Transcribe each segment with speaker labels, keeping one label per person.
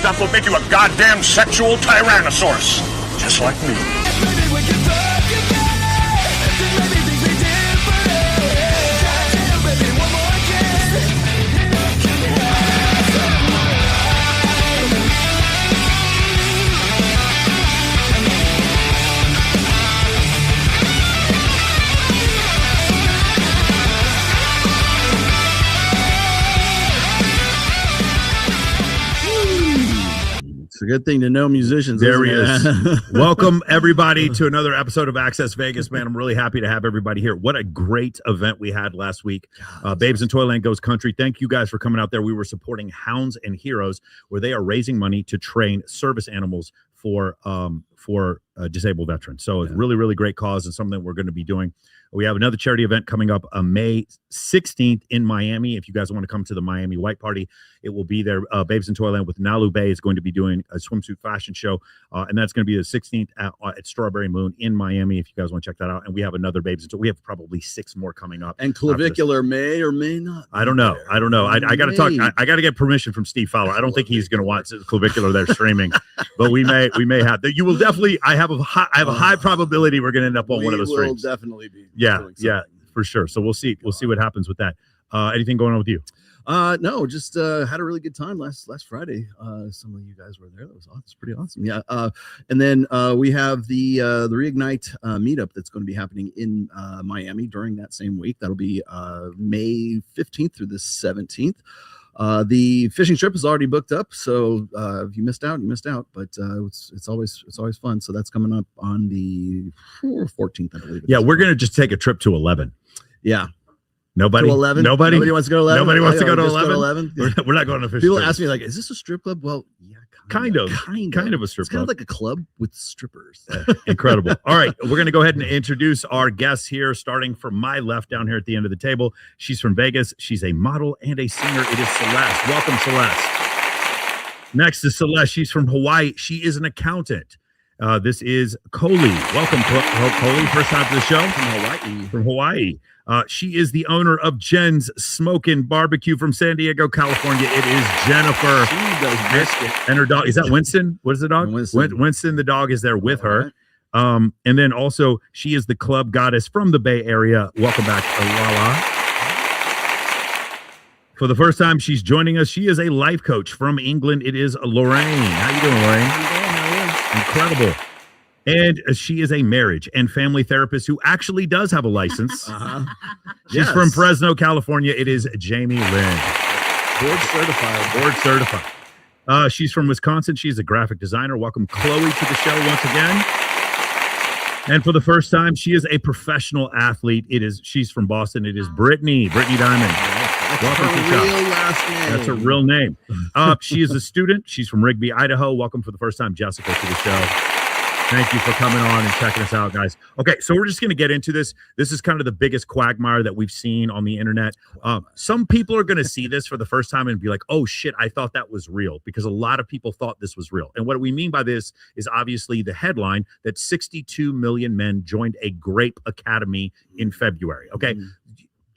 Speaker 1: stuff will make you a goddamn sexual tyrannosaurus. Just like me.
Speaker 2: It's a good thing to know musicians.
Speaker 3: There he is. Welcome, everybody, to another episode of Access Vegas, man. I'm really happy to have everybody here. What a great event we had last week. Babes in Toyland Goes Country. Thank you guys for coming out there. We were supporting Hounds and Heroes, where they are raising money to train service animals for disabled veterans. So it's really, really great cause and something that we're going to be doing. We have another charity event coming up May 16th in Miami. If you guys want to come to the Miami White Party, it will be there. Babes in Toyland with Nalu Bay is going to be doing a swimsuit fashion show. And that's going to be the 16th at Strawberry Moon in Miami, if you guys want to check that out. And we have another Babes in Toyland. We have probably 6 more coming up.
Speaker 2: And Clavicular may or may not.
Speaker 3: I don't know. I got to talk. I got to get permission from Steve Fowler. I don't think he's going to want Clavicular there streaming, but we may have. You will definitely. I have a high probability we're going to end up on one of those streams.
Speaker 2: Will definitely be.
Speaker 3: Yeah, for sure. So we'll see what happens with that. Anything going on with you?
Speaker 2: No, just had a really good time last Friday. Some of you guys were there. That was awesome. It's pretty awesome. Yeah. And then we have the Reignite meetup that's going to be happening in Miami during that same week. That'll be May 15th through the 17th. The fishing trip is already booked up, so if you missed out, you missed out. But it's always fun. So that's coming up on the 14th, I believe.
Speaker 3: Yeah, we're gonna just take a trip to 11.
Speaker 2: Yeah.
Speaker 3: Nobody.
Speaker 2: 11.
Speaker 3: Nobody
Speaker 2: wants to go to 11.
Speaker 3: Nobody wants to go to
Speaker 2: 11.
Speaker 3: We're not going to fish.
Speaker 2: People ask me like, "Is this a strip club?" Well, yeah,
Speaker 3: kind of a strip
Speaker 2: it's
Speaker 3: club.
Speaker 2: It's kind of like a club with strippers.
Speaker 3: Incredible. All right, we're going to go ahead and introduce our guests here, starting from my left down here at the end of the table. She's from Vegas. She's a model and a singer. It is Celeste. Welcome, Celeste. Next is Celeste. She's from Hawaii. She is an accountant. This is Coley. Welcome, Coley. First time to the show. From Hawaii. She is the owner of Jen's Smokin' Barbecue from San Diego, California. It is Jennifer.
Speaker 2: She does brisket.
Speaker 3: And her dog. Is that Winston? What is the dog? Winston, the dog, is there with her. Right. And then also, she is the club goddess from the Bay Area. Welcome back, Lala. For the first time, she's joining us. She is a life coach from England. It is Lorraine. How you doing, Lorraine?
Speaker 4: I'm good. How are you?
Speaker 3: Incredible. And she is a marriage and family therapist who actually does have a license. She's from Fresno, California. It is Jamie Lynn.
Speaker 2: Board certified.
Speaker 3: She's from Wisconsin. She's a graphic designer. Welcome, Chloe, to the show once again. And for the first time, she is a professional athlete. She's from Boston. It is Brittany Diamond. Welcome to the show.
Speaker 2: Real last name.
Speaker 3: That's a real name. She is a student. She's from Rigby, Idaho. Welcome for the first time, Jessica, to the show. Thank you for coming on and checking us out, guys. Okay, so we're just going to get into this. This is kind of the biggest quagmire that we've seen on the internet. Some people are going to see this for the first time and be like, oh, shit, I thought that was real, because a lot of people thought this was real. And what we mean by this is obviously the headline that 62 million men joined a Grape Academy in February. Okay.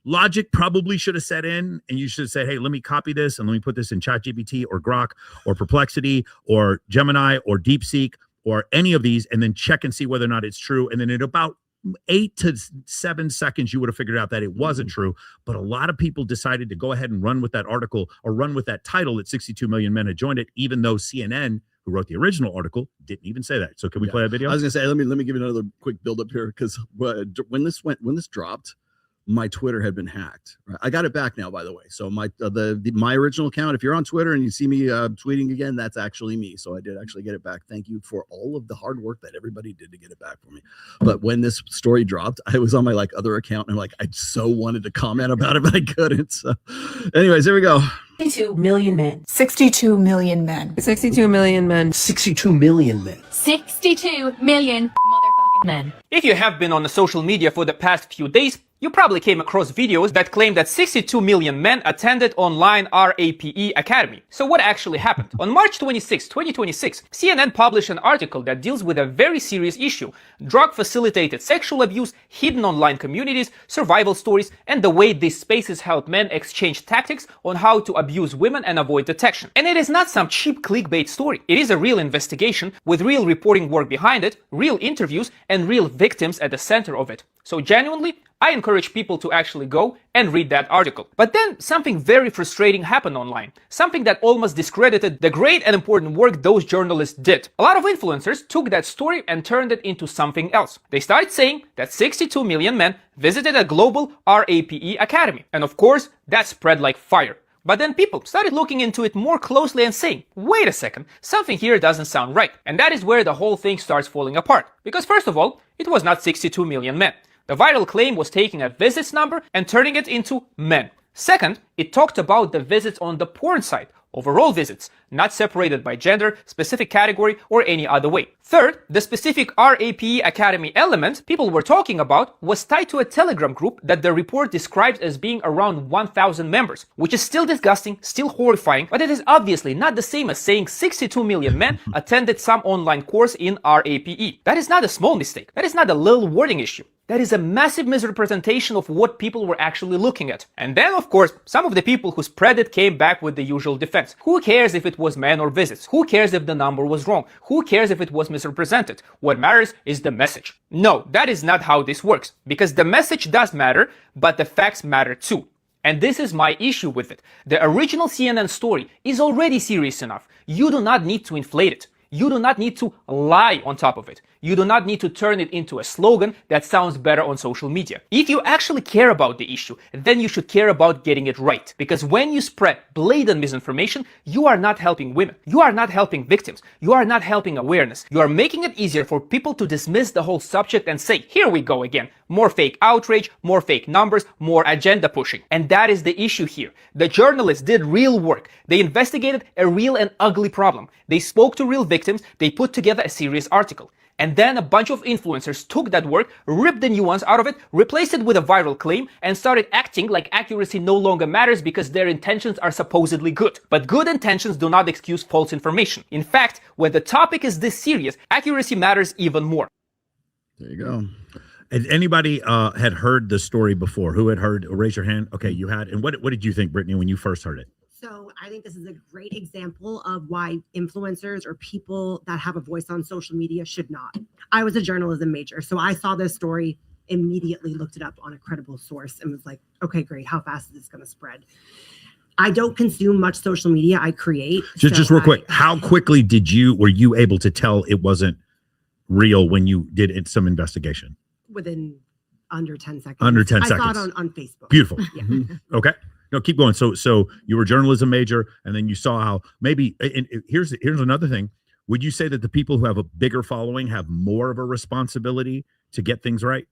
Speaker 3: Logic probably should have set in, and you should have said, hey, let me copy this and let me put this in ChatGPT or Grok or Perplexity or Gemini or DeepSeek or any of these, and then check and see whether or not it's true. And then in about 8 to 7 seconds, you would have figured out that it wasn't true. But a lot of people decided to go ahead and run with that article or run with that title that 62 million men had joined it, even though CNN, who wrote the original article, didn't even say that. So can we play a video?
Speaker 2: I was gonna say, let me give you another quick build up here, because when this dropped, my Twitter had been hacked. I got it back now, by the way. So my original account, if you're on Twitter and you see me tweeting again, that's actually me. So I did actually get it back. Thank you for all of the hard work that everybody did to get it back for me. But when this story dropped, I was on my other account, and I so wanted to comment about it, but I couldn't. So anyways, here we go.
Speaker 5: 62 million men.
Speaker 6: 62 million men.
Speaker 5: 62 million men.
Speaker 4: 62 million men.
Speaker 7: 62 million motherfucking men.
Speaker 8: If you have been on the social media for the past few days,
Speaker 7: You probably came across videos that claim that 62 million men attended online RAPE Academy. So what actually happened? On March 26, 2026, CNN published an article that deals with a very serious issue: drug-facilitated sexual abuse, hidden online communities, survival stories, and the way these spaces help men exchange tactics on how to abuse women and avoid detection. And it is not some cheap clickbait story. It is a real investigation with real reporting work behind it, real interviews, and real victims at the center of it. So genuinely, I encourage people to actually go and read that article. But then something very frustrating happened online. Something that almost discredited the great and important work those journalists did. A lot of influencers took that story and turned it into something else. They started saying that 62 million men visited a global RAPE academy. And of course, that spread like fire. But then people started looking into it more closely and saying, wait a second, something here doesn't sound right. And that is where the whole thing starts falling apart. Because first of all, it was not 62 million men. The viral claim was taking a visits number and turning it into men. Second, it talked about the visits on the porn site, overall visits, not separated by gender, specific category, or any other way. Third, the specific RAPE Academy element people were talking about was tied to a Telegram group that the report describes as being around 1,000 members, which is still disgusting, still horrifying, but it is obviously not the same as saying 62 million men attended some online course in RAPE. That is not a small mistake. That is not a little wording issue. That is a massive misrepresentation of what people were actually looking at. And then, of course, some of the people who spread it came back with the usual defense. Who cares if it was men or visits? Who cares if the number was wrong? Who cares if it was misrepresented? What matters is the message. No, that is not how this works. Because the message does matter, but the facts matter too. And this is my issue with it. The original CNN story is already serious enough. You do not need to inflate it. You do not need to lie on top of it. You do not need to turn it into a slogan that sounds better on social media. If you actually care about the issue, then you should care about getting it right. Because when you spread blatant misinformation, you are not helping women. You are not helping victims. You are not helping awareness. You are making it easier for people to dismiss the whole subject and say, here we go again. More fake outrage, more fake numbers, more agenda pushing. And that is the issue here. The journalists did real work. They investigated a real and ugly problem. They spoke to real victims. They put together a serious article. And then a bunch of influencers took that work, ripped the nuance out of it, replaced it with a viral claim, and started acting like accuracy no longer matters because their intentions are supposedly good. But good intentions do not excuse false information. In fact, when the topic is this serious, accuracy matters even more.
Speaker 2: There you go.
Speaker 3: And anybody had heard the story before? Who had heard? Raise your hand. Okay, you had. And what did you think, Brittany, when you first heard it?
Speaker 8: So I think this is a great example of why influencers or people that have a voice on social media should not. I was a journalism major, so I saw this story, immediately looked it up on a credible source and was like, okay, great. How fast is this going to spread? I don't consume much social media. I create.
Speaker 3: Just real quick. How quickly were you able to tell it wasn't real when you did some investigation?
Speaker 8: Within under 10 seconds.
Speaker 3: Under 10 seconds.
Speaker 8: I saw it on Facebook.
Speaker 3: Beautiful.
Speaker 8: Yeah.
Speaker 3: Okay. No, keep going. So you were a journalism major, and then you saw how maybe. And here's another thing. Would you say that the people who have a bigger following have more of a responsibility to get things right?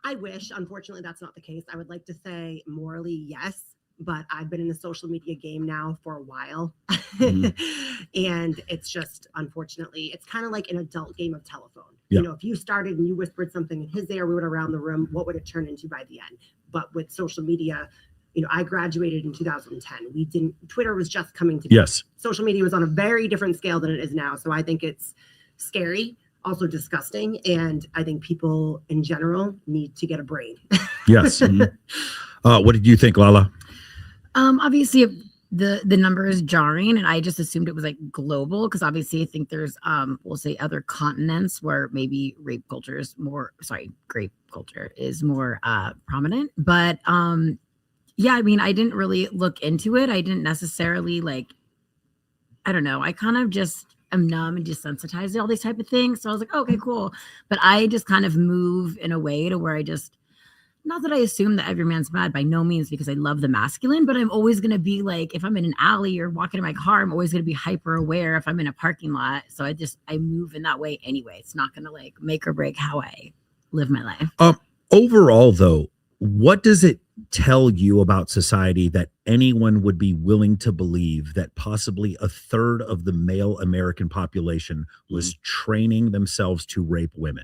Speaker 8: I wish. Unfortunately, that's not the case. I would like to say morally, yes. But I've been in the social media game now for a while. And it's just, unfortunately, it's kind of like an adult game of telephone.
Speaker 3: Yeah.
Speaker 8: You know, if you started and you whispered something in his ear, we went around the room, what would it turn into by the end? But with social media, you know, I graduated in 2010. Twitter was just coming to be.
Speaker 3: Yes.
Speaker 8: Social media was on a very different scale than it is now. So I think it's scary, also disgusting. And I think people in general need to get a brain.
Speaker 3: Yes. What did you think, Lala?
Speaker 9: Obviously the number is jarring, and I just assumed it was like global, because obviously I think there's we'll say other continents where maybe grape culture is more prominent. But yeah, I mean, I didn't really look into it. I didn't necessarily I don't know. I kind of just am numb and desensitized to all these type of things. So I was like, okay, cool. But I just kind of move in a way to where I just, not that I assume that every man's bad, by no means, because I love the masculine, but I'm always going to be like, if I'm in an alley or walking in my car, I'm always going to be hyper aware if I'm in a parking lot. So I move in that way anyway. It's not going to make or break how I live my life.
Speaker 3: Overall, though, what does it tell you about society that anyone would be willing to believe that possibly a third of the male American population was training themselves to rape women?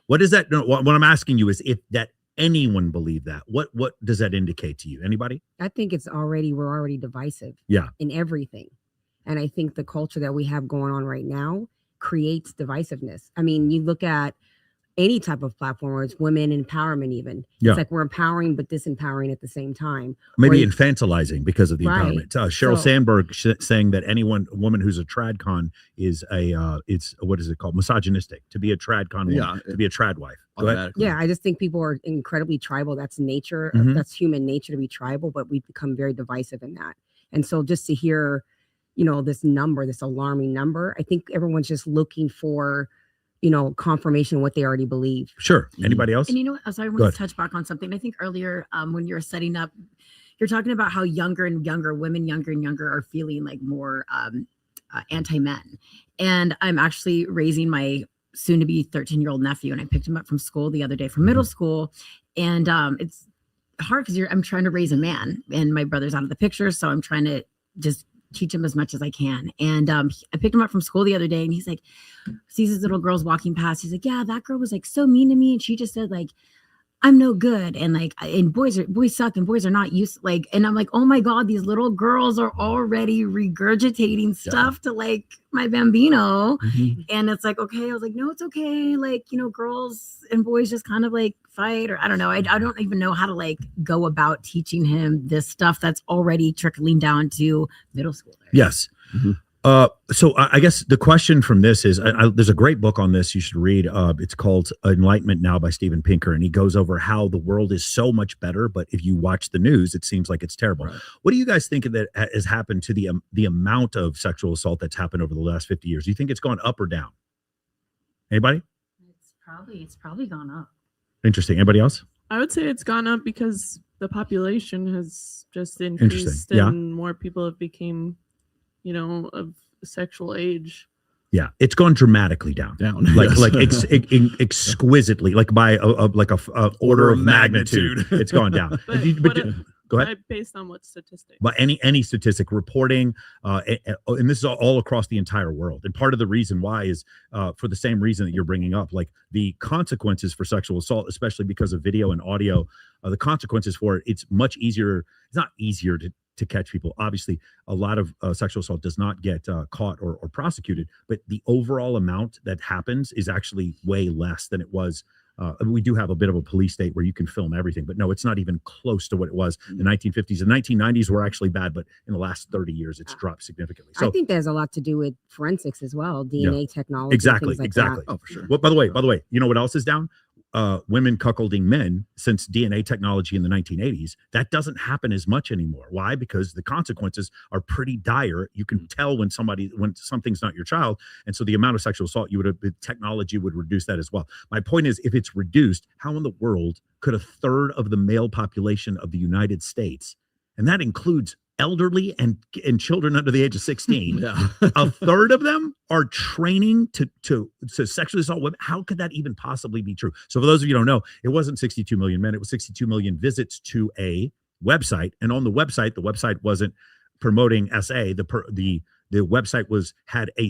Speaker 3: What is that? What I'm asking you is if that anyone believe that? What does that indicate to you? Anybody?
Speaker 10: I think we're already divisive.
Speaker 3: Yeah.
Speaker 10: In everything. And I think the culture that we have going on right now creates divisiveness. I mean, you look at any type of platform where it's women empowerment even.
Speaker 3: Yeah.
Speaker 10: It's like we're empowering but disempowering at the same time.
Speaker 3: Maybe
Speaker 10: Or-
Speaker 3: infantilizing because of the
Speaker 10: Right.
Speaker 3: empowerment. Sheryl Sandberg saying that woman who's a tradcon is it's what is it called? Misogynistic. To be a tradcon woman, to be a trad wife. Go ahead.
Speaker 10: Yeah, I just think people are incredibly tribal. That's nature.
Speaker 3: Mhm.
Speaker 10: That's human nature to be tribal, but we've become very divisive in that. And so just to hear, this number, this alarming number, I think everyone's just looking for, confirmation of what they already believe.
Speaker 3: Sure. Anybody else?
Speaker 9: And sorry, I want to touch back on something. I think earlier when you were setting up, you're talking about how younger and younger women, younger and younger, are feeling like more anti-men. And I'm actually raising my soon-to-be 13-year-old nephew, and I picked him up from school the other day from middle school. And it's hard because I'm trying to raise a man, and my brother's out of the picture, so I'm trying to just teach him as much as I can. And I picked him up from school the other day, and he's like, sees his little girls walking past. He's like, yeah, that girl was like so mean to me, and she just said like, I'm no good, and like, and boys suck, and boys are not used. Like, and I'm like, oh my god, these little girls are already regurgitating stuff to like my bambino. And it's like, okay, I was like, no, it's okay. Like, girls and boys just kind of like fight, or I don't know. I don't even know how to like go about teaching him this stuff that's already trickling down to middle school.
Speaker 3: Yes. So I guess the question from this is, there's a great book on this you should read. It's called Enlightenment Now by Steven Pinker, and he goes over how the world is so much better, but if you watch the news, it seems like it's terrible. Right. What do you guys think that has happened to the amount of sexual assault that's happened over the last 50 years? Do you think it's gone up or down? Anybody?
Speaker 9: It's probably gone up.
Speaker 3: Interesting. Anybody else?
Speaker 11: I would say it's gone up because the population has just increased and more people have become of sexual age.
Speaker 3: Yeah, it's gone dramatically down. Like exquisitely, like by a order of magnitude. It's gone down. Go ahead.
Speaker 11: Based on what statistic?
Speaker 3: But any statistic reporting, and this is all across the entire world. And part of the reason why is for the same reason that you're bringing up, like the consequences for sexual assault, especially because of video and audio, the consequences for it, it's much easier. It's not easier to catch people. Obviously, a lot of sexual assault does not get caught or prosecuted, but the overall amount that happens is actually way less than it was. We do have a bit of a police state where you can film everything, but no, it's not even close to what it was in the 1950s. The 1990s were actually bad, but in the last 30 years, it's dropped significantly. So
Speaker 10: I think there's a lot to do with forensics as well, DNA technology.
Speaker 3: Exactly.
Speaker 10: That.
Speaker 3: Oh, for sure. Well, by the way, you know what else is down? Women cuckolding men. Since DNA technology in the 1980s, that doesn't happen as much anymore. Why? Because the consequences are pretty dire. You can tell when something's not your child, and so the amount of sexual assault technology would reduce that as well. My point is, if it's reduced, how in the world could a third of the male population of the United States, and that includes elderly and children under the age of 16, a third of them are training to sexually assault women? How could that even possibly be true? So for those of you who don't know, it wasn't 62 million men, it was 62 million visits to a website. And on the website wasn't promoting SA. The website had a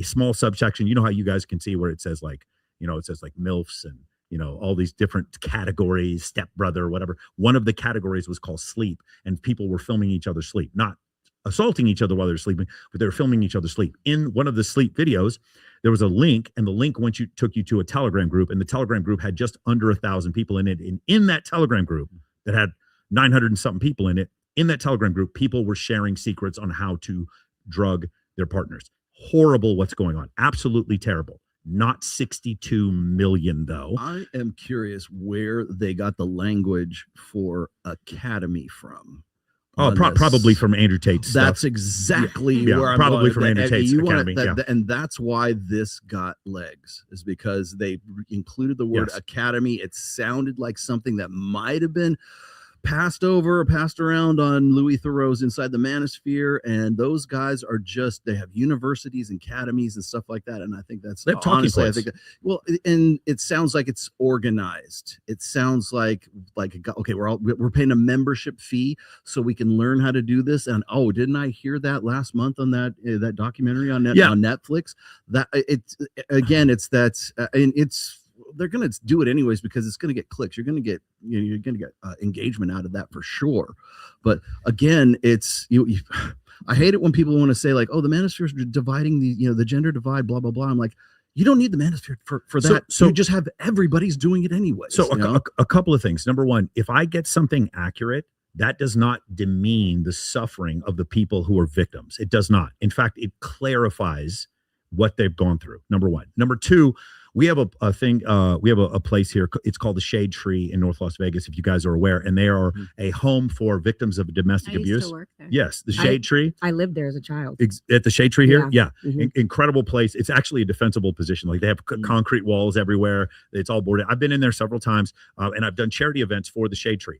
Speaker 3: small subsection. You know how you guys can see where it says like MILFs and all these different categories, stepbrother, whatever. One of the categories was called sleep, and people were filming each other sleep, not assaulting each other while they're sleeping, but they were filming each other sleep. In one of the sleep videos, there was a link, and the link took you to a Telegram group, and the Telegram group had just under 1,000 people in it. And in that Telegram group that had 900 and something people in it, in that Telegram group, people were sharing secrets on how to drug their partners. Horrible what's going on. Absolutely terrible. Not 62 million, though.
Speaker 2: I am curious where they got the language for academy from.
Speaker 3: Oh, probably from Andrew Tate's stuff.
Speaker 2: That's exactly where I'm
Speaker 3: probably
Speaker 2: going.
Speaker 3: from Andrew Tate's academy.
Speaker 2: And that's why this got legs, is because they included the word academy. It sounded like something that might have been passed around on Louis Theroux's Inside the Manosphere, and those guys are they have universities and academies and stuff like that, and I think that's honestly, I think and it sounds like it's organized. It sounds like okay, we're paying a membership fee so we can learn how to do this. And didn't I hear that last month on that documentary on Netflix? That it's they're going to do it anyways because it's going to get clicks. You're going to get, you're going to get engagement out of that for sure. But again, it's I hate it when people want to say like, oh, the manosphere is dividing the gender divide, blah blah blah. I'm like, you don't need the manosphere for that. So you just have everybody's doing it anyway.
Speaker 3: So a couple of things. Number one, if I get something accurate, that does not demean the suffering of the people who are victims. It does not. In fact, it clarifies what they've gone through. Number one. Number two, we have a thing. We have a place here. It's called the Shade Tree in North Las Vegas, if you guys are aware, and they are a home for victims of domestic abuse.
Speaker 9: To work there.
Speaker 3: Yes, the Shade Tree.
Speaker 10: I lived there as a child.
Speaker 3: At the Shade Tree here, yeah.
Speaker 10: Mhm.
Speaker 3: Incredible place. It's actually a defensible position. Like they have concrete walls everywhere. It's all boarded. I've been in there several times, and I've done charity events for the Shade Tree.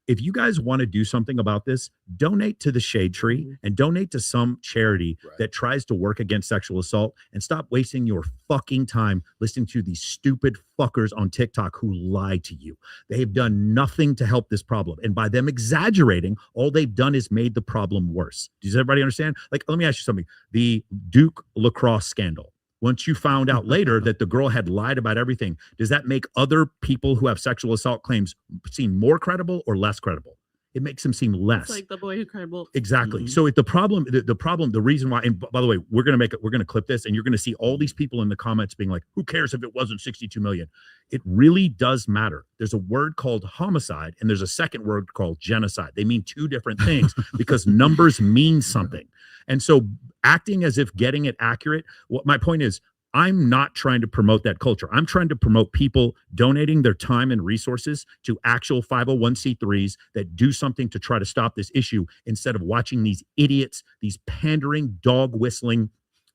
Speaker 3: If you guys want to do something about this, donate to the Shade Tree and donate to some charity that tries to work against sexual assault, and stop wasting your fucking time listening to these stupid fuckers on TikTok who lie to you. They have done nothing to help this problem. And by them exaggerating, all they've done is made the problem worse. Does everybody understand? Like, let me ask you something. The Duke lacrosse scandal. Once you found out later that the girl had lied about everything, does that make other people who have sexual assault claims seem more credible or less credible? It makes them seem less.
Speaker 11: It's like the boy who cried wolf.
Speaker 3: Exactly. So the reason why, and by the way, we're going to clip this, and you're going to see all these people in the comments being like, who cares if it wasn't 62 million? It really does matter. There's a word called homicide, and there's a second word called genocide. They mean two different things because numbers mean something. And so acting as if getting it accurate, what my point is, I'm not trying to promote that culture. I'm trying to promote people donating their time and resources to actual 501c3s that do something to try to stop this issue, instead of watching these idiots, these pandering, dog whistling,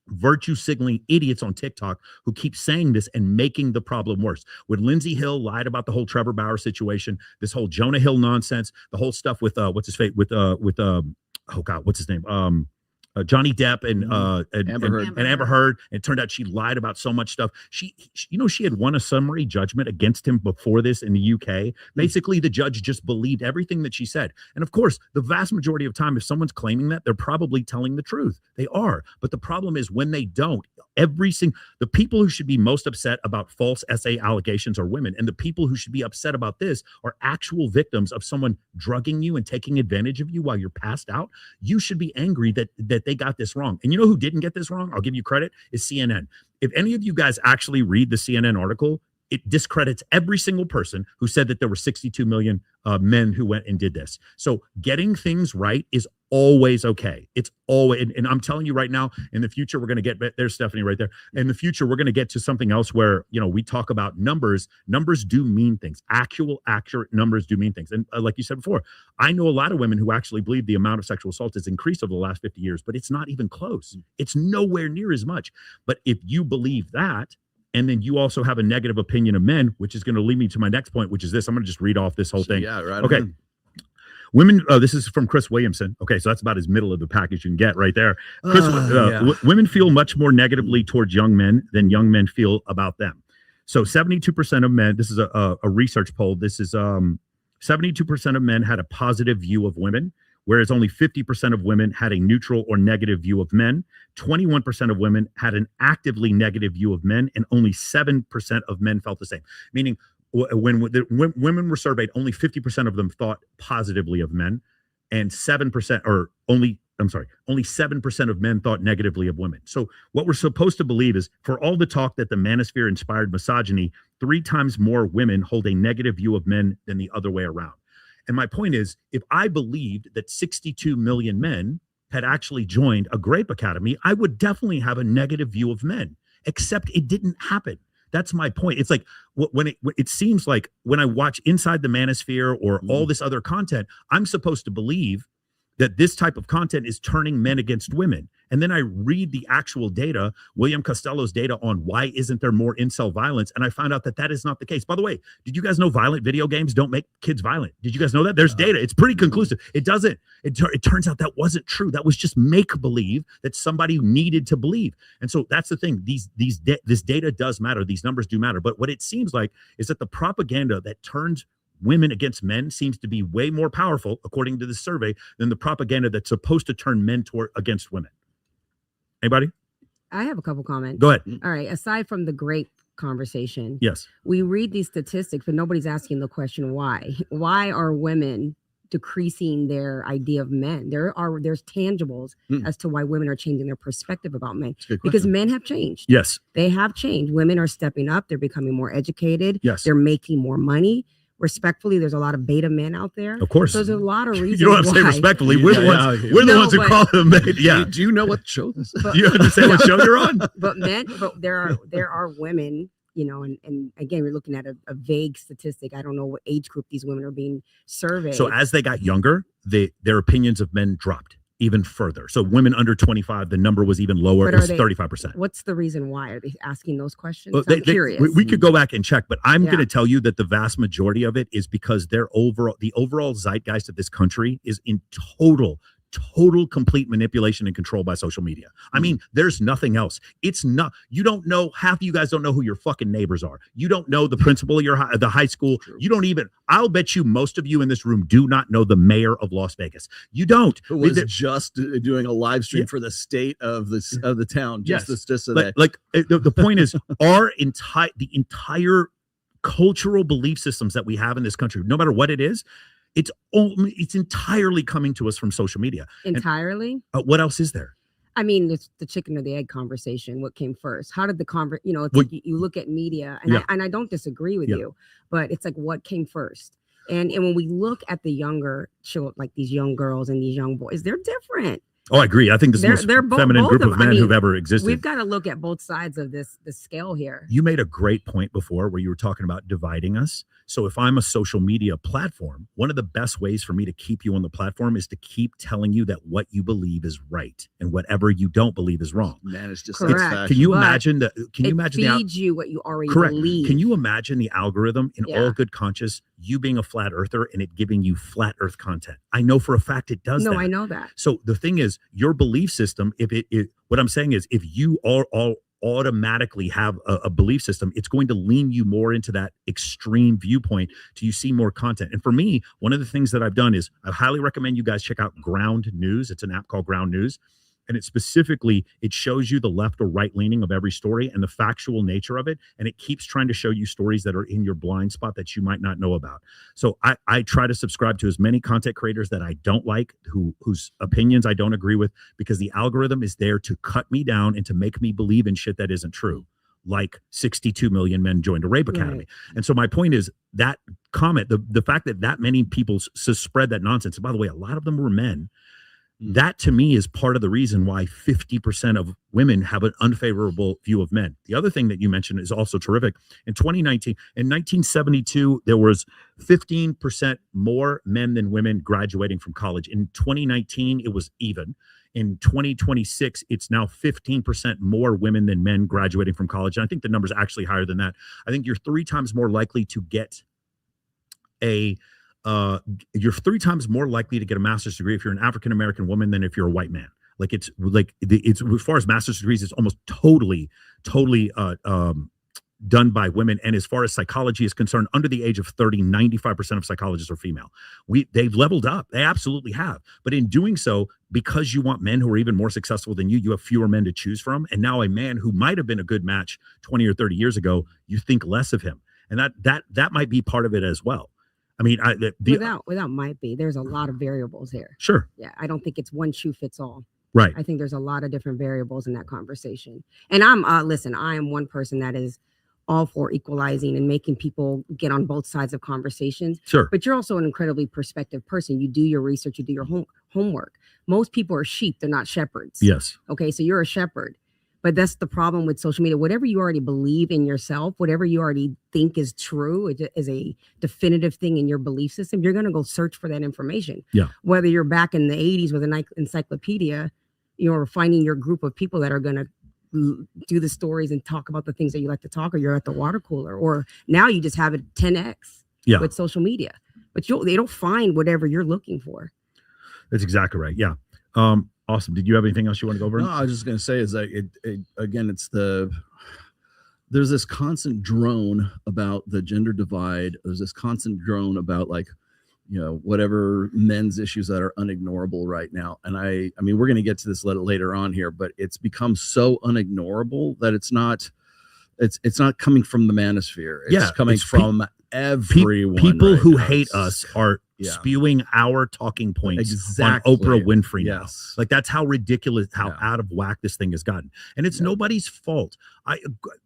Speaker 3: virtue signaling idiots on TikTok who keep saying this and making the problem worse. When Lindsey Hill lied about the whole Trevor Bauer situation, this whole Jonah Hill nonsense, the whole stuff with what's his name? Johnny Depp and Amber Heard. And it turned out she lied about so much stuff. She had won a summary judgment against him before this in the UK. Basically, the judge just believed everything that she said. And of course, the vast majority of time, if someone's claiming that, they're probably telling the truth. They are. But the problem is when they don't, the people who should be most upset about false SA allegations are women. And the people who should be upset about this are actual victims of someone drugging you and taking advantage of you while you're passed out. You should be angry that they got this wrong. And you know who didn't get this wrong? I'll give you credit, is CNN. If any of you guys actually read the CNN article, it discredits every single person who said that there were 62 million men who went and did this. So getting things right is always okay. It's always, and I'm telling you right now, in the future, we're going to get, there's Stephanie right there. In the future, we're going to get to something else where, we talk about numbers. Numbers do mean things. Accurate numbers do mean things. And like you said before, I know a lot of women who actually believe the amount of sexual assault has increased over the last 50 years, but it's not even close. It's nowhere near as much. But if you believe that, and then you also have a negative opinion of men, which is going to lead me to my next point, which is this. I'm going to just read off this whole thing.
Speaker 2: Yeah, right.
Speaker 3: Okay. Women, this is from Chris Williamson. Okay, so that's about as middle of the package you can get right there. Women feel much more negatively towards young men than young men feel about them. So 72% of men, this is a research poll, this is 72% of men had a positive view of women, whereas only 50% of women had a neutral or negative view of men. 21% of women had an actively negative view of men, and only 7% of men felt the same. Meaning, when women were surveyed, only 50% of them thought positively of men, and only 7% of men thought negatively of women. So what we're supposed to believe is, for all the talk that the manosphere inspired misogyny, 3 times more women hold a negative view of men than the other way around. And my point is, if I believed that 62 million men had actually joined a Grape Academy, I would definitely have a negative view of men, except it didn't happen. That's my point. It's like when it seems like when I watch Inside the Manosphere or all this other content, I'm supposed to believe that this type of content is turning men against women. And then I read the actual data, William Costello's data on why isn't there more incel violence, and I found out that that is not the case. By the way, did you guys know violent video games don't make kids violent? Did you guys know that? There's data. It's pretty conclusive. It doesn't. It turns out that wasn't true. That was just make-believe that somebody needed to believe. And so that's the thing. This data does matter. These numbers do matter. But what it seems like is that the propaganda that turns women against men seems to be way more powerful, according to this survey, than the propaganda that's supposed to turn men against women. Anybody?
Speaker 10: I have a couple comments.
Speaker 3: Go ahead.
Speaker 10: All right. Aside from the Grape conversation.
Speaker 3: Yes.
Speaker 10: We read these statistics, but nobody's asking the question why. Why are women decreasing their idea of men? There's tangibles as to why women are changing their perspective about men. Because men have changed.
Speaker 3: Yes.
Speaker 10: They have changed. Women are stepping up. They're becoming more educated.
Speaker 3: Yes.
Speaker 10: They're making more money. Respectfully, there's a lot of beta men out there.
Speaker 3: Of course.
Speaker 10: So there's a lot of reasons.
Speaker 3: You don't have to say respectfully. We're the ones. We're the ones who call them men. Yeah.
Speaker 2: Do you know what show this is?
Speaker 3: Do you understand what show you're on?
Speaker 10: But there are women, you know, and again, we're looking at a vague statistic. I don't know what age group these women are being surveyed.
Speaker 3: So as they got younger, their opinions of men dropped even further. So women under 25, the number was even lower. It was 35%.
Speaker 10: What's the reason why? Are they asking those questions?
Speaker 3: Well,
Speaker 10: I'm curious.
Speaker 3: We could go back and check, but I'm going to tell you that the vast majority of it is because the overall zeitgeist of this country is in total complete manipulation and control by social media. I mean, there's nothing else. It's not, you don't know, half of you guys don't know who your fucking neighbors are. You don't know the principal of the high school. You don't even, I'll bet you most of you in this room do not know the mayor of Las Vegas. You don't.
Speaker 2: Who was just doing a live stream for the state of the town.
Speaker 3: The point is the entire cultural belief systems that we have in this country, no matter what it is, it's entirely coming to us from social media.
Speaker 10: Entirely?
Speaker 3: And, what else is there?
Speaker 10: I mean, it's the chicken or the egg conversation. What came first? How did the it's like you look at media, and I don't disagree with you, but it's like what came first? And when we look at the younger children, like these young girls and these young boys, they're different.
Speaker 3: Oh, I agree. I think this is the most feminine group of men who've ever existed.
Speaker 10: We've got to look at both sides of the scale here.
Speaker 3: You made a great point before where you were talking about dividing us. So if I'm a social media platform, one of the best ways for me to keep you on the platform is to keep telling you that what you believe is right and whatever you don't believe is wrong.
Speaker 2: Man, it's just
Speaker 10: correct.
Speaker 3: Can you imagine that? Can you imagine
Speaker 10: it feeds you what you already
Speaker 3: correct?
Speaker 10: Believe.
Speaker 3: Can you imagine the algorithm in all good conscience, you being a flat earther and it giving you flat earth content? I know for a fact it does that.
Speaker 10: No, I know that.
Speaker 3: So the thing is, your belief system, what I'm saying is, if you all automatically have a belief system, it's going to lean you more into that extreme viewpoint till you see more content. And for me, one of the things that I've done is I highly recommend you guys check out Ground News. It's an app called Ground News. And it shows you the left or right leaning of every story and the factual nature of it. And it keeps trying to show you stories that are in your blind spot that you might not know about. So I try to subscribe to as many content creators that I don't like, whose opinions I don't agree with, because the algorithm is there to cut me down and to make me believe in shit that isn't true. Like 62 million men joined a rape academy. Right. And so my point is that comment, the fact that many people spread that nonsense, and by the way, a lot of them were men. That to me is part of the reason why 50% of women have an unfavorable view of men. The other thing that you mentioned is also terrific. In 1972, there was 15% more men than women graduating from college. In 2019, it was even. In 2026, it's now 15% more women than men graduating from college. And I think the number's actually higher than that. I think you're 3 times more likely to get you're 3 times more likely to get a master's degree if you're an African-American woman than if you're a white man. It's as far as master's degrees, it's almost totally done by women. And as far as psychology is concerned, under the age of 30, 95% of psychologists are female. They've leveled up. They absolutely have. But in doing so, because you want men who are even more successful than you have fewer men to choose from. And now a man who might have been a good match 20 or 30 years ago, you think less of him. And that might be part of it as well. I mean,
Speaker 10: without might be, there's a lot of variables here.
Speaker 3: Sure.
Speaker 10: Yeah. I don't think it's one shoe fits all.
Speaker 3: Right.
Speaker 10: I think there's a lot of different variables in that conversation. And I am one person that is all for equalizing and making people get on both sides of conversations.
Speaker 3: Sure.
Speaker 10: But you're also an incredibly perspective person. You do your research, you do your homework. Most people are sheep. They're not shepherds.
Speaker 3: Yes.
Speaker 10: Okay. So you're a shepherd. But that's the problem with social media. Whatever you already believe in yourself, whatever you already think is true, is a definitive thing in your belief system, you're going to go search for that information.
Speaker 3: Yeah.
Speaker 10: Whether you're back in the 80s with an encyclopedia, or finding your group of people that are going to do the stories and talk about the things that you like to talk, or you're at the water cooler, or now you just have it 10x with social media. But they don't find whatever you're looking for.
Speaker 3: That's exactly right. Yeah. Awesome. Did you have anything else you want to go over?
Speaker 2: No, I was just going to say is that there's this constant drone about the gender divide. There's this constant drone about whatever men's issues that are unignorable right now. And I mean, we're going to get to this later on here, but it's become so unignorable that it's not, It's not coming from the manosphere. It's coming from everyone.
Speaker 3: People
Speaker 2: right
Speaker 3: who
Speaker 2: now.
Speaker 3: hate us are spewing our talking points
Speaker 2: Exactly.
Speaker 3: on Oprah Winfrey now.
Speaker 2: Yes.
Speaker 3: Like that's how ridiculous, how out of whack this thing has gotten. And it's nobody's fault.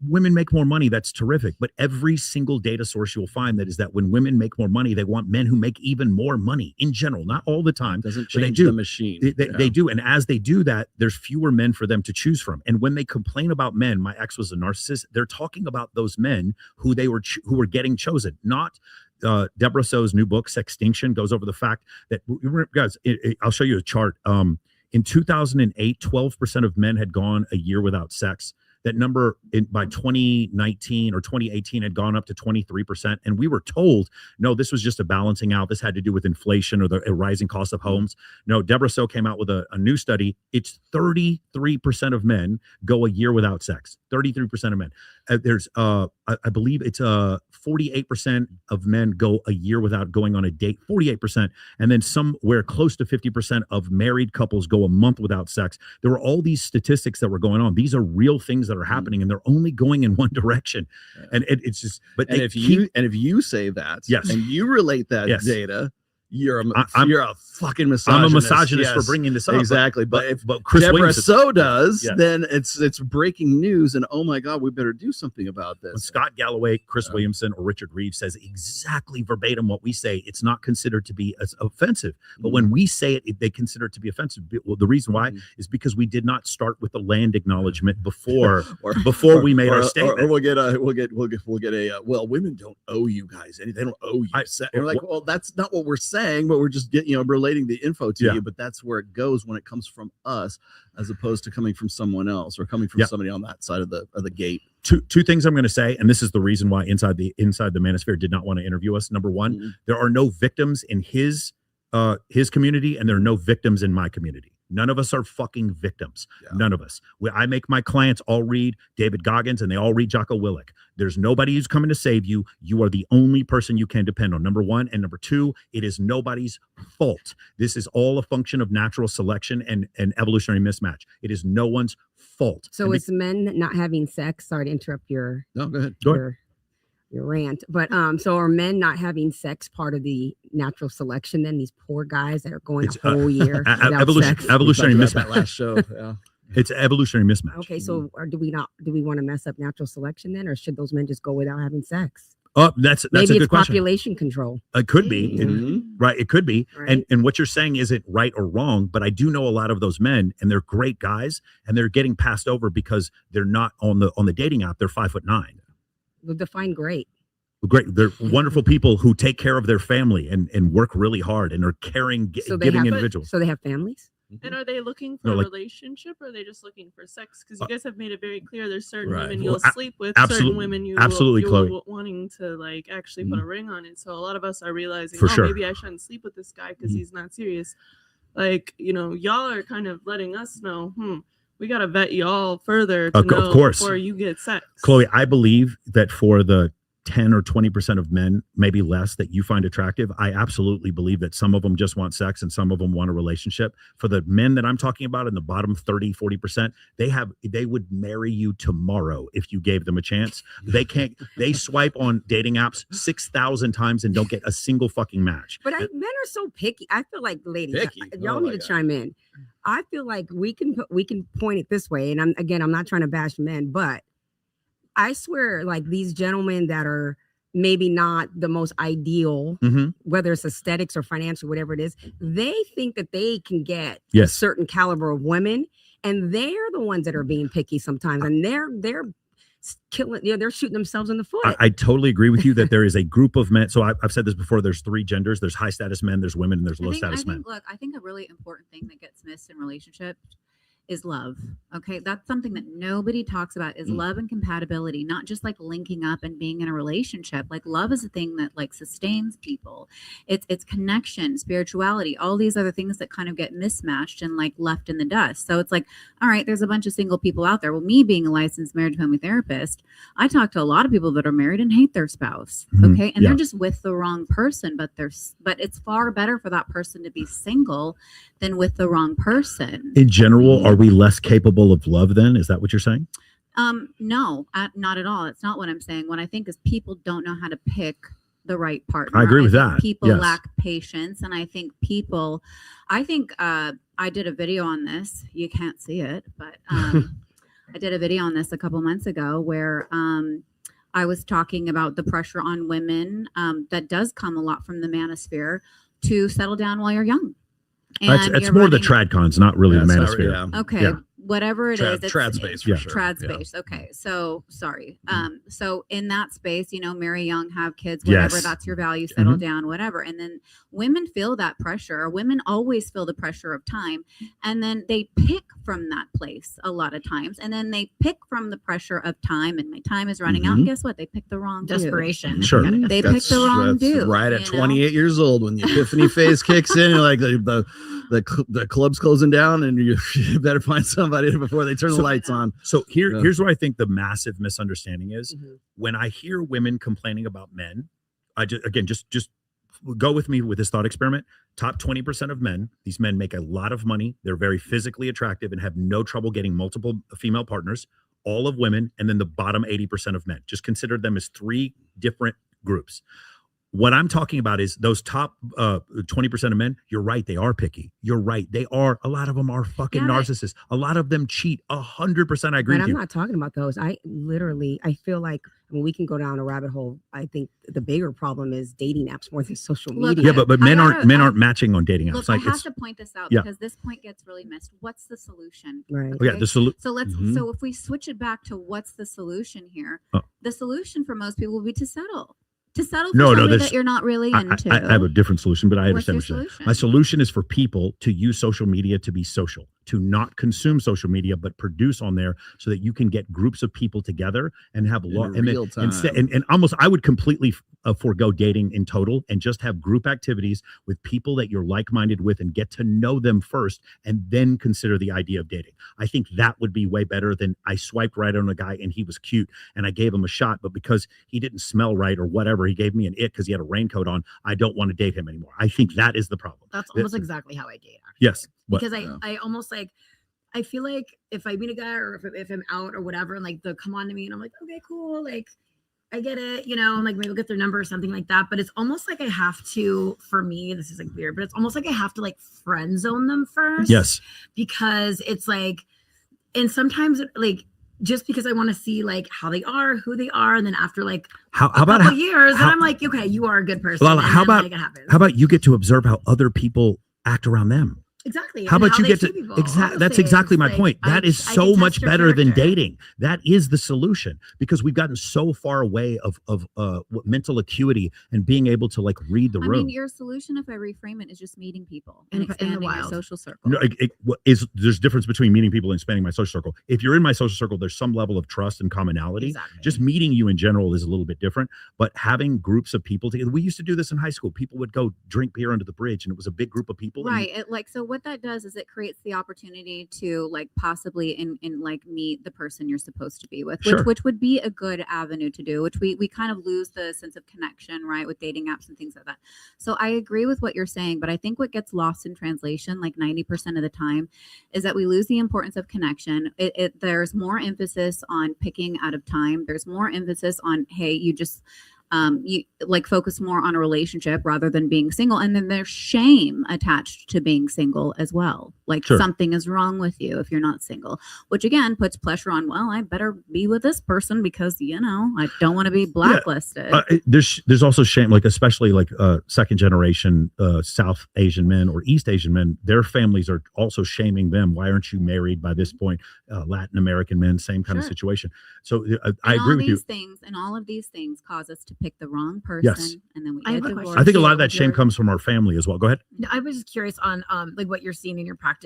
Speaker 3: Women make more money. That's terrific. But every single data source you'll find that is that when women make more money, they want men who make even more money in general, not all the time.
Speaker 2: Doesn't change
Speaker 3: the
Speaker 2: machine.
Speaker 3: They do. And as they do that, there's fewer men for them to choose from. And when they complain about men, my ex was a narcissist, they're talking about those men who who were getting chosen, not Deborah So's new book, Sextinction, goes over the fact that, guys, I'll show you a chart. In 2008, 12% of men had gone a year without sex. That number by 2019 or 2018 had gone up to 23%. And we were told, no, this was just a balancing out. This had to do with inflation or the rising cost of homes. No, Deborah So came out with a new study. It's 33% of men go a year without sex. 33% of men. There's, I believe it's 48% of men go a year without going on a date. 48%. And then somewhere close to 50% of married couples go a month without sex. There were all these statistics that were going on. These are real things that are happening, and they're only going in one direction. And it's just, but
Speaker 2: if you say that, and you relate that data, you're a fucking misogynist.
Speaker 3: I'm a misogynist for bringing this up.
Speaker 2: Exactly. But
Speaker 3: Chris
Speaker 2: Deborah
Speaker 3: Williamson,
Speaker 2: So does, then it's breaking news, and oh my God, we better do something about this.
Speaker 3: When Scott Galloway, Chris Williamson, or Richard Reeves says exactly verbatim what we say, it's not considered to be as offensive. But when we say it, they consider it to be offensive. Well, the reason why is because we did not start with the land acknowledgement before we made our statement.
Speaker 2: Or we'll get a well, women don't owe you guys anything. They don't owe you. We're like, well, that's not what we're saying, but we're just relating the info to you. But that's where it goes when it comes from us, as opposed to coming from someone else or coming from somebody on that side of the gate.
Speaker 3: Two things I'm going to say, and this is the reason why Inside the Manosphere did not want to interview us. Number one, there are no victims in his community, and there are no victims in my community. None of us are fucking victims. None of us. I make my clients all read David Goggins, and they all read Jocko Willink. There's nobody who's coming to save you. You are the only person you can depend on, number one. And number two, it is nobody's fault. This is all a function of natural selection and evolutionary mismatch. It is no one's fault.
Speaker 10: So it's men not having sex. Sorry to interrupt your
Speaker 2: go ahead.
Speaker 10: Your rant, but so are men not having sex part of the natural selection? Then these poor guys that are going a whole year without sex?
Speaker 3: Evolutionary mismatch.
Speaker 2: That last show,
Speaker 3: It's evolutionary mismatch.
Speaker 10: Okay, so do we want to mess up natural selection then, or should those men just go without having sex?
Speaker 3: That's
Speaker 10: Maybe
Speaker 3: a good
Speaker 10: it's
Speaker 3: question.
Speaker 10: population control.
Speaker 3: It could be, right? It could be,
Speaker 10: right.
Speaker 3: And what you're saying isn't right or wrong, but I do know a lot of those men, and they're great guys, and they're getting passed over because they're not on the dating app. They're 5'9".
Speaker 10: We'll define great.
Speaker 3: Great, they're wonderful people who take care of their family and work really hard and are caring, giving individuals.
Speaker 10: So they have families.
Speaker 11: And are they looking for a relationship, or are they just looking for sex? Because you guys have made it very clear there's certain women you'll sleep with, certain women you will wanting to like actually put a ring on it. So a lot of us are realizing, maybe I shouldn't sleep with this guy because he's not serious. Like, y'all are kind of letting us know, we got to vet y'all further to know before you get sex.
Speaker 3: Chloe, I believe that for the 10 or 20% of men, maybe less, that you find attractive, I absolutely believe that some of them just want sex and some of them want a relationship. For the men that I'm talking about in the bottom 30-40%, they would marry you tomorrow if you gave them a chance. They swipe on dating apps 6,000 times and don't get a single fucking match.
Speaker 10: But men are so picky. I feel like, ladies, y'all need to chime in. I feel like we can point it this way, and I'm not trying to bash men, but I swear, like these gentlemen that are maybe not the most ideal, whether it's aesthetics or financial, whatever it is, they think that they can get a certain caliber of women, and they're the ones that are being picky sometimes, and they're killing, they're shooting themselves in the foot.
Speaker 3: I totally agree with you that there is a group of men. So I've said this before. There's three genders. There's high status men, there's women, and there's low status men.
Speaker 12: Look, I think a really important thing that gets missed in relationships is love. Okay, that's something that nobody talks about, is love and compatibility, not just like linking up and being in a relationship. Like love is a thing that like sustains people. It's connection, spirituality, all these other things that kind of get mismatched and like left in the dust. So it's like, all right, there's a bunch of single people out there. Well, me being a licensed marriage family therapist, I talk to a lot of people that are married and hate their spouse. Okay, and they're just with the wrong person, but it's far better for that person to be single than with the wrong person.
Speaker 3: In general, are we less capable of love then? Is that what you're saying?
Speaker 12: No, not at all. It's not what I'm saying. What I think is people don't know how to pick the right partner.
Speaker 3: I agree with
Speaker 12: think
Speaker 3: that.
Speaker 12: People
Speaker 3: Yes.
Speaker 12: lack patience, and I think I did a video on this. You can't see it, but I did a video on this a couple months ago where I was talking about the pressure on women that does come a lot from the manosphere to settle down while you're young. And
Speaker 3: It's more the tradcons, not really the manosphere.
Speaker 12: Okay.
Speaker 3: Yeah.
Speaker 12: Whatever it is, it's
Speaker 2: trad space for sure.
Speaker 12: Trad space. Okay. So sorry. So in that space, marry young, have kids, whatever,
Speaker 3: Yes.
Speaker 12: that's your value, settle down, whatever. And then women feel that pressure. Women always feel the pressure of time. And then they pick from that place a lot of times. And then they pick from the pressure of time, and my time is running out. And guess what? They pick the wrong
Speaker 9: Desperation.
Speaker 12: dude.
Speaker 3: Sure.
Speaker 12: They picked the wrong dude.
Speaker 2: Right at
Speaker 12: you know?
Speaker 2: 28 years old when the epiphany phase kicks in, you're like the club's closing down, and you better find somebody before they turn the lights on.
Speaker 3: So here's where I think the massive misunderstanding is. When I hear women complaining about men, I just go with me with this thought experiment. Top 20% of men, these men make a lot of money. They're very physically attractive and have no trouble getting multiple female partners. All of women, and then the bottom 80% of men. Just consider them as three different groups. What I'm talking about is those top 20% of men. You're right. They are picky. You're right. They are. A lot of them are fucking narcissists. A lot of them cheat. 100%. I agree with
Speaker 10: I'm
Speaker 3: you.
Speaker 10: not talking about those. I feel like, we can go down a rabbit hole. I think the bigger problem is dating apps more than social media.
Speaker 3: Yeah, but men aren't matching on dating apps.
Speaker 12: Look, I have to point this out because this point gets really missed. What's the solution?
Speaker 10: Right.
Speaker 3: Okay? Yeah, the solution.
Speaker 12: So so if we switch it back to what's the solution here, the solution for most people will be to settle. To settle for somebody that you're not really into.
Speaker 3: I have a different solution, but I understand
Speaker 12: What's your
Speaker 3: what you're saying.
Speaker 12: solution?
Speaker 3: My solution is for people to use social media to be social, to not consume social media, but produce on there so that you can get groups of people together and have
Speaker 2: real time.
Speaker 3: And almost I would completely forego dating in total and just have group activities with people that you're like-minded with and get to know them first and then consider the idea of dating. I think that would be way better than I swiped right on a guy and he was cute and I gave him a shot, but because he didn't smell right or whatever, he gave me an ick because he had a raincoat on. I don't want to date him anymore. I think that is the problem.
Speaker 9: That's almost exactly how I date. Actually.
Speaker 3: Yes.
Speaker 9: Because I almost I feel like if I meet a guy or if I'm out or whatever, and they'll come on to me and I'm like, okay, cool. I get it, and maybe we'll get their number or something like that. But it's almost like I have to, for me, this is weird, but it's almost like I have to friend zone them first.
Speaker 3: Yes.
Speaker 9: Because it's and sometimes just because I want to see how they are, who they are, and then after a couple years, then I'm like, okay, you are a good person.
Speaker 3: Well, how
Speaker 9: how
Speaker 3: about you get to observe how other people act around them?
Speaker 9: Exactly.
Speaker 3: How about you get to
Speaker 9: exactly?
Speaker 3: That's exactly my point. That is so much better than dating. That is the solution because we've gotten so far away of mental acuity and being able to read the room.
Speaker 12: I mean, your solution, if I reframe it, is just meeting people and expanding your social circle.
Speaker 3: No, there's difference between meeting people and expanding my social circle. If you're in my social circle, there's some level of trust and commonality.
Speaker 9: Exactly.
Speaker 3: Just meeting you in general is a little bit different. But having groups of people together, we used to do this in high school. People would go drink beer under the bridge, and it was a big group of people.
Speaker 12: Right. So what that does is it creates the opportunity to possibly in meet the person you're supposed to be with, which would be a good avenue to do, which we kind of lose the sense of connection, right, with dating apps and things like that. So I agree with what you're saying, but I think what gets lost in translation 90% of the time is that we lose the importance of connection. There's more emphasis on picking out of time. There's more emphasis on, hey, you just you focus more on a relationship rather than being single. And then there's shame attached to being single as well. Something is wrong with you if you're not single, which again puts pressure on, well, I better be with this person because, I don't want to be blacklisted.
Speaker 3: Yeah. There's also shame, especially second generation South Asian men or East Asian men, their families are also shaming them. Why aren't you married by this point? Latin American men, same kind of situation. So I agree with you.
Speaker 12: And all of these things cause us to pick the wrong person, and then we get divorced.
Speaker 3: I think a lot of that shame comes from our family as well. Go ahead.
Speaker 9: I was just curious on what you're seeing in your practice.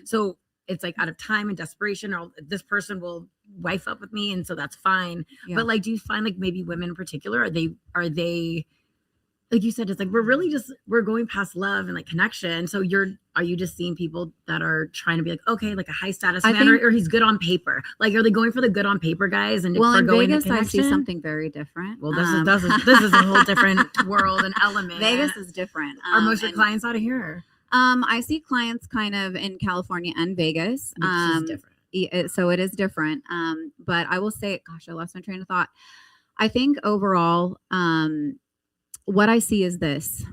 Speaker 9: So it's out of time and desperation, or this person will wife up with me, and so that's fine. Yeah. But do you find maybe women in particular, are they like you said, it's we're going past love and connection. So are you just seeing people that are trying to be okay, a high status man, or he's good on paper? Are they going for the good on paper guys? And
Speaker 12: in Vegas,
Speaker 9: I
Speaker 12: see something very different.
Speaker 9: Well, this is a whole different world and element.
Speaker 12: Vegas is different.
Speaker 9: Are most of your clients out of here?
Speaker 12: I see clients kind of in California and Vegas.
Speaker 9: Which is different.
Speaker 12: So it is different. But I will say, gosh, I lost my train of thought. I think overall, what I see is this.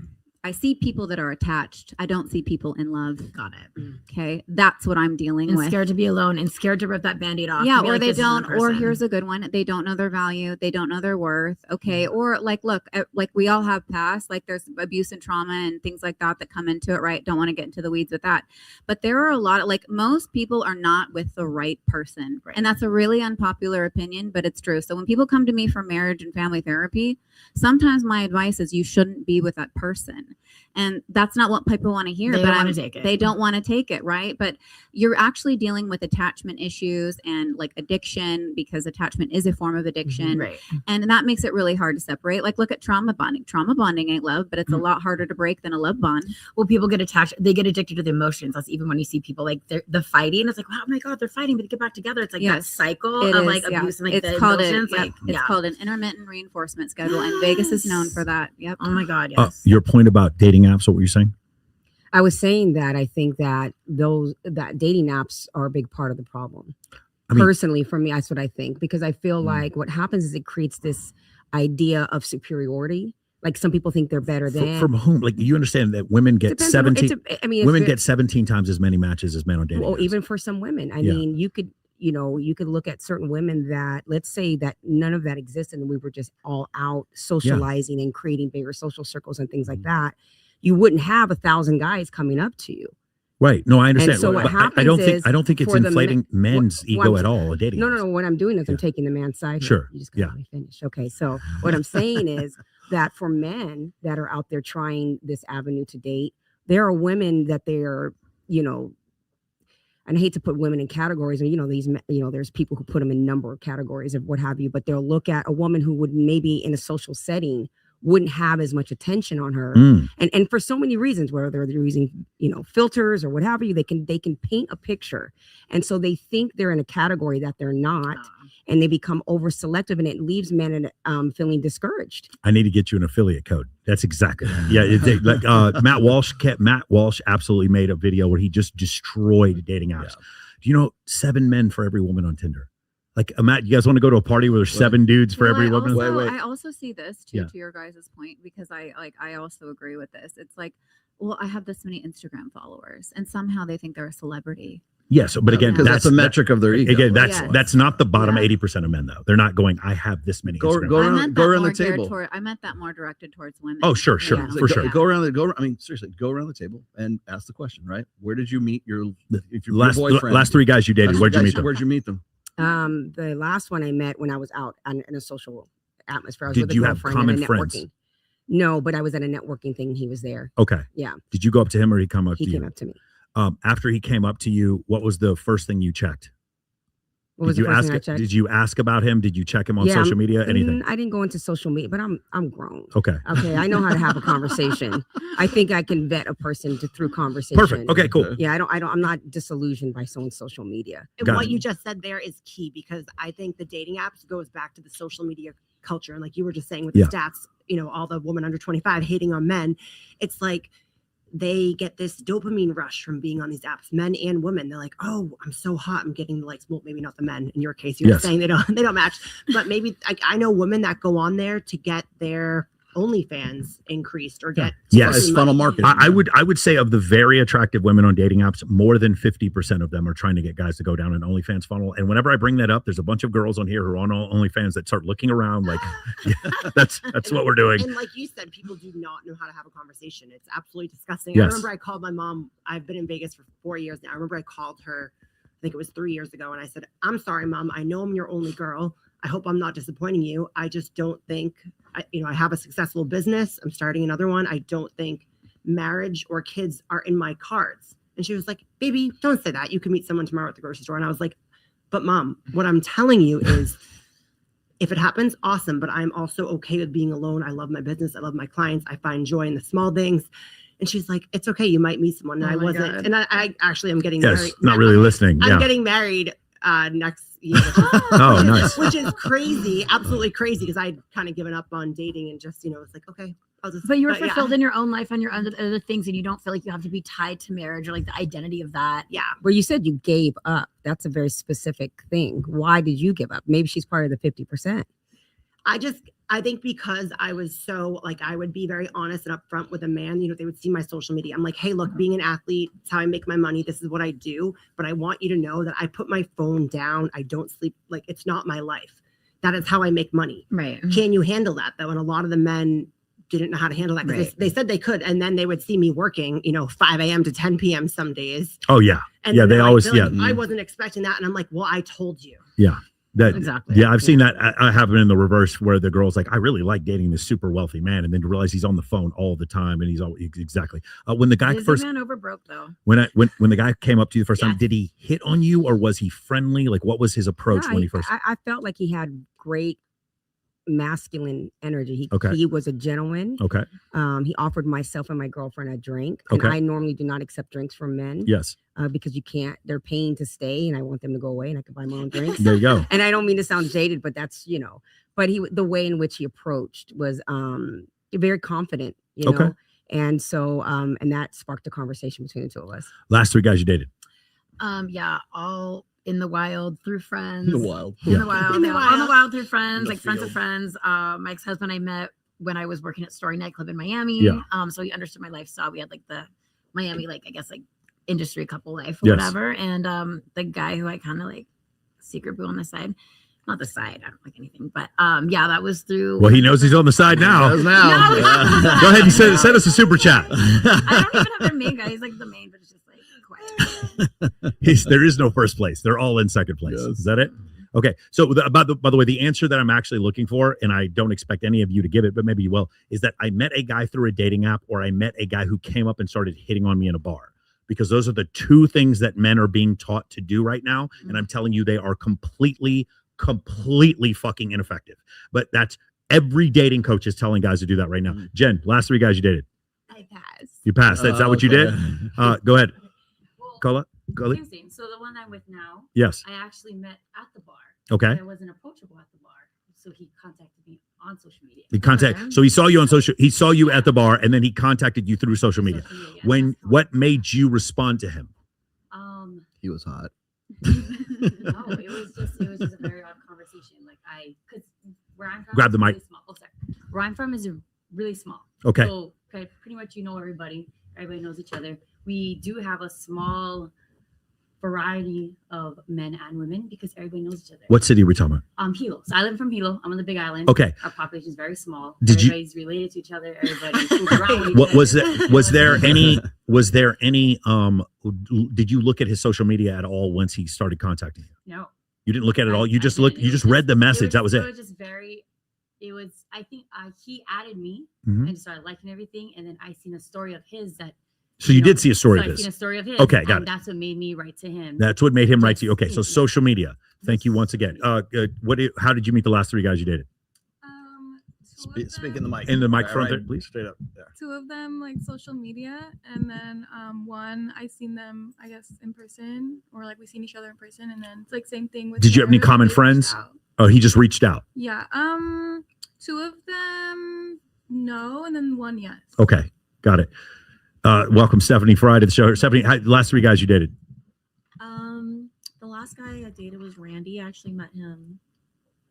Speaker 12: I see people that are attached. I don't see people in love.
Speaker 9: Got it.
Speaker 12: Okay. That's what I'm dealing
Speaker 9: And
Speaker 12: with.
Speaker 9: scared to be alone and scared to rip that Band-Aid off.
Speaker 12: Yeah,
Speaker 9: Be
Speaker 12: or
Speaker 9: like,
Speaker 12: they
Speaker 9: "This isn't
Speaker 12: don't,
Speaker 9: the
Speaker 12: or
Speaker 9: person."
Speaker 12: here's a good one. They don't know their value. They don't know their worth. Okay. Or like, look, like we all have past, like there's abuse and trauma and things like that that come into it, right? Don't want to get into the weeds with that. But there are a lot of, like, most people are not with the right person.
Speaker 9: Right.
Speaker 12: And that's a really unpopular opinion, but it's true. So when people come to me for marriage and family therapy, sometimes my advice is you shouldn't be with that person. And that's not what people want to hear.
Speaker 9: They
Speaker 12: But
Speaker 9: don't wanna take it.
Speaker 12: They don't want to take it, right? But you're actually dealing with attachment issues and like addiction, because attachment is a form of addiction.
Speaker 9: Right.
Speaker 12: And that makes it really hard to separate. Like, look at trauma bonding. Trauma bonding ain't love, but it's a lot harder to break than a love bond.
Speaker 9: Well, people get attached. They get addicted to the emotions. That's even when you see people like the fighting. It's like, wow, oh my God, they're fighting, but they get back together. It's like that cycle of like abuse and like
Speaker 12: it's
Speaker 9: the
Speaker 12: called
Speaker 9: emotions.
Speaker 12: it's called an intermittent reinforcement schedule, and Vegas is known for that. Yep.
Speaker 9: Oh my God. Yes.
Speaker 3: Your point about dating apps, what were you saying?
Speaker 10: I was saying that I think that that dating apps are a big part of the problem.
Speaker 3: I mean,
Speaker 10: personally, for me, that's what I think, because I feel like what happens is it creates this idea of superiority. Like some people think they're better than.
Speaker 3: From whom? Like, you understand that women get
Speaker 10: Depends
Speaker 3: 17. Women get 17 times as many matches as men on dating
Speaker 10: Well,
Speaker 3: apps.
Speaker 10: even for some women, I mean, you could look at certain women that, let's say that none of that existed and we were just all out socializing and creating bigger social circles and things like that. You wouldn't have 1,000 guys coming up to you.
Speaker 3: Right. No, I understand.
Speaker 10: And so what happens
Speaker 3: I don't think it's
Speaker 10: for the
Speaker 3: inflating men's ego at all. A dating.
Speaker 10: No. What I'm doing is I'm taking the man's side.
Speaker 3: Sure.
Speaker 10: You just gotta let me finish. Okay. So what I'm saying is that for men that are out there trying this avenue to date, there are women that they're, and I hate to put women in categories, or, there's people who put them in a number of categories of what have you, but they'll look at a woman who would maybe in a social setting wouldn't have as much attention on her. And for so many reasons, whether they're using, filters or what have you, they can paint a picture. And so they think they're in a category that they're not, and they become over selective, and it leaves men feeling discouraged.
Speaker 3: I need to get you an affiliate code. That's exactly that. Yeah. Matt Walsh absolutely made a video where he just destroyed dating apps. Do you know 7 men for every woman on Tinder? Like, Matt, you guys want to go to a party where there's 7 dudes for every woman?
Speaker 12: I also see this too, to your guys' point, because I also agree with this. It's like, well, I have this many Instagram followers, and somehow they think they're a celebrity.
Speaker 3: Yes, but again,
Speaker 2: that's a metric of their ego.
Speaker 3: Again, that's not the bottom 80% of men, though. They're not going, I have this many.
Speaker 2: Go around the table.
Speaker 12: I meant that more directed towards women.
Speaker 3: Oh, sure, for sure.
Speaker 2: Go around the table and ask the question, right? Where did you meet your boyfriend?
Speaker 3: Last 3 guys you dated? Where'd you meet them?
Speaker 2: Where'd you meet them?
Speaker 10: The last one I met when I was out in a social atmosphere. I was
Speaker 3: Did
Speaker 10: with a
Speaker 3: you have
Speaker 10: girlfriend
Speaker 3: common
Speaker 10: and
Speaker 3: friends?
Speaker 10: networking. No, but I was at a networking thing. He was there.
Speaker 3: Okay.
Speaker 10: Yeah.
Speaker 3: Did you go up to him or he come up to you?
Speaker 10: He came up to me.
Speaker 3: After he came up to you, what was the first thing you checked?
Speaker 10: What was the first thing I checked?
Speaker 3: Did you ask about him? Did you check him on social media? Anything?
Speaker 10: I didn't go into social media, but I'm grown.
Speaker 3: Okay.
Speaker 10: Okay. I know how to have a conversation. I think I can vet a person through conversation.
Speaker 3: Perfect. Okay, cool.
Speaker 10: Yeah. I'm not disillusioned by someone's social media.
Speaker 8: And what you just said there is key, because I think the dating apps goes back to the social media culture. And like you were just saying with the stats, all the women under 25 hating on men. It's like, they get this dopamine rush from being on these apps, men and women. They're like, oh, I'm so hot. I'm getting the likes. Well, maybe not the men in your case. You're saying they don't match, but maybe I know women that go on there to get their OnlyFans increased or get
Speaker 2: funnel marketing.
Speaker 3: I would say of the very attractive women on dating apps, more than 50% of them are trying to get guys to go down an OnlyFans funnel. And whenever I bring that up, there's a bunch of girls on here who are on OnlyFans that start looking around like, that's what we're doing.
Speaker 8: And like you said, people do not know how to have a conversation. It's absolutely disgusting.
Speaker 3: Yes.
Speaker 8: I remember I called my mom. I've been in Vegas for 4 years now. I remember I called her, I think it was 3 years ago. And I said, I'm sorry, Mom. I know I'm your only girl. I hope I'm not disappointing you. I just don't think, I have a successful business. I'm starting another one. I don't think marriage or kids are in my cards. And she was like, baby, don't say that. You can meet someone tomorrow at the grocery store. And I was like, but Mom, what I'm telling you is if it happens, awesome. But I'm also okay with being alone. I love my business. I love my clients. I find joy in the small things. And she's like, it's okay. You might meet someone. And I wasn't. God. And I actually am getting married.
Speaker 3: Not really listening.
Speaker 8: I'm getting married next year.
Speaker 3: Nice.
Speaker 8: Which is crazy. Absolutely crazy. Because I'd kind of given up on dating and just, it's like, okay,
Speaker 9: But you were fulfilled in your own life and your other things, and you don't feel like you have to be tied to marriage or like the identity of that.
Speaker 8: Yeah.
Speaker 10: Well, you said you gave up. That's a very specific thing. Why did you give up? Maybe she's part of the 50%.
Speaker 8: I think because I was so like, I would be very honest and upfront with a man, you know, they would see my social media. I'm like, hey, look, being an athlete, it's how I make my money. This is what I do. But I want you to know that I put my phone down. I don't sleep. Like, it's not my life. That is how I make money.
Speaker 9: Right.
Speaker 8: Can you handle that though? And a lot of the men didn't know how to handle that because they said they could. And then they would see me working, you know, 5 a.m. to 10 p.m. some days.
Speaker 3: Oh yeah.
Speaker 8: And
Speaker 3: yeah. They always,
Speaker 8: like, I wasn't expecting that. And I'm like, well, I told you.
Speaker 3: Yeah. That,
Speaker 9: exactly.
Speaker 3: Yeah, I've seen that. I have it in the reverse where the girl's like, I really like dating this super wealthy man, and then to realize he's on the phone all the time, and he's all exactly. When the guy
Speaker 9: Is
Speaker 3: first
Speaker 9: the man over broke though.
Speaker 3: When the guy came up to you the first time, did he hit on you or was he friendly? Like, what was his approach when he first?
Speaker 10: I felt like he had great masculine energy.
Speaker 3: Okay.
Speaker 10: He was a gentleman.
Speaker 3: Okay.
Speaker 10: He offered myself and my girlfriend a drink.
Speaker 3: Okay.
Speaker 10: And I normally do not accept drinks from men.
Speaker 3: Yes.
Speaker 10: Because you can't, they're paying to stay and I want them to go away and I can buy my own drinks.
Speaker 3: There you go.
Speaker 10: And I don't mean to sound jaded, but that's, you know, but the way in which he approached was very confident, you know? And so, and that sparked a conversation between the two of us.
Speaker 3: Last 3 guys you dated?
Speaker 9: Yeah, all in the wild through friends.
Speaker 2: In the wild.
Speaker 9: In the wild.
Speaker 8: In the
Speaker 9: Yeah,
Speaker 8: wild.
Speaker 9: on the wild through friends,
Speaker 2: the
Speaker 9: like friends of
Speaker 2: field.
Speaker 9: friends. My ex-husband I met when I was working at Story nightclub in Miami.
Speaker 3: Yeah.
Speaker 9: So he understood my lifestyle. We had like the Miami, like I guess like industry couple life or
Speaker 3: Yes.
Speaker 9: whatever. And the guy who I kind of like secret boo on the side. Not the side, I don't like anything, but yeah, that was through.
Speaker 3: Well, he knows he's on the side now.
Speaker 2: He does now.
Speaker 9: No.
Speaker 2: Yeah.
Speaker 3: Go ahead and send us a super chat.
Speaker 9: I don't even have the main guy. He's like the main, but it's just like quiet.
Speaker 3: There is no first place. They're all in second place.
Speaker 2: Yes.
Speaker 3: Is that it? Okay. So by the way, the answer that I'm actually looking for, and I don't expect any of you to give it, but maybe you will, is that I met a guy through a dating app, or I met a guy who came up and started hitting on me in a bar. Because those are the 2 things that men are being taught to do right now. And I'm telling you, they are completely fucking ineffective. But that's every dating coach is telling guys to do that right now. Jen, last 3 guys you dated.
Speaker 12: I passed.
Speaker 3: You passed. Is that what you did? Go ahead.
Speaker 12: Well,
Speaker 3: Cola.
Speaker 12: confusing. So the one I'm with now,
Speaker 3: Yes.
Speaker 12: I actually met at the bar.
Speaker 3: Okay.
Speaker 12: But I wasn't approachable at the bar, so he contacted me on social media.
Speaker 3: So he saw you on social. He saw you at the bar, and then he contacted you through social media. What made you respond to him?
Speaker 2: He was hot.
Speaker 12: No, it was just a very odd conversation. Like because where I'm from,
Speaker 3: Grab the mic.
Speaker 12: Really small. Oh, sorry. Where I'm from is really small.
Speaker 3: Okay.
Speaker 12: So pretty much everybody. Everybody knows each other. We do have a small variety of men and women because everybody knows each other.
Speaker 3: What city are we talking about?
Speaker 12: Hilo. So I live from Hilo. I'm on the Big Island.
Speaker 3: Okay.
Speaker 12: Our population is very small.
Speaker 3: Did you-
Speaker 12: Everybody's related to each other. Everybody moves around each
Speaker 3: What
Speaker 12: other.
Speaker 3: was there any did you look at his social media at all once he started contacting you?
Speaker 12: No.
Speaker 3: You didn't look at it all. You
Speaker 12: I
Speaker 3: just
Speaker 12: didn't.
Speaker 3: looked. You just read the message. That was
Speaker 12: It
Speaker 3: it.
Speaker 12: was just very. It was. I think he added me
Speaker 3: Mhm.
Speaker 12: and started liking everything, and then I seen a story of his that.
Speaker 3: So you did see a story
Speaker 12: so
Speaker 3: of
Speaker 12: I seen a
Speaker 3: his.
Speaker 12: story of his.
Speaker 3: Okay, got
Speaker 12: and
Speaker 3: it.
Speaker 12: That's what made me write to him.
Speaker 3: That's what made him write to you. Okay, so
Speaker 12: Yes.
Speaker 3: social media. Thank you once again. How did you meet the last 3 guys you dated?
Speaker 2: Speak in the mic.
Speaker 3: In the mic
Speaker 2: Right,
Speaker 3: front
Speaker 2: right.
Speaker 3: there, please.
Speaker 2: Straight up. Yeah.
Speaker 11: 2 of them like social media, and then one I seen them I guess in person, or like we seen each other in person, and then it's like same thing with.
Speaker 3: Did you have any
Speaker 11: her,
Speaker 3: common
Speaker 11: they reached
Speaker 3: friends?
Speaker 11: out.
Speaker 3: Oh, he just reached out.
Speaker 11: Yeah. 2 of them no, and then 1 yes.
Speaker 3: Okay, got it. Welcome, Stephanie Fry, to the show. Stephanie, last 3 guys you dated.
Speaker 13: The last guy I dated was Randy. I actually met him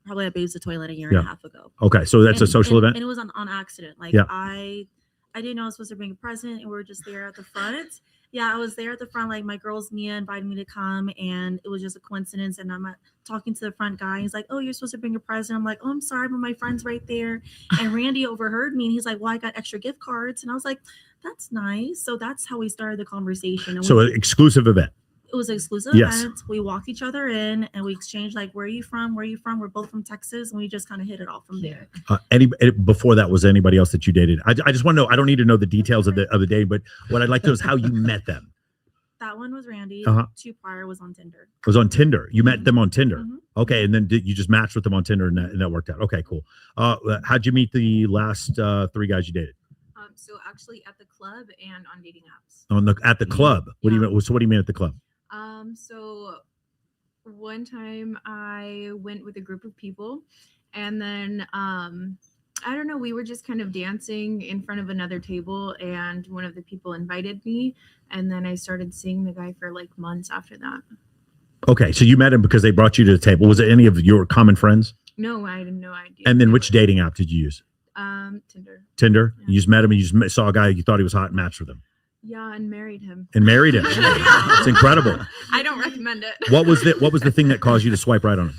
Speaker 13: probably at Babes the Toilet a year
Speaker 3: Yeah.
Speaker 13: and a half ago.
Speaker 3: Okay, so that's a social event?
Speaker 13: And it was on accident. Like
Speaker 3: Yeah.
Speaker 13: I didn't know I was supposed to bring a present, and we were just there at the front. Yeah, I was there at the front. Like my girls Mia invited me to come, and it was just a coincidence. And I'm talking to the front guy. He's like, "Oh, you're supposed to bring a present." I'm like, "Oh, I'm sorry, but my friend's right there." And Randy overheard me, and he's like, "Well, I got extra gift cards." And I was like, "That's nice." So that's how we started the conversation. And
Speaker 3: So an exclusive event.
Speaker 13: it was an exclusive
Speaker 3: Yes.
Speaker 13: event. We walked each other in, and we exchanged like, "Where are you from? Where are you from?" We're both from Texas, and we just kind of hit it off from there.
Speaker 3: Before that, was anybody else that you dated? I just want to know. I don't need to know the details of the day, but what I'd like to know is how you met them.
Speaker 13: That one was Randy.
Speaker 3: Uh-huh.
Speaker 13: 2 prior was on Tinder.
Speaker 3: It was on Tinder. You met them on Tinder.
Speaker 13: Mhm.
Speaker 3: Okay, and then you just matched with them on Tinder, and that worked out. Okay, cool. How'd you meet the last 3 guys you dated?
Speaker 14: So actually at the club and on dating apps.
Speaker 3: At the club. What do you mean? So what do you mean at the club?
Speaker 14: So one time I went with a group of people, and then I don't know. We were just kind of dancing in front of another table, and one of the people invited me, and then I started seeing the guy for like months after that.
Speaker 3: Okay, so you met him because they brought you to the table. Was it any of your common friends?
Speaker 14: No, I had no idea.
Speaker 3: And then which dating app did you use?
Speaker 14: Tinder.
Speaker 3: Tinder? Yeah. You just met him and you just saw a guy you thought he was hot and matched with him.
Speaker 14: Yeah, and married him.
Speaker 3: And married him. It's incredible.
Speaker 14: I don't recommend it.
Speaker 3: What was the thing that caused you to swipe right on him?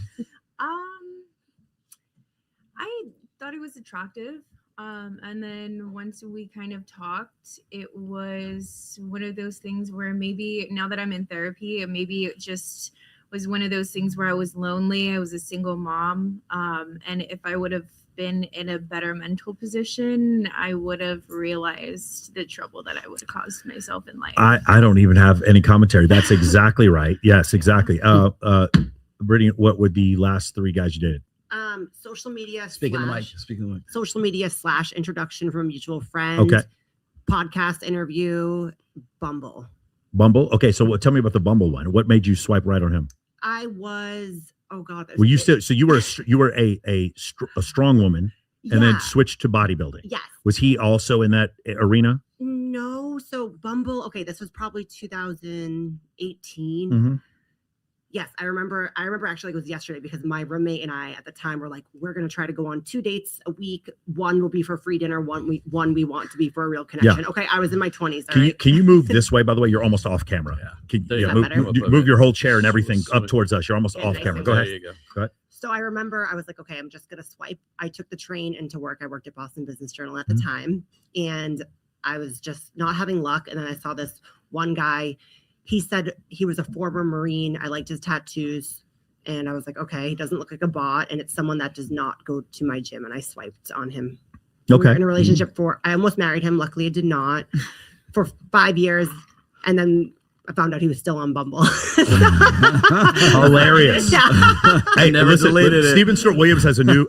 Speaker 14: I thought he was attractive. And then once we kind of talked, it was one of those things where maybe now that I'm in therapy, maybe it just was one of those things where I was lonely. I was a single mom. And if I would have been in a better mental position, I would have realized the trouble that I would have caused myself in life.
Speaker 3: I don't even have any commentary. That's exactly right. Yes, exactly. Brittany, what would the last 3 guys you dated?
Speaker 8: Social media.
Speaker 2: Speaking of the mic.
Speaker 8: Social media / introduction from a mutual friend.
Speaker 3: Okay.
Speaker 8: Podcast interview. Bumble.
Speaker 3: Bumble. Okay, so tell me about the Bumble one. What made you swipe right on him?
Speaker 8: I was. Oh God.
Speaker 3: Were you still? So you were a strong woman, and then switched to bodybuilding.
Speaker 8: Yes.
Speaker 3: Was he also in that arena?
Speaker 8: No. So Bumble. Okay, this was probably 2018.
Speaker 3: Mm-hmm.
Speaker 8: Yes, I remember actually it was yesterday because my roommate and I at the time were like, we're going to try to go on 2 dates a week. One will be for free dinner. One we want to be for a real connection. Yeah. Okay, I was in my 20s.
Speaker 3: Can you move this way? By the way, you're almost off camera.
Speaker 8: Yeah.
Speaker 3: Move your whole chair and everything up towards us. You're almost off camera. Go ahead. Go ahead.
Speaker 8: So I remember I was like, okay, I'm just going to swipe. I took the train into work. I worked at Boston Business Journal at the time. And I was just not having luck. And then I saw this one guy. He said he was a former Marine. I liked his tattoos. And I was like, okay, he doesn't look like a bot. And it's someone that does not go to my gym. And I swiped on him.
Speaker 3: Okay.
Speaker 8: We were in a relationship I almost married him. Luckily, I did not for 5 years. And then I found out he was still on Bumble.
Speaker 3: Hilarious.
Speaker 8: Yeah.
Speaker 3: Hey,
Speaker 2: never deleted it.
Speaker 3: Stephen Stewart Williams has a new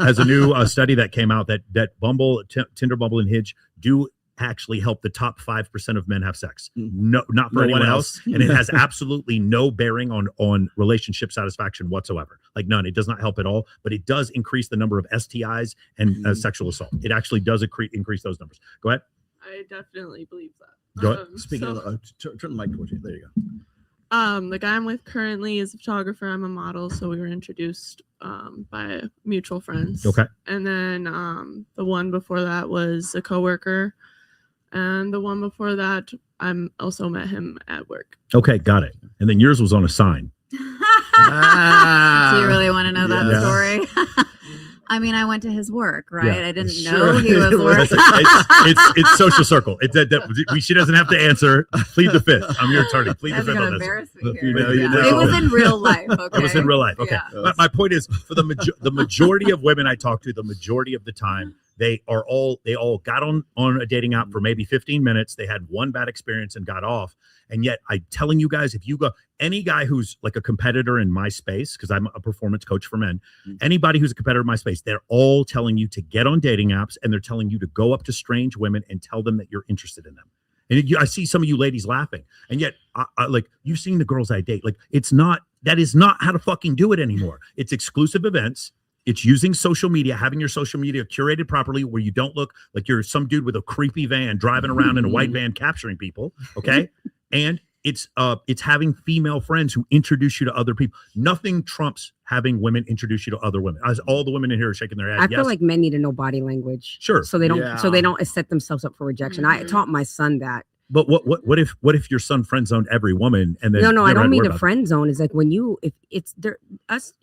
Speaker 3: study that came out that Bumble, Tinder, Bumble, and Hinge do actually help the top 5% of men have sex. No, not for anyone else. And it has absolutely no bearing on relationship satisfaction whatsoever. Like none. It does not help at all, but it does increase the number of STIs and sexual assault. It actually does increase those numbers. Go ahead.
Speaker 11: I definitely believe that.
Speaker 3: Go ahead.
Speaker 2: Speaking of, turn the mic towards you. There you go.
Speaker 11: The guy I'm with currently is a photographer. I'm a model, so we were introduced by mutual friends.
Speaker 3: Okay.
Speaker 11: And then the one before that was a coworker. And the one before that, I'm also met him at work.
Speaker 3: Okay, got it. And then yours was on a sign.
Speaker 12: Do you really want to know that story? I mean, I went to his work, right?
Speaker 3: Yeah,
Speaker 12: I didn't know he was working.
Speaker 3: It's social circle. She doesn't have to answer. Plead the fifth. I'm your attorney. Plead the fifth on this.
Speaker 12: Embarrass me here.
Speaker 3: You know.
Speaker 12: It was in real life. Okay.
Speaker 3: It was in real life. Okay.
Speaker 12: Yeah.
Speaker 3: My point is, for the majority of women I talk to, the majority of the time, they all got on a dating app for maybe 15 minutes. They had one bad experience and got off. And yet I'm telling you guys, if you go, any guy who's like a competitor in my space, because I'm a performance coach for men, anybody who's a competitor in my space, they're all telling you to get on dating apps, and they're telling you to go up to strange women and tell them that you're interested in them. And I see some of you ladies laughing, and yet I like, you've seen the girls I date. Like, that is not how to fucking do it anymore. It's exclusive events. It's using social media, having your social media curated properly where you don't look like you're some dude with a creepy van driving around in a white van capturing people. Okay. And it's having female friends who introduce you to other people. Nothing trumps having women introduce you to other women. As all the women in here are shaking their head.
Speaker 10: I feel like men need to know body language.
Speaker 3: Sure.
Speaker 10: So they don't set themselves up for rejection. I taught my son that.
Speaker 3: But what if your son friend zoned every woman and then
Speaker 10: no, I don't mean to friend zone. It's like when if it's there us,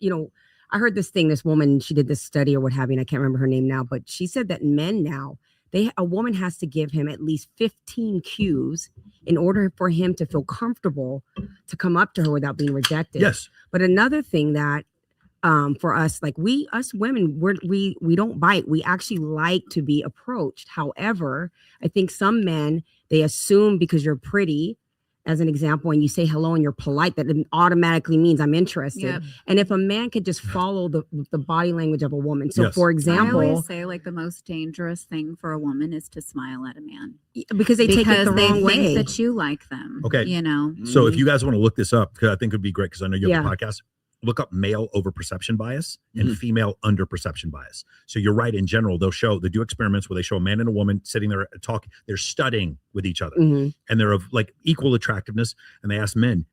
Speaker 10: I heard this woman, she did this study or what have you, and I can't remember her name now, but she said that men now, a woman has to give him at least 15 cues in order for him to feel comfortable to come up to her without being rejected.
Speaker 3: Yes.
Speaker 10: But another thing that for us, like us women, we don't bite. We actually like to be approached. However, I think some men, they assume because you're pretty, as an example, and you say hello and you're polite, that it automatically means I'm interested. Yep. And if a man could just follow the body language of a woman. So for example,
Speaker 12: I always say like the most dangerous thing for a woman is to smile at a man.
Speaker 10: Because they take it the wrong way.
Speaker 12: Think that you like them.
Speaker 3: Okay.
Speaker 12: You know.
Speaker 3: So if you guys want to look this up, because I think it would be great, because I know you have a podcast. look up male overperception bias and female underperception bias. So you're right. In general, they do experiments where they show a man and a woman sitting there talking. They're studying with each other, and they're of like equal attractiveness. And they ask men,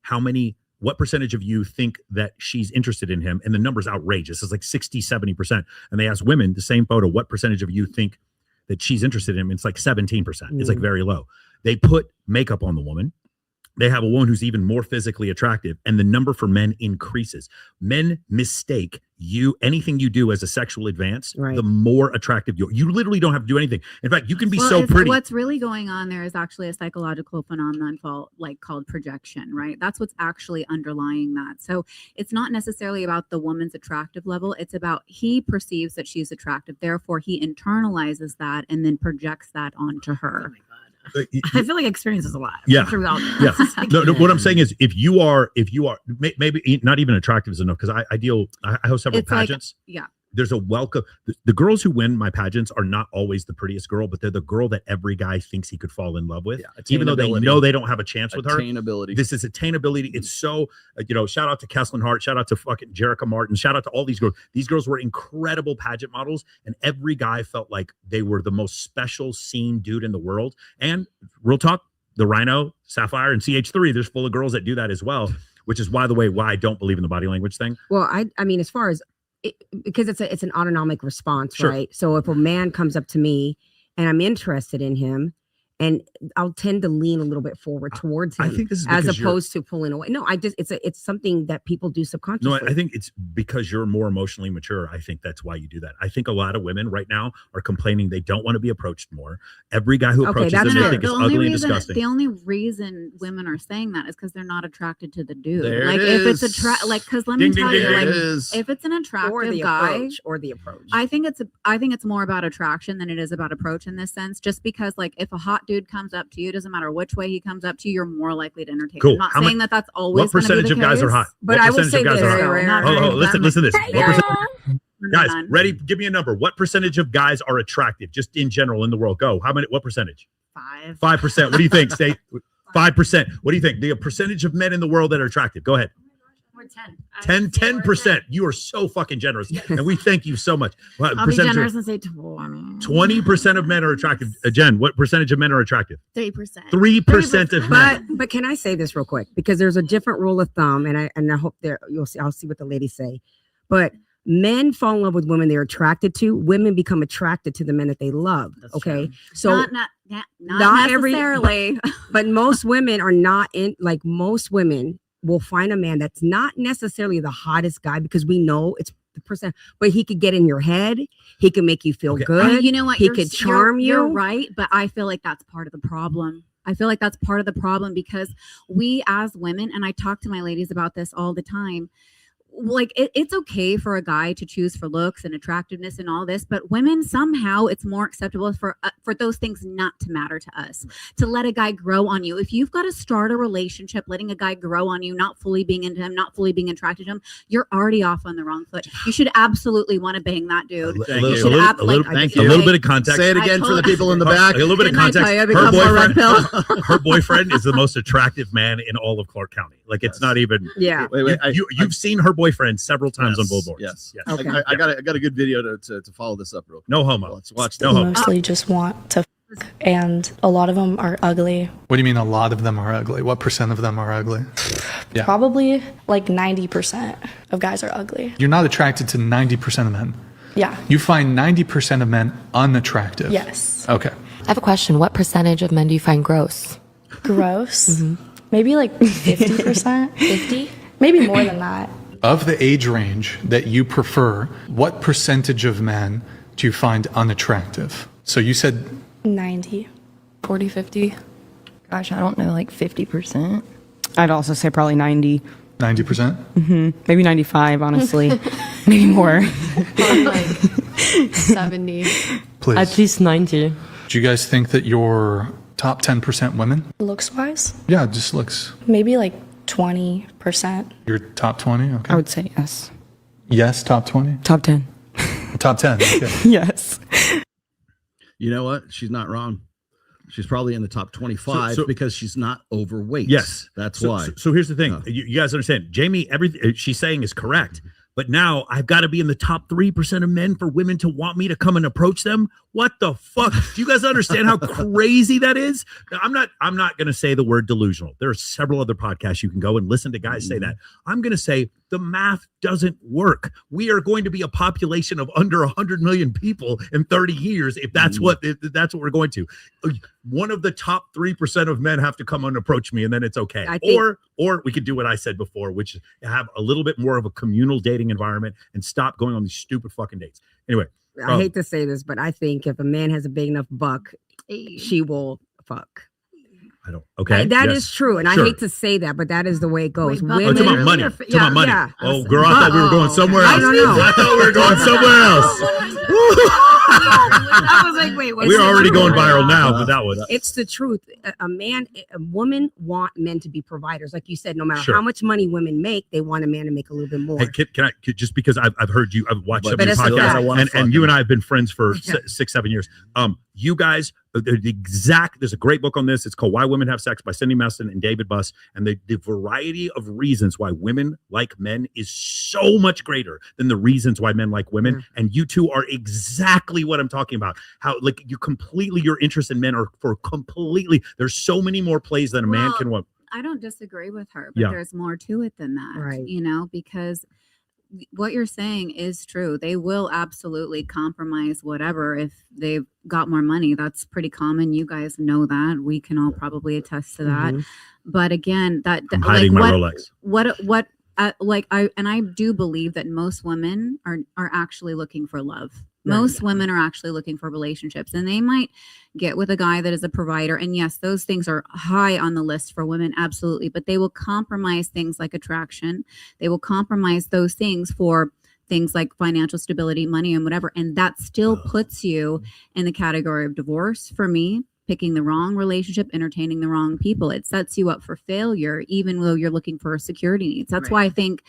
Speaker 3: what percentage of you think that she's interested in him? And the number's outrageous. It's like 60, 70%. And they ask women the same photo, what percentage of you think that she's interested in him? It's like 17%. It's like very low. They put makeup on the woman. They have a woman who's even more physically attractive, and the number for men increases. Men mistake anything you do as a sexual advance, the more attractive you literally don't have to do anything. In fact, you can be so pretty.
Speaker 12: What's really going on there is actually a psychological phenomenon called projection, right? That's what's actually underlying that. So it's not necessarily about the woman's attractive level. It's about he perceives that she's attractive. Therefore, he internalizes that and then projects that onto her.
Speaker 9: I feel like experience is a lot.
Speaker 3: Yeah.
Speaker 9: Yeah.
Speaker 3: No, what I'm saying is if you are maybe not even attractive is enough, because I host several pageants. There's a welcome. The girls who win my pageants are not always the prettiest girl, but they're the girl that every guy thinks he could fall in love with, even though they know they don't have a chance with her.
Speaker 2: Attainability.
Speaker 3: This is attainability. It's so, shout out to Kesslin Hart, shout out to fucking Jerica Martin, shout out to all these girls. These girls were incredible pageant models, and every guy felt like they were the most special seen dude in the world. And real talk, the Rhino, Sapphire, and CH3, there's full of girls that do that as well, which is, by the way, why I don't believe in the body language thing.
Speaker 10: Well, I mean, as far as because it's an autonomic response, right? So if a man comes up to me and I'm interested in him, and I'll tend to lean a little bit forward towards him,
Speaker 3: I think this is
Speaker 10: as opposed to pulling away. No, it's something that people do subconsciously.
Speaker 3: No, I think it's because you're more emotionally mature. I think that's why you do that. I think a lot of women right now are complaining they don't want to be approached more. Every guy who approaches them, they think it's ugly and disgusting.
Speaker 12: The only reason women are saying that is because they're not attracted to the dude.
Speaker 2: If
Speaker 12: it's because let me tell you, if it's an attractive guy
Speaker 10: or the approach,
Speaker 12: I think it's more about attraction than it is about approach in this sense. Just because if a hot dude comes up to you, doesn't matter which way he comes up to you, you're more likely to entertain.
Speaker 3: Cool.
Speaker 12: I'm not saying that's always.
Speaker 3: What percentage of guys are hot?
Speaker 10: But I will say this.
Speaker 3: Listen to this. Guys, ready? Give me a number. What percentage of guys are attractive, just in general in the world? Go. What percentage? 5%. What do you think, State? 5%. What do you think? The percentage of men in the world that are attractive. Go ahead.
Speaker 13: We're 10.
Speaker 3: 10%. You are so fucking generous. And we thank you so much. What
Speaker 9: I'll be generous and say 20.
Speaker 3: 20% of men are attractive. Jen, what percentage of men are attractive?
Speaker 13: 3%.
Speaker 3: 3% of men.
Speaker 10: But can I say this real quick? Because there's a different rule of thumb, and I hope I'll see what the ladies say. But men fall in love with women they're attracted to. Women become attracted to the men that they love. Okay.
Speaker 12: True.
Speaker 10: So
Speaker 12: not necessarily.
Speaker 10: But most women are not in, like, most women will find a man that's not necessarily the hottest guy, because we know it's the person, but he could get in your head. He can make you feel good.
Speaker 12: You know what?
Speaker 10: He could charm you.
Speaker 12: You're right, but I feel like that's part of the problem. Because we as women, and I talk to my ladies about this all the time, like it's okay for a guy to choose for looks and attractiveness and all this, but women, somehow it's more acceptable for those things not to matter to us, to let a guy grow on you. If you've got to start a relationship letting a guy grow on you, not fully being into him, not fully being attracted to him, you're already off on the wrong foot. You should absolutely want to bang that dude.
Speaker 3: A little bit of context.
Speaker 2: Say it again for the people in the back.
Speaker 3: A little bit of context. Her boyfriend is the most attractive man in all of Clark County. Like, it's not even.
Speaker 10: Yeah.
Speaker 2: Wait,
Speaker 3: you've seen her boyfriend several times on billboards.
Speaker 2: Yes.
Speaker 10: Okay.
Speaker 2: I got a good video to follow this up real quick.
Speaker 3: No homo.
Speaker 2: Let's watch
Speaker 3: No
Speaker 2: this.
Speaker 3: homo.
Speaker 15: Mostly just want to fuck, and a lot of them are ugly.
Speaker 16: What do you mean a lot of them are ugly? What percent of them are ugly? Yeah.
Speaker 15: Probably like 90% of guys are ugly.
Speaker 16: You're not attracted to 90% of men.
Speaker 15: Yeah.
Speaker 16: You find 90% of men unattractive.
Speaker 15: Yes.
Speaker 16: Okay.
Speaker 17: I have a question. What percentage of men do you find gross?
Speaker 15: Gross? Maybe like 50%.
Speaker 17: 50?
Speaker 15: Maybe more than that.
Speaker 16: Of the age range that you prefer, what percentage of men do you find unattractive? So you said
Speaker 15: 90.
Speaker 17: 40, 50?
Speaker 18: Gosh, I don't know, like 50%. I'd also say probably 90.
Speaker 16: 90%?
Speaker 18: Mm-hmm. Maybe 95, honestly. Maybe more.
Speaker 14: Probably like 70.
Speaker 16: Please.
Speaker 18: At least 90.
Speaker 16: Do you guys think that you're top 10% women?
Speaker 15: Looks wise?
Speaker 16: Yeah, just looks.
Speaker 15: Maybe like 20%.
Speaker 16: You're top 20? Okay.
Speaker 18: I would say yes.
Speaker 16: Yes, top 20?
Speaker 18: Top 10.
Speaker 16: Top 10. Okay.
Speaker 18: Yes.
Speaker 2: You know what? She's not wrong. She's probably in the top 25 because she's not overweight.
Speaker 3: Yes,
Speaker 2: that's why.
Speaker 3: So here's the thing: you guys understand? Jamie, everything she's saying is correct. But now I've got to be in the top 3% of men for women to want me to come and approach them. What the fuck? Do you guys understand how crazy that is? I'm not going to say the word delusional. There are several other podcasts you can go and listen to guys say that. I'm going to say the math doesn't work. We are going to be a population of under 100 million people in 30 years if that's what we're going to. One of the top 3% of men have to come and approach me, and then it's okay. Or we could do what I said before, which is have a little bit more of a communal dating environment and stop going on these stupid fucking dates. Anyway,
Speaker 10: I hate to say this, but I think if a man has a big enough buck, she will fuck.
Speaker 3: I don't. Okay,
Speaker 10: that is true, and I hate to say that, but that is the way it goes.
Speaker 3: Women, talking about money. Talking about money. Yeah. Oh, girl, I thought we were going somewhere else. I thought we were going somewhere else.
Speaker 10: I was like, wait,
Speaker 3: we're already going viral now, but that was.
Speaker 10: It's the truth. A woman want men to be providers, like you said. No matter how much money women make, they want a man to make a little bit more.
Speaker 3: Hey, can I just because I've heard you, I've watched some of your podcasts, and you and I have been friends for 6-7 years. You guys, there's a great book on this. It's called Why Women Have Sex by Cindy Meston and David Buss. And the variety of reasons why women like men is so much greater than the reasons why men like women. And you two are exactly what I'm talking about. How like your interest in men are for completely, there's so many more plays than a man can want.
Speaker 12: I don't disagree with her, but there's more to it than that, right? You know, because what you're saying is true. They will absolutely compromise whatever if they've got more money. That's pretty common. You guys know that. We can all probably attest to that. But again, I'm hiding my Rolex. I do believe that most women are actually looking for love. Most women are actually looking for relationships, and they might get with a guy that is a provider. And yes, those things are high on the list for women, absolutely. But they will compromise things like attraction. They will compromise those things for things like financial stability, money, and whatever. And that still puts you in the category of divorce for me. Picking the wrong relationship, entertaining the wrong people. It sets you up for failure, even though you're looking for security needs. That's why I think,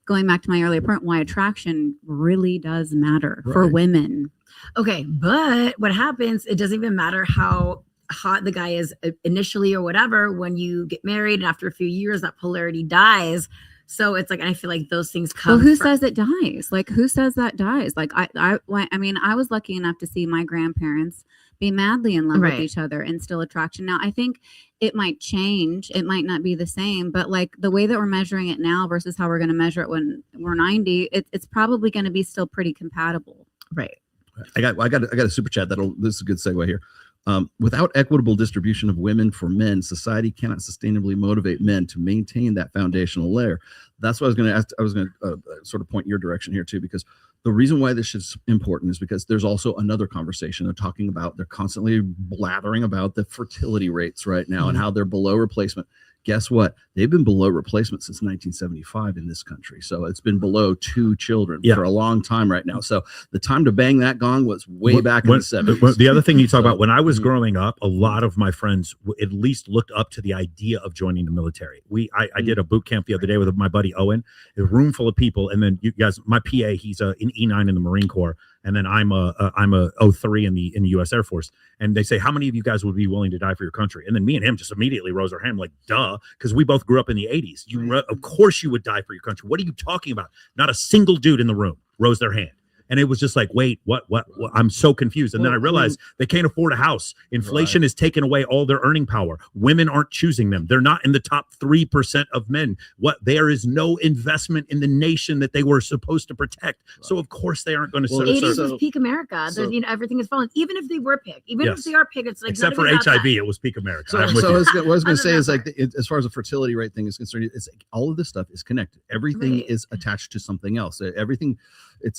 Speaker 12: going back to my earlier point, why attraction really does matter for women.
Speaker 9: Okay, but what happens, it doesn't even matter how hot the guy is initially or whatever. When you get married and after a few years, that polarity dies. So it's like, I feel like those things come.
Speaker 12: Well, who says it dies? Like, who says that dies? Like, I mean, I was lucky enough to see my grandparents be madly in love with each other and still attraction. Now, I think it might change. It might not be the same, but like the way that we're measuring it now versus how we're going to measure it when we're 90, it's probably going to be still pretty compatible.
Speaker 9: Right.
Speaker 2: I got a super chat. This is a good segue here. Without equitable distribution of women for men, society cannot sustainably motivate men to maintain that foundational layer. That's what I was going to ask. I was going to sort of point your direction here too, because the reason why this is important is because there's also another conversation they're constantly blathering about the fertility rates right now and how they're below replacement. Guess what? They've been below replacement since 1975 in this country. So it's been below 2 children for a long time right now. So the time to bang that gong was way back in the 70s.
Speaker 3: The other thing you talk about, when I was growing up, a lot of my friends at least looked up to the idea of joining the military. I did a boot camp the other day with my buddy Owen, a room full of people. And then you guys, my PA, he's an E9 in the Marine Corps. And then I'm a 03 in the U.S. Air Force. And they say, how many of you guys would be willing to die for your country? And then me and him just immediately rose our hand, like, duh, because we both grew up in the 80s. Of course you would die for your country. What are you talking about? Not a single dude in the room rose their hand. And it was just like, wait, what? I'm so confused. And then I realized they can't afford a house. Inflation has taken away all their earning power. Women aren't choosing them. They're not in the top 3% of men. There is no investment in the nation that they were supposed to protect. So of course they aren't going to.
Speaker 9: 80s was peak America. Everything is falling. Even if they were picked, if they are picked, it's like
Speaker 3: except for HIV, it was peak America.
Speaker 2: So what I was going to say is like, as far as the fertility rate thing is concerned, it's like all of this stuff is connected. Everything is attached to something else. Everything, it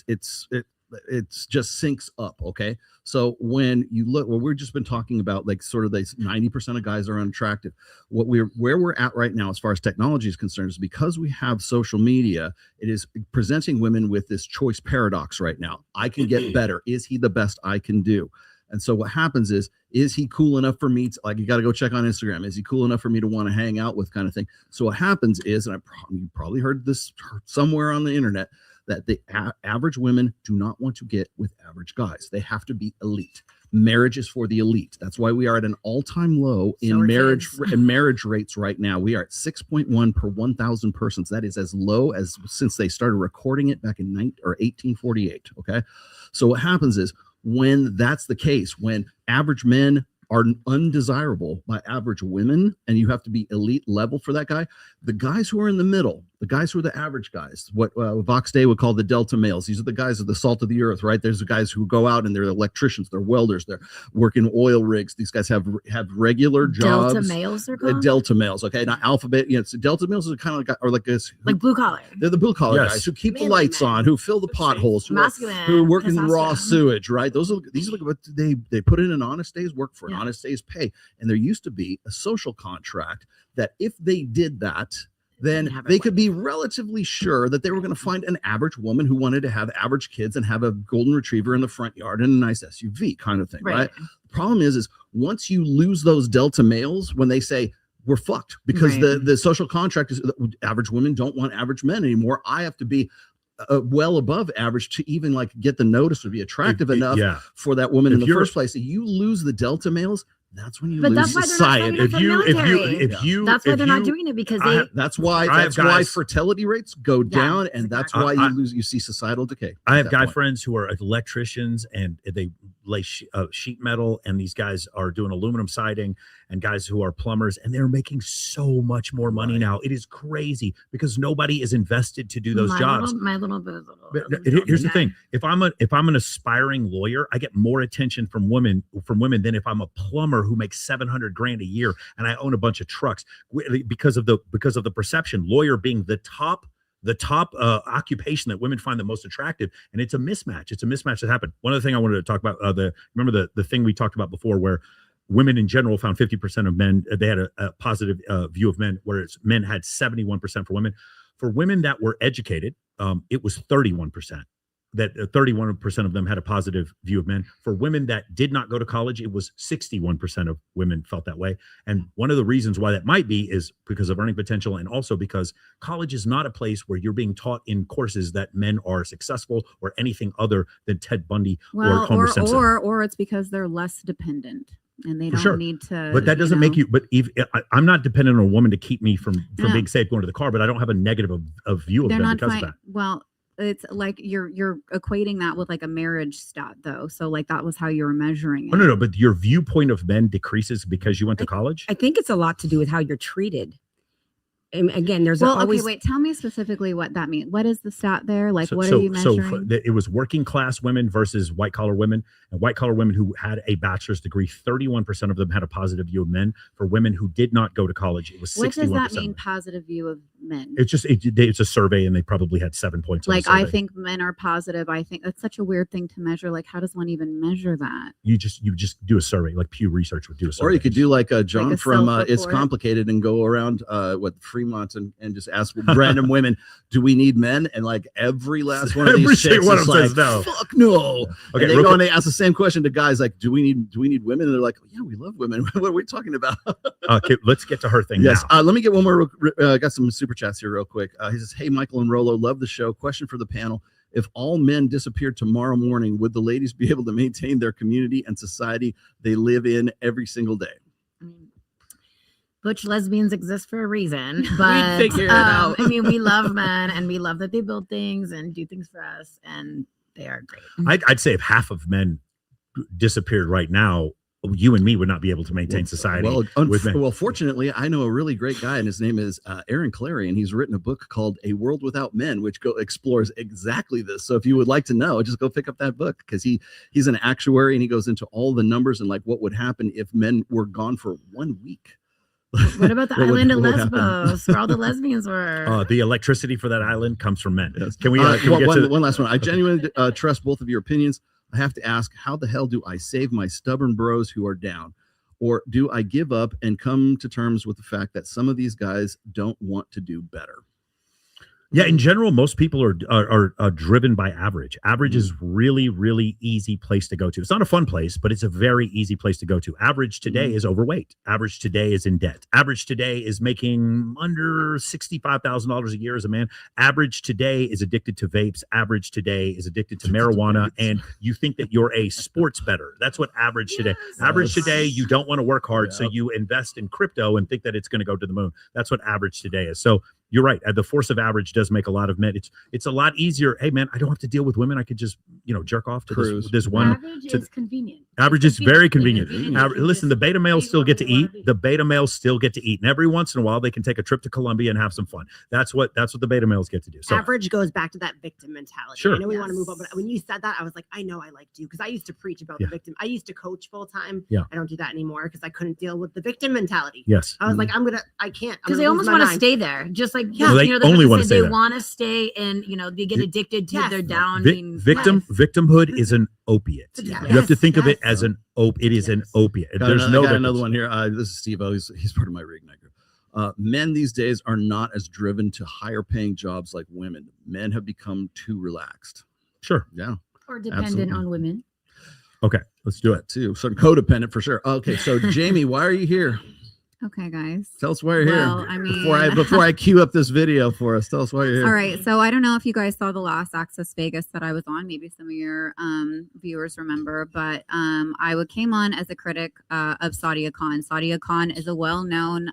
Speaker 2: just syncs up. Okay. So when you look, we've just been talking about like sort of these 90% of guys are unattractive. Where we're at right now, as far as technology is concerned, is because we have social media, it is presenting women with this choice paradox right now. I can get better. Is he the best I can do? And so what happens is he cool enough for me to, like, you got to go check on Instagram. Is he cool enough for me to want to hang out with, kind of thing? So what happens is, and you probably heard this somewhere on the internet, that the average women do not want to get with average guys. They have to be elite. Marriage is for the elite. That's why we are at an all-time low in marriage rates right now. We are at 6.1 per 1,000 persons. That is as low as since they started recording it back in 1848. Okay, so what happens is when that's the case, when average men are undesirable by average women, and you have to be elite level for that guy. The guys who are in the middle, the guys who are the average guys, what Vox Day would call the delta males. These are the guys of the salt of the earth, right? There's the guys who go out and they're electricians, they're welders, they're working oil rigs. These guys have regular jobs.
Speaker 9: Delta males are called?
Speaker 2: Delta males, okay? Not alphabet. So delta males are kind of like this,
Speaker 9: like blue collar.
Speaker 2: They're the blue collar guys who keep the lights on, who fill the potholes, who work in raw sewage, right? These are what they put in an honest day's work for an honest day's pay. And there used to be a social contract that if they did that, then they could be relatively sure that they were going to find an average woman who wanted to have average kids and have a golden retriever in the front yard and a nice SUV kind of thing, right? The problem is once you lose those delta males, when they say we're fucked because the social contract is average women don't want average men anymore. I have to be well above average to even like get the notice or be attractive enough for that woman in the first place. If you lose the delta males, that's when you lose society.
Speaker 9: That's why they're not doing it because
Speaker 2: that's why fertility rates go down, and that's why you see societal decay.
Speaker 3: I have guy friends who are electricians and they lay sheet metal, and these guys are doing aluminum siding, and guys who are plumbers, and they're making so much more money now. It is crazy because nobody is invested to do those jobs. Here's the thing: if I'm an aspiring lawyer, I get more attention from women than if I'm a plumber who makes $700,000 a year and I own a bunch of trucks because of the perception. Lawyer being the top occupation that women find the most attractive, and it's a mismatch. It's a mismatch that happened. One other thing I wanted to talk about, remember the thing we talked about before, where women in general found 50% of men, they had a positive view of men, whereas men had 71% for women. For women that were educated, it was 31%. That 31% of them had a positive view of men. For women that did not go to college, it was 61% of women felt that way. And one of the reasons why that might be is because of earning potential, and also because college is not a place where you're being taught in courses that men are successful or anything other than Ted Bundy or Homer Simpson.
Speaker 12: Or it's because they're less dependent. And they don't need to.
Speaker 3: But that doesn't make you. But I'm not dependent on a woman to keep me from being safe going to the car. But I don't have a negative of view of them because of that.
Speaker 12: Well, it's like you're equating that with like a marriage stat, though. So like that was how you were measuring it.
Speaker 3: No. But your viewpoint of men decreases because you went to college.
Speaker 10: I think it's a lot to do with how you're treated. And again, there's always.
Speaker 12: Okay, wait. Tell me specifically what that means. What is the stat there? Like, what are you measuring?
Speaker 3: So it was working class women versus white collar women, and white collar women who had a bachelor's degree. 31% of them had a positive view of men. For women who did not go to college, it was 61%.
Speaker 12: What does that mean? Positive view of men?
Speaker 3: It's just it's a survey, and they probably had 7 points.
Speaker 12: Like, I think men are positive. I think that's such a weird thing to measure. Like, how does one even measure that?
Speaker 3: You just do a survey, like Pew Research would do a survey.
Speaker 2: Or you could do like John from It's Complicated and go around Fremont and just ask random women, do we need men? And like every last one of these chicks is like, no. Fuck no. Okay, and they go and they ask the same question to guys like, do we need women? And they're like, oh, yeah, we love women. What are we talking about?
Speaker 3: Okay, let's get to her thing.
Speaker 2: Yes.
Speaker 3: Now.
Speaker 2: Let me get one more. Got some super chats here real quick. He says, hey, Michael and Rolo, love the show. Question for the panel. If all men disappeared tomorrow morning, would the ladies be able to maintain their community and society they live in every single day?
Speaker 9: Butch lesbians exist for a reason, but
Speaker 11: we'd figure it out.
Speaker 9: I mean, we love men and we love that they build things and do things for us, and they are great.
Speaker 3: I'd say if half of men disappeared right now, you and me would not be able to maintain society.
Speaker 2: Well, fortunately, I know a really great guy, and his name is Aaron Clary, and he's written a book called A World Without Men, which explores exactly this. So if you would like to know, just go pick up that book, because he's an actuary, and he goes into all the numbers and like what would happen if men were gone for 1 week.
Speaker 9: What about the island of Lesbos, where all the lesbians were?
Speaker 3: The electricity for that island comes from men.
Speaker 2: Yes.
Speaker 3: Can we?
Speaker 2: One last one. I genuinely trust both of your opinions. I have to ask, how the hell do I save my stubborn bros who are down? Or do I give up and come to terms with the fact that some of these guys don't want to do better?
Speaker 3: Yeah, in general, most people are driven by average. Average is really, really easy place to go to. It's not a fun place, but it's a very easy place to go to. Average today is overweight. Average today is in debt. Average today is making under $65,000 a year as a man. Average today is addicted to vapes. Average today is addicted to marijuana. And you think that you're a sports bettor. That's what average today. Average today, you don't want to work hard, so you invest in crypto and think that it's going to go to the moon. That's what average today is. So you're right. The force of average does make a lot of men. It's a lot easier. Hey, man, I don't have to deal with women. I could just, jerk off to this one.
Speaker 9: Average is convenient.
Speaker 3: Average is very convenient. Listen, the beta males still get to eat. The beta males still get to eat. And every once in a while, they can take a trip to Colombia and have some fun. That's what the beta males get to do. So
Speaker 8: average goes back to that victim mentality.
Speaker 3: Sure.
Speaker 8: I know we want to move on, but when you said that, I was like, I know I liked you because I used to preach about the victim. I used to coach full time.
Speaker 3: Yeah.
Speaker 8: I don't do that anymore because I couldn't deal with the victim mentality.
Speaker 3: Yes.
Speaker 8: I was like, I can't.
Speaker 9: Because they almost want to stay there. Just like,
Speaker 3: they want to stay
Speaker 9: they
Speaker 3: there.
Speaker 9: want to stay and, they get addicted to their down.
Speaker 3: Victimhood is an opiate. You have to think of it as an It is an opiate. There's
Speaker 2: another one here. This is Steve-O. He's part of my Reignite group. Men these days are not as driven to higher paying jobs like women. Men have become too relaxed.
Speaker 3: Sure.
Speaker 2: Yeah.
Speaker 9: Or dependent on women.
Speaker 3: Okay, let's do it.
Speaker 2: Too. So codependent for sure. Okay, so Jamie, why are you here?
Speaker 12: Okay, guys.
Speaker 2: Tell us why you're here.
Speaker 12: I mean,
Speaker 2: before I queue up this video for us, tell us why you're here.
Speaker 12: All right. So I don't know if you guys saw the last Access Vegas that I was on. Maybe some of your viewers remember, but I came on as a critic of Sadia Khan. Sadia Khan is a well-known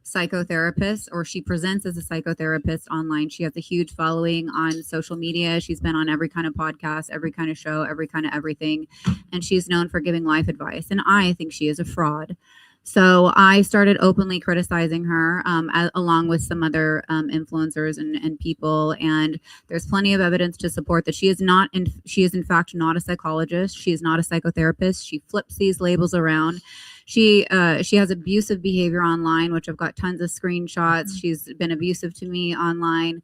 Speaker 12: psychotherapist, or she presents as a psychotherapist online. She has a huge following on social media. She's been on every kind of podcast, every kind of show, every kind of everything, and she's known for giving life advice. And I think she is a fraud. So I started openly criticizing her along with some other influencers and people. And there's plenty of evidence to support that she is in fact not a psychologist. She is not a psychotherapist. She flips these labels around. She has abusive behavior online, which I've got tons of screenshots. She's been abusive to me online.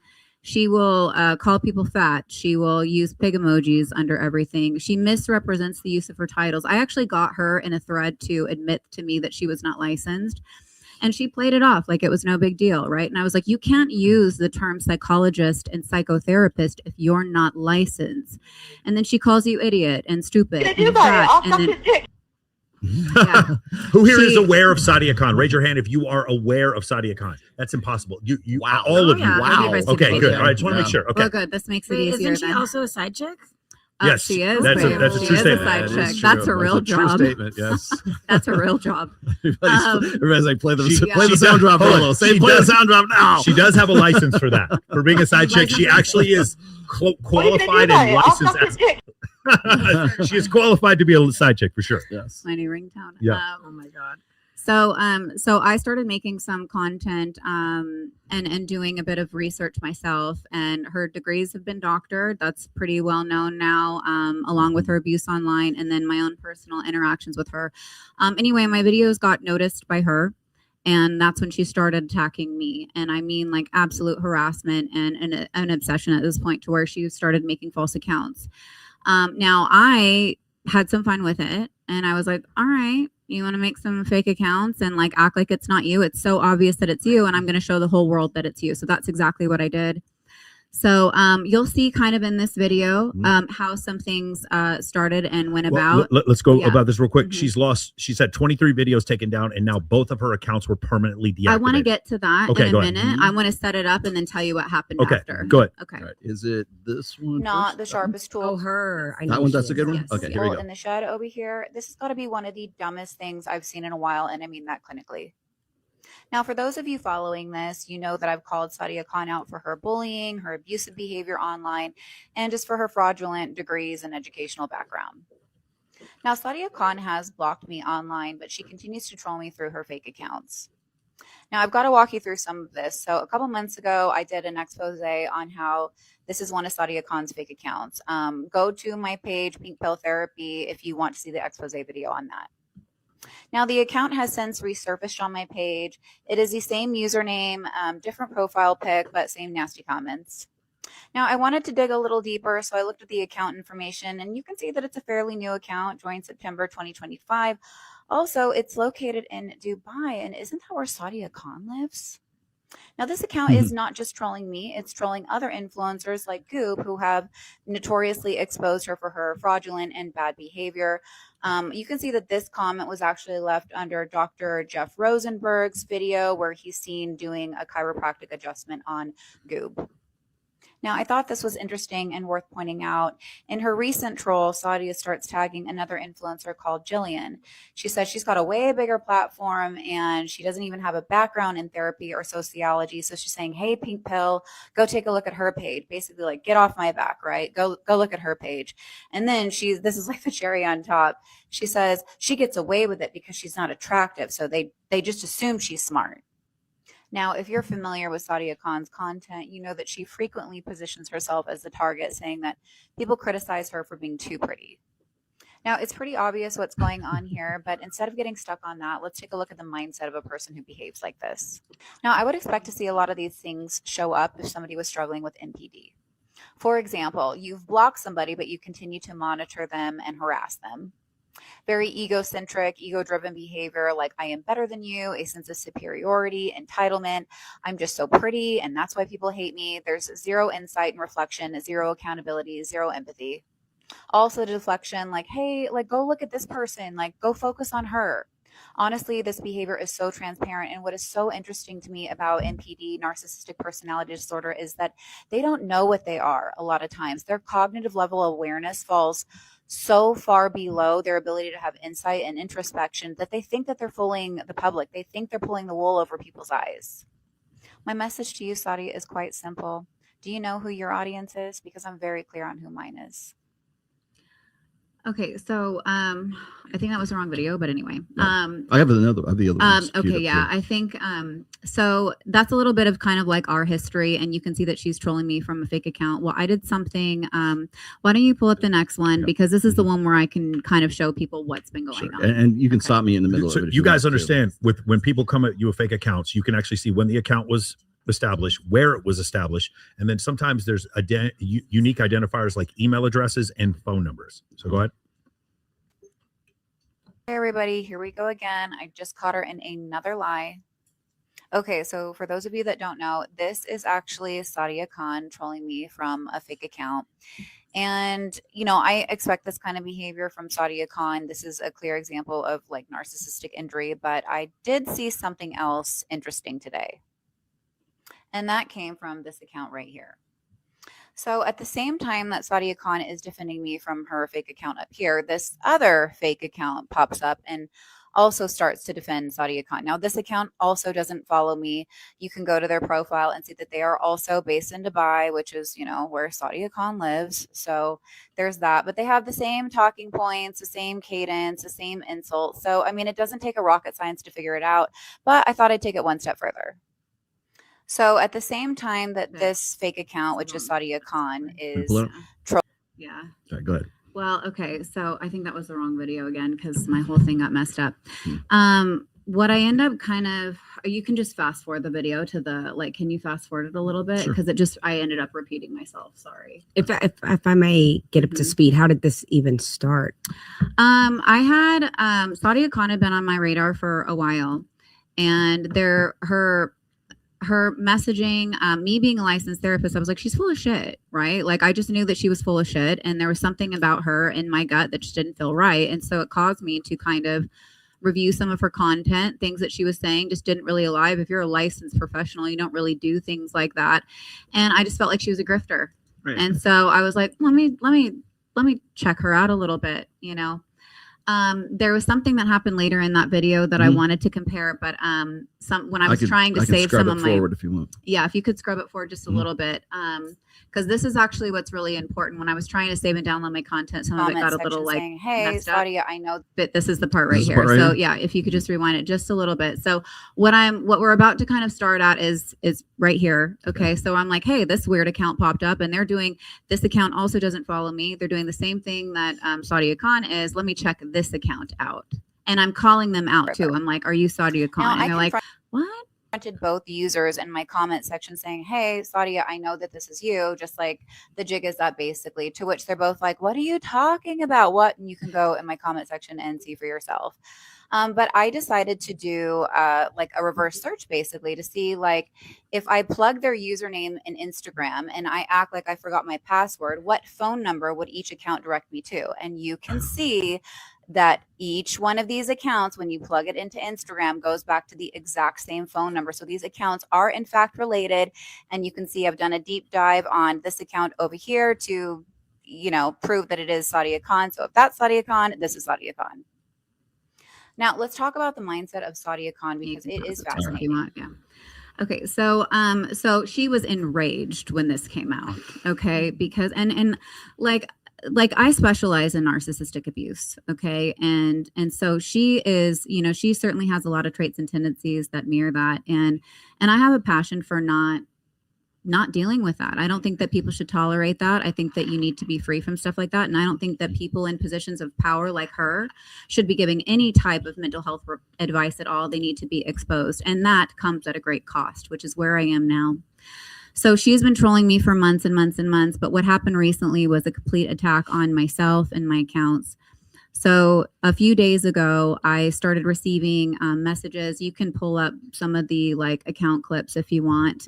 Speaker 12: She will call people fat. She will use pig emojis under everything. She misrepresents the use of her titles. I actually got her in a thread to admit to me that she was not licensed. And she played it off like it was no big deal, right? And I was like, you can't use the term psychologist and psychotherapist if you're not licensed. And then she calls you idiot and stupid and fat. And then,
Speaker 3: Who here is aware of Sadia Khan? Raise your hand if you are aware of Sadia Khan. That's impossible. You wow. All of you. Wow. Okay, good. All right, just want to make sure. Okay.
Speaker 12: Well, good. This makes it easier.
Speaker 9: Isn't she also a side chick?
Speaker 3: Yes,
Speaker 12: she is.
Speaker 3: That's a true statement.
Speaker 12: Side chick. That's a real job.
Speaker 2: True statement. Yes,
Speaker 12: that's a real job.
Speaker 2: Everybody's like, play the sound drop.
Speaker 3: Play the sound drop now. She does have a license for that. For being a side chick, she actually is qualified and licensed as. She is qualified to be a side chick for sure.
Speaker 2: Yes.
Speaker 12: My new ringtone.
Speaker 3: Yeah.
Speaker 9: Oh my God.
Speaker 12: So I started making some content and doing a bit of research myself, and her degrees have been doctored. That's pretty well known now, along with her abuse online and then my own personal interactions with her. Anyway, my videos got noticed by her, and that's when she started attacking me. And I mean like absolute harassment and an obsession at this point, to where she started making false accounts. Now I had some fun with it, and I was like, all right, you want to make some fake accounts and like act like it's not you. It's so obvious that it's you, and I'm going to show the whole world that it's you. So that's exactly what I did. So you'll see kind of in this video how some things started and went about.
Speaker 3: Let's go about this real quick. She's had 23 videos taken down, and now both of her accounts were permanently deactivated.
Speaker 12: I want to get to that in a minute.
Speaker 3: Ahead.
Speaker 12: I want to set it up and then tell you what happened after.
Speaker 3: Go ahead.
Speaker 12: Okay.
Speaker 2: Right. Is it this one?
Speaker 12: Not the sharpest tool.
Speaker 10: Oh, her.
Speaker 2: That one, that's a good one?
Speaker 12: Yes.
Speaker 2: Okay, here we go.
Speaker 12: In the shed over here. This has got to be one of the dumbest things I've seen in a while, and I mean that clinically. Now, for those of you following this, you know that I've called Sadia Khan out for her bullying, her abusive behavior online, and just for her fraudulent degrees and educational background. Now, Sadia Khan has blocked me online, but she continues to troll me through her fake accounts. Now, I've got to walk you through some of this. So a couple months ago, I did an expose on how this is one of Sadia Khan's fake accounts. Go to my page, Pink Pill Therapy, if you want to see the expose video on that. Now, the account has since resurfaced on my page. It is the same username, different profile pic, but same nasty comments. Now, I wanted to dig a little deeper, so I looked at the account information, and you can see that it's a fairly new account, joined September 2025. Also, it's located in Dubai, and isn't that where Sadia Khan lives? Now, this account is not just trolling me, it's trolling other influencers like Goop, who have notoriously exposed her for her fraudulent and bad behavior. You can see that this comment was actually left under Dr. Jeff Rosenberg's video where he's seen doing a chiropractic adjustment on Goop. Now, I thought this was interesting and worth pointing out. In her recent troll, Sadia starts tagging another influencer called Jillian. She says she's got a way bigger platform and she doesn't even have a background in therapy or sociology. So she's saying, hey, Pink Pill, go take a look at her page. Basically, like, get off my back, right? Go look at her page. And then this is like the cherry on top. She says she gets away with it because she's not attractive. So they just assume she's smart. Now, if you're familiar with Sadia Khan's content, you know that she frequently positions herself as the target, saying that people criticize her for being too pretty. Now, it's pretty obvious what's going on here, but instead of getting stuck on that, let's take a look at the mindset of a person who behaves like this. Now, I would expect to see a lot of these things show up if somebody was struggling with NPD. For example, you've blocked somebody, but you continue to monitor them and harass them. Very egocentric, ego-driven behavior like I am better than you, a sense of superiority, entitlement, I'm just so pretty and that's why people hate me. There's zero insight and reflection, zero accountability, zero empathy. Also deflection like, hey, like go look at this person, like go focus on her. Honestly, this behavior is so transparent, and what is so interesting to me about NPD, narcissistic personality disorder, is that they don't know what they are a lot of times. Their cognitive level of awareness falls so far below their ability to have insight and introspection that they think that they're fooling the public. They think they're pulling the wool over people's eyes. My message to you, Sadia, is quite simple. Do you know who your audience is? Because I'm very clear on who mine is. Okay, so I think that was the wrong video, but anyway.
Speaker 2: I have the other ones
Speaker 12: okay, yeah, too. I think so that's a little bit of kind of like our history, and you can see that she's trolling me from a fake account. Well, I did something. Why don't you pull up the next one? Yeah. Because this is the one where I can kind of show people what's been going on.
Speaker 2: And you can stop me in the middle
Speaker 3: so
Speaker 2: of it.
Speaker 3: You guys understand when people come at you with fake accounts, you can actually see when the account was established, where it was established, and then sometimes there's unique identifiers like email addresses and phone numbers. So go ahead.
Speaker 12: Hey everybody, here we go again. I just caught her in another lie. Okay, so for those of you that don't know, this is actually Sadia Khan trolling me from a fake account. And, you know, I expect this kind of behavior from Sadia Khan. This is a clear example of like narcissistic injury, but I did see something else interesting today. And that came from this account right here. So at the same time that Sadia Khan is defending me from her fake account up here, this other fake account pops up and also starts to defend Sadia Khan. Now, this account also doesn't follow me. You can go to their profile and see that they are also based in Dubai, which is, you know, where Sadia Khan lives. So there's that. But they have the same talking points, the same cadence, the same insults. So, I mean, it doesn't take a rocket science to figure it out. But I thought I'd take it one step further. So at the same time that this fake account, which is Sadia Khan, is yeah.
Speaker 2: Sorry, go ahead.
Speaker 12: Well, okay. So I think that was the wrong video again because my whole thing got messed up. What I end up kind of, you can just fast forward the video to the, like, can you fast forward it a little bit? Because I ended up repeating myself. Sorry.
Speaker 10: If I may get up to speed, how did this even start?
Speaker 12: I had, Sadia Khan had been on my radar for a while, and her messaging, me being a licensed therapist, I was like, she's full of shit, right? Like, I just knew that she was full of shit, and there was something about her in my gut that just didn't feel right. And so it caused me to kind of review some of her content. Things that she was saying just didn't really align. If you're a licensed professional, you don't really do things like that. And I just felt like she was a grifter. Right. And so I was like, let me check her out a little bit, you know. There was something that happened later in that video that I wanted to compare, but when I was trying to save some of my,
Speaker 2: if you want.
Speaker 12: Yeah, if you could scrub it forward just a little bit, because this is actually what's really important. When I was trying to save and download my content, some of it got a little like, saying, hey, Sadia, I know, but this is the part right here. So yeah, if you could just rewind it just a little bit. So what we're about to kind of start at is right here. Okay, so I'm like, hey, this weird account popped up, and this account also doesn't follow me. They're doing the same thing that Sadia Khan is. Let me check this account out. And I'm calling them out too. I'm like, are you Sadia Khan? And they're like, what? confronted both users in my comment section saying, hey, Sadia, I know that this is you. Just like the jig is up, basically. To which they're both like, what are you talking about? What? And you can go in my comment section and see for yourself. But I decided to do like a reverse search, basically, to see like if I plug their username in Instagram and I act like I forgot my password, what phone number would each account direct me to? And you can see that each one of these accounts, when you plug it into Instagram, goes back to the exact same phone number. So these accounts are in fact related. And you can see I've done a deep dive on this account over here to, you know, prove that it is Sadia Khan. So if that's Sadia Khan, this is Sadia Khan. Now let's talk about the mindset of Sadia Khan, because it is fascinating. Yeah. Okay, so so she was enraged when this came out. Okay, because and like I specialize in narcissistic abuse. Okay, and so she is, you know, she certainly has a lot of traits and tendencies that mirror that, and I have a passion for not dealing with that. I don't think that people should tolerate that. I think that you need to be free from stuff like that. And I don't think that people in positions of power like her should be giving any type of mental health advice at all. They need to be exposed. And that comes at a great cost, which is where I am now. So she's been trolling me for months and months and months. But what happened recently was a complete attack on myself and my accounts. So a few days ago, I started receiving messages. You can pull up some of the like account clips if you want.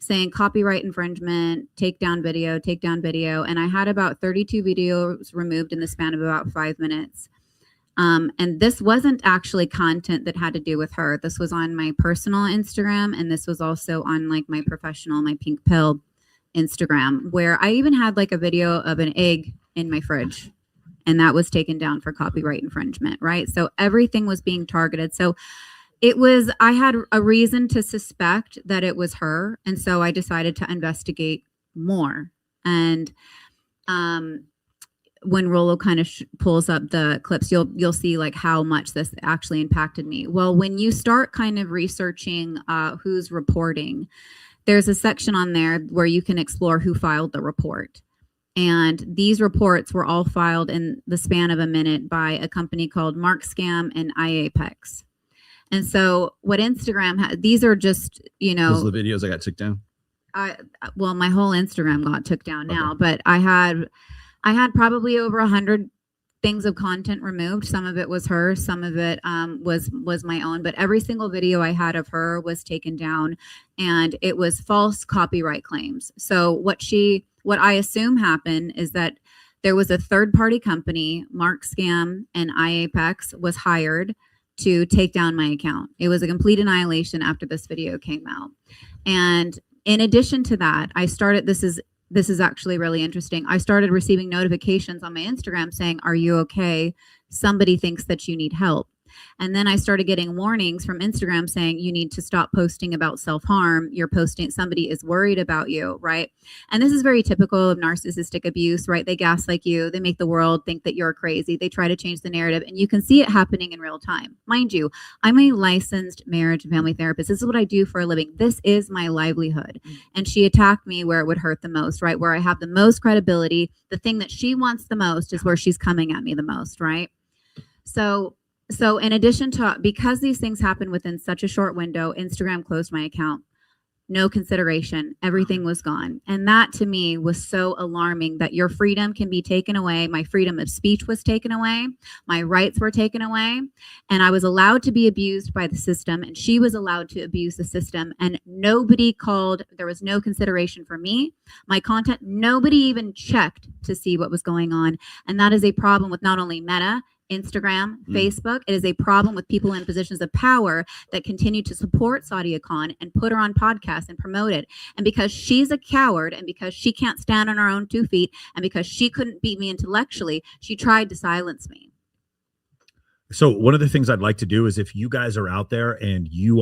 Speaker 12: Saying copyright infringement, take down video. And I had about 32 videos removed in the span of about 5 minutes. And this wasn't actually content that had to do with her. This was on my personal Instagram. And this was also on like my professional, my Pink Pill Instagram, where I even had like a video of an egg in my fridge. And that was taken down for copyright infringement, right? So everything was being targeted. So I had a reason to suspect that it was her. And so I decided to investigate more. And when Rollo kind of pulls up the clips, you'll see like how much this actually impacted me. Well, when you start kind of researching who's reporting, there's a section on there where you can explore who filed the report. And these reports were all filed in the span of a minute by a company called Mark Scam and iApex. And so what Instagram has, these are just, you know.
Speaker 2: Those are the videos I got took down?
Speaker 12: Well, my whole Instagram got took down now, but I had probably over 100 things of content removed. Some of it was her, some of it was my own, but every single video I had of her was taken down, and it was false copyright claims. So what I assume happened is that there was a third-party company, Mark Scam and iApex, was hired to take down my account. It was a complete annihilation after this video came out. And in addition to that, this is actually really interesting. I started receiving notifications on my Instagram saying, "Are you okay? Somebody thinks that you need help." And then I started getting warnings from Instagram saying, you need to stop posting about self-harm. You're posting, somebody is worried about you, right? And this is very typical of narcissistic abuse, right? They gaslight you. They make the world think that you're crazy. They try to change the narrative, and you can see it happening in real time. Mind you, I'm a licensed marriage and family therapist. This is what I do for a living. This is my livelihood. And she attacked me where it would hurt the most, right? Where I have the most credibility. The thing that she wants the most is where she's coming at me the most, right? So in addition to, because these things happen within such a short window, Instagram closed my account. No consideration. Everything was gone. And that to me was so alarming, that your freedom can be taken away. My freedom of speech was taken away. My rights were taken away. And I was allowed to be abused by the system, and she was allowed to abuse the system. And nobody called. There was no consideration for me, my content. Nobody even checked to see what was going on. And that is a problem with not only Meta, Instagram, Facebook. It is a problem with people in positions of power that continue to support Sadia Khan and put her on podcasts and promote it. And because she's a coward, and because she can't stand on her own 2 feet, and because she couldn't beat me intellectually, she tried to silence me.
Speaker 3: So one of the things I'd like to do is, if you guys are out there and you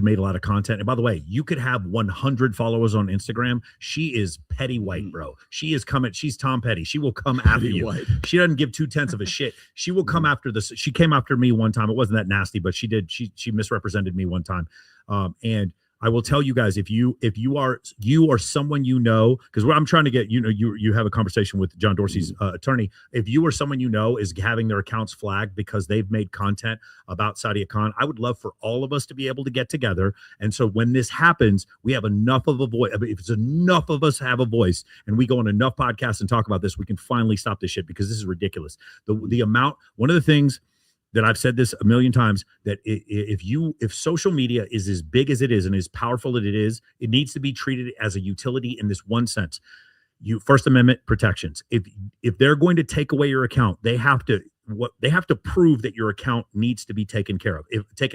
Speaker 3: made a lot of content, and by the way, you could have 100 followers on Instagram. She is petty white, bro. She's Tom Petty. She will come after you. White. She doesn't give 2/10 of a shit. She will come after this. She came after me one time. It wasn't that nasty, but she did. She misrepresented me one time. And I will tell you guys, if you are someone you know, because what I'm trying to get, you have a conversation with John Dorsey's attorney. If you or someone you know is having their accounts flagged because they've made content about Sadia Khan, I would love for all of us to be able to get together. And so when this happens, we have enough of a voice. If it's enough of us have a voice and we go on enough podcasts and talk about this, we can finally stop this shit, because this is ridiculous. The amount, one of the things that I've said this a million times, that if social media is as big as it is and as powerful as it is, it needs to be treated as a utility in this one sense. First Amendment protections. If they're going to take away your account, they have to prove that your account needs to be taken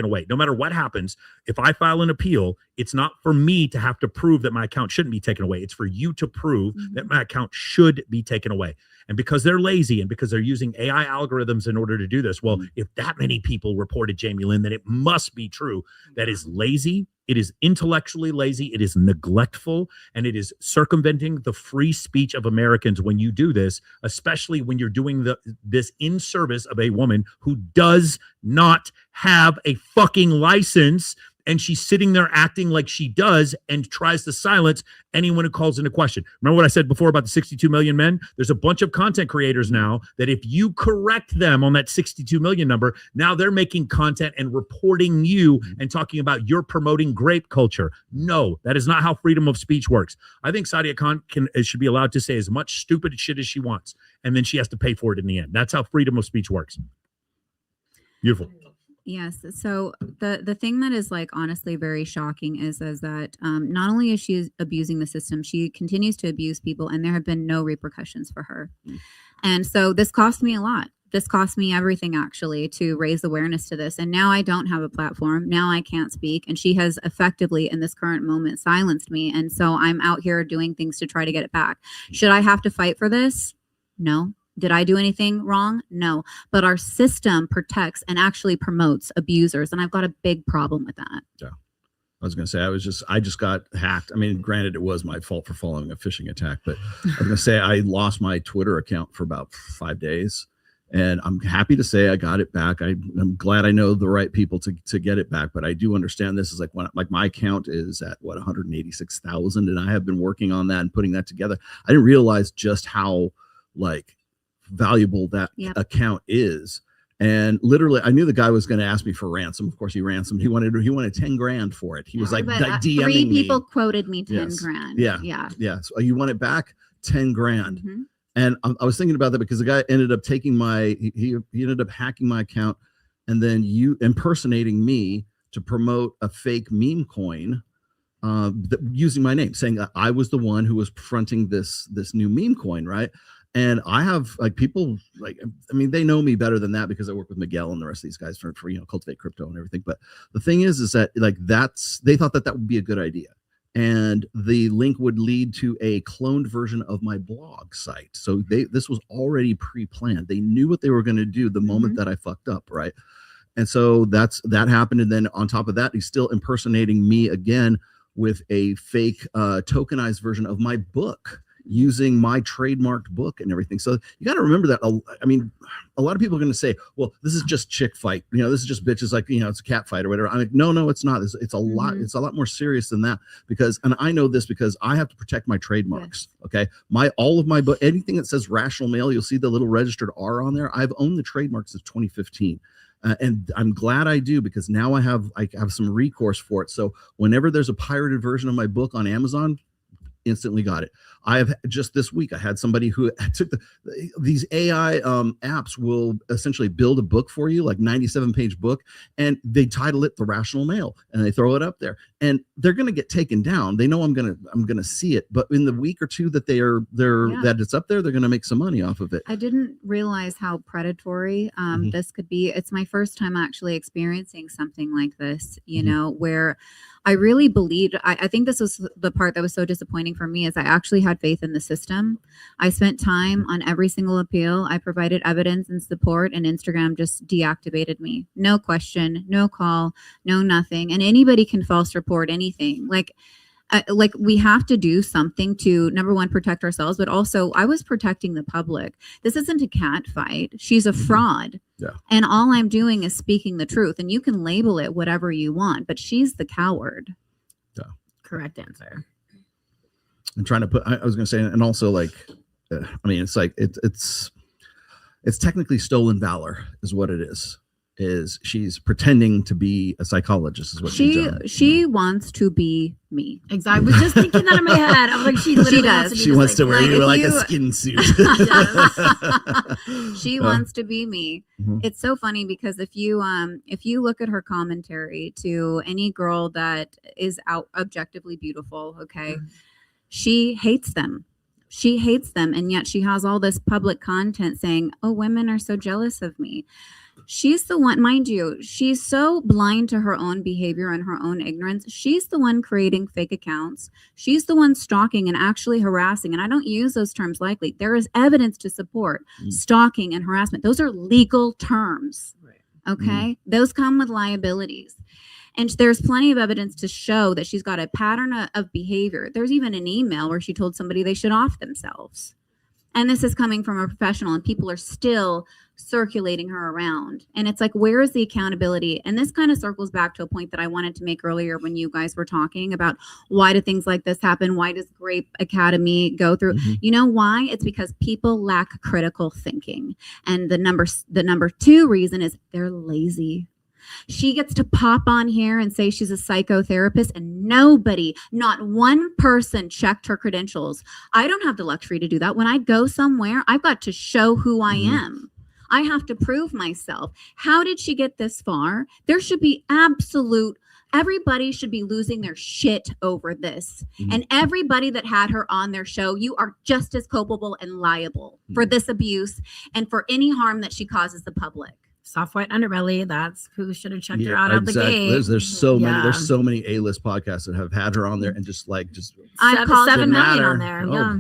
Speaker 3: away. No matter what happens, if I file an appeal, it's not for me to have to prove that my account shouldn't be taken away. It's for you to prove that my account should be taken away. And because they're lazy and because they're using AI algorithms in order to do this, well, if that many people reported Jamie Lynn, then it must be true. That is lazy. It is intellectually lazy. It is neglectful, and it is circumventing the free speech of Americans when you do this, especially when you're doing this in service of a woman who does not have a fucking license. And she's sitting there acting like she does and tries to silence anyone who calls into question. Remember what I said before about the 62 million men? There's a bunch of content creators now that if you correct them on that 62 million number, now they're making content and reporting you and talking about you're promoting grape culture. No, that is not how freedom of speech works. I think Sadia Khan should be allowed to say as much stupid shit as she wants, and then she has to pay for it in the end. That's how freedom of speech works. Beautiful.
Speaker 12: Yes. So the thing that is like honestly very shocking is that not only is she abusing the system, she continues to abuse people, and there have been no repercussions for her. And so this cost me a lot. This cost me everything, actually, to raise awareness to this. And now I don't have a platform. Now I can't speak. And she has effectively, in this current moment, silenced me. And so I'm out here doing things to try to get it back. Should I have to fight for this? No. Did I do anything wrong? No. But our system protects and actually promotes abusers. And I've got a big problem with that.
Speaker 2: Yeah. I was going to say, I just got hacked. I mean, granted, it was my fault for following a phishing attack, but I was going to say I lost my Twitter account for about 5 days. And I'm happy to say I got it back. I'm glad I know the right people to get it back. But I do understand this is like my account is at 186,000, and I have been working on that and putting that together. I didn't realize just how valuable that account is. And literally, I knew the guy was going to ask me for ransom. Of course, he ransomed. He wanted 10 grand for it. He was DMing
Speaker 12: 3 people
Speaker 2: me.
Speaker 12: quoted me 10 grand.
Speaker 2: Yeah. So you want it back 10 grand. And I was thinking about that because the guy ended up taking he ended up hacking my account and then impersonating me to promote a fake meme coin using my name, saying that I was the one who was fronting this new meme coin, right? And I have people they know me better than that because I work with Miguel and the rest of these guys for Cultivate Crypto and everything. But the thing is that they thought that would be a good idea. And the link would lead to a cloned version of my blog site. So this was already pre-planned. They knew what they were going to do the moment that I fucked up, right? And so that happened. And then on top of that, he's still impersonating me again with a fake tokenized version of my book, using my trademarked book and everything. So you got to remember that. I mean, a lot of people are going to say, well, this is just chick fight. This is just bitches, it's a cat fight or whatever. I'm like, no, it's not. It's a lot. It's a lot more serious than that and I know this because I have to protect my trademarks. Yes. Okay. All of my book, anything that says Rational Male, you'll see the little registered R on there. I've owned the trademark since 2015. And I'm glad I do, because now I have some recourse for it. So whenever there's a pirated version of my book on Amazon, instantly got it. I have just this week, I had somebody who took these AI apps will essentially build a book for you, like 97-page book, and they title it The Rational Male, and they throw it up there, and they're going to get taken down. They know I'm going to see it, but in the week or two that that it's up there, they're going to make some money off of it.
Speaker 12: I didn't realize how predatory this could be. It's my first time actually experiencing something like this, where I really believed, I think this was the part that was so disappointing for me, is I actually had faith in the system. I spent time on every single appeal. I provided evidence and support, and Instagram just deactivated me. No question, no call, no nothing. And anybody can false report anything. We have to do something to, number one, protect ourselves, but also I was protecting the public. This isn't a cat fight. She's a fraud.
Speaker 2: Yeah.
Speaker 12: And all I'm doing is speaking the truth, and you can label it whatever you want, but she's the coward.
Speaker 2: Yeah.
Speaker 9: correct answer.
Speaker 2: I'm trying to put. I was going to say, and also like, I mean, it's like it's technically stolen valor, is what it is. Is she's pretending to be a psychologist? Is what she's doing.
Speaker 12: She wants to be me.
Speaker 9: Exactly. I was just thinking that in my head. I was like, she literally
Speaker 12: does.
Speaker 9: wants to be
Speaker 2: She
Speaker 9: just
Speaker 2: wants to wear
Speaker 12: like,
Speaker 2: you
Speaker 12: if
Speaker 2: like
Speaker 12: you-
Speaker 2: a skin suit.
Speaker 12: She wants to be me.
Speaker 2: Mhm.
Speaker 12: It's so funny because if you look at her commentary to any girl that is out objectively beautiful, okay, she hates them. She hates them, and yet she has all this public content saying, "Oh, women are so jealous of me." She's the one, mind you, she's so blind to her own behavior and her own ignorance. She's the one creating fake accounts. She's the one stalking and actually harassing. And I don't use those terms lightly. There is evidence to support stalking and harassment. Those are legal terms. Okay. Those come with liabilities. And there's plenty of evidence to show that she's got a pattern of behavior. There's even an email where she told somebody they should off themselves. And this is coming from a professional, and people are still circulating her around. And it's like, where is the accountability? And this kind of circles back to a point that I wanted to make earlier when you guys were talking about why do things like this happen? Why does Grape Academy go through? You know why? It's because people lack critical thinking. And the number two reason is they're lazy. She gets to pop on here and say she's a psychotherapist, and nobody, not one person checked her credentials. I don't have the luxury to do that. When I go somewhere, I've got to show who I am. I have to prove myself. How did she get this far? There should be everybody should be losing their shit over this. And everybody that had her on their show, you are just as culpable and liable for this abuse and for any harm that she causes the public.
Speaker 9: Soft white underbelly. That's who should have checked her out the gate.
Speaker 2: There's so many. There's so many A-list podcasts that have had her on there and just
Speaker 12: I've called
Speaker 9: 7 million
Speaker 12: matter.
Speaker 9: on there.
Speaker 2: Oh.
Speaker 9: Yeah.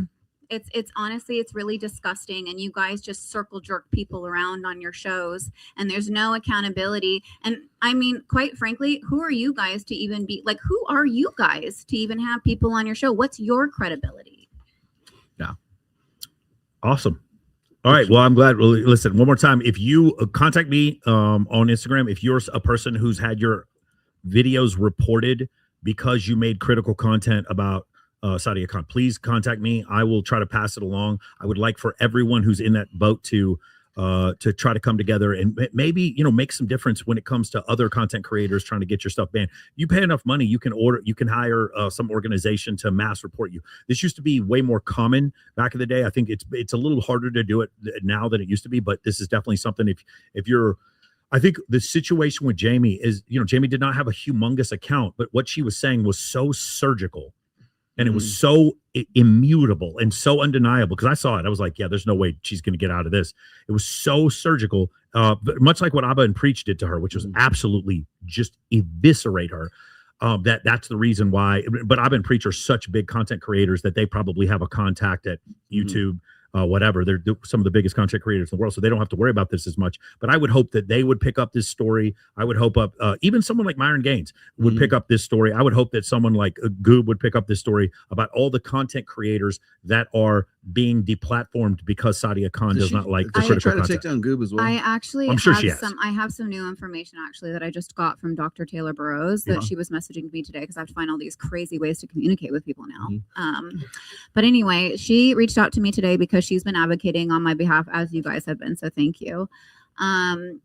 Speaker 12: It's honestly, it's really disgusting. And you guys just circle jerk people around on your shows, and there's no accountability. And I mean, quite frankly, who are you guys to even be like, who are you guys to even have people on your show? What's your credibility?
Speaker 3: Yeah. Awesome. All right. Well, I'm glad. Well, listen, one more time. If you contact me on Instagram, if you're a person who's had your videos reported because you made critical content about Sadia Khan, please contact me. I will try to pass it along. I would like for everyone who's in that boat to try to come together and maybe, make some difference when it comes to other content creators trying to get your stuff banned. You pay enough money, you can hire some organization to mass report you. This used to be way more common back in the day. I think it's a little harder to do it now than it used to be, but this is definitely something if you're, I think the situation with Jamie is, Jamie did not have a humongous account, but what she was saying was so surgical. And it was so immutable and so undeniable because I saw it. I was like, yeah, there's no way she's going to get out of this. It was so surgical, much like what Abba and Preach did to her, which was absolutely just eviscerate her. That's the reason why. But Abba and Preach are such big content creators that they probably have a contact at YouTube. Whatever. They're some of the biggest content creators in the world, so they don't have to worry about this as much. But I would hope that they would pick up this story. I would hope even someone like Myron Gaines would pick up this story. I would hope that someone like Goob would pick up this story about all the content creators that are being deplatformed because Sadia Khan does not like the critical content.
Speaker 2: Try to take down Goob as well.
Speaker 12: I actually
Speaker 3: I'm sure she has.
Speaker 12: I have some new information actually that I just got from Dr. Taylor Burrows that she was messaging me today because I have to find all these crazy ways to communicate with people now. But anyway, she reached out to me today because she's been advocating on my behalf, as you guys have been. So thank you. And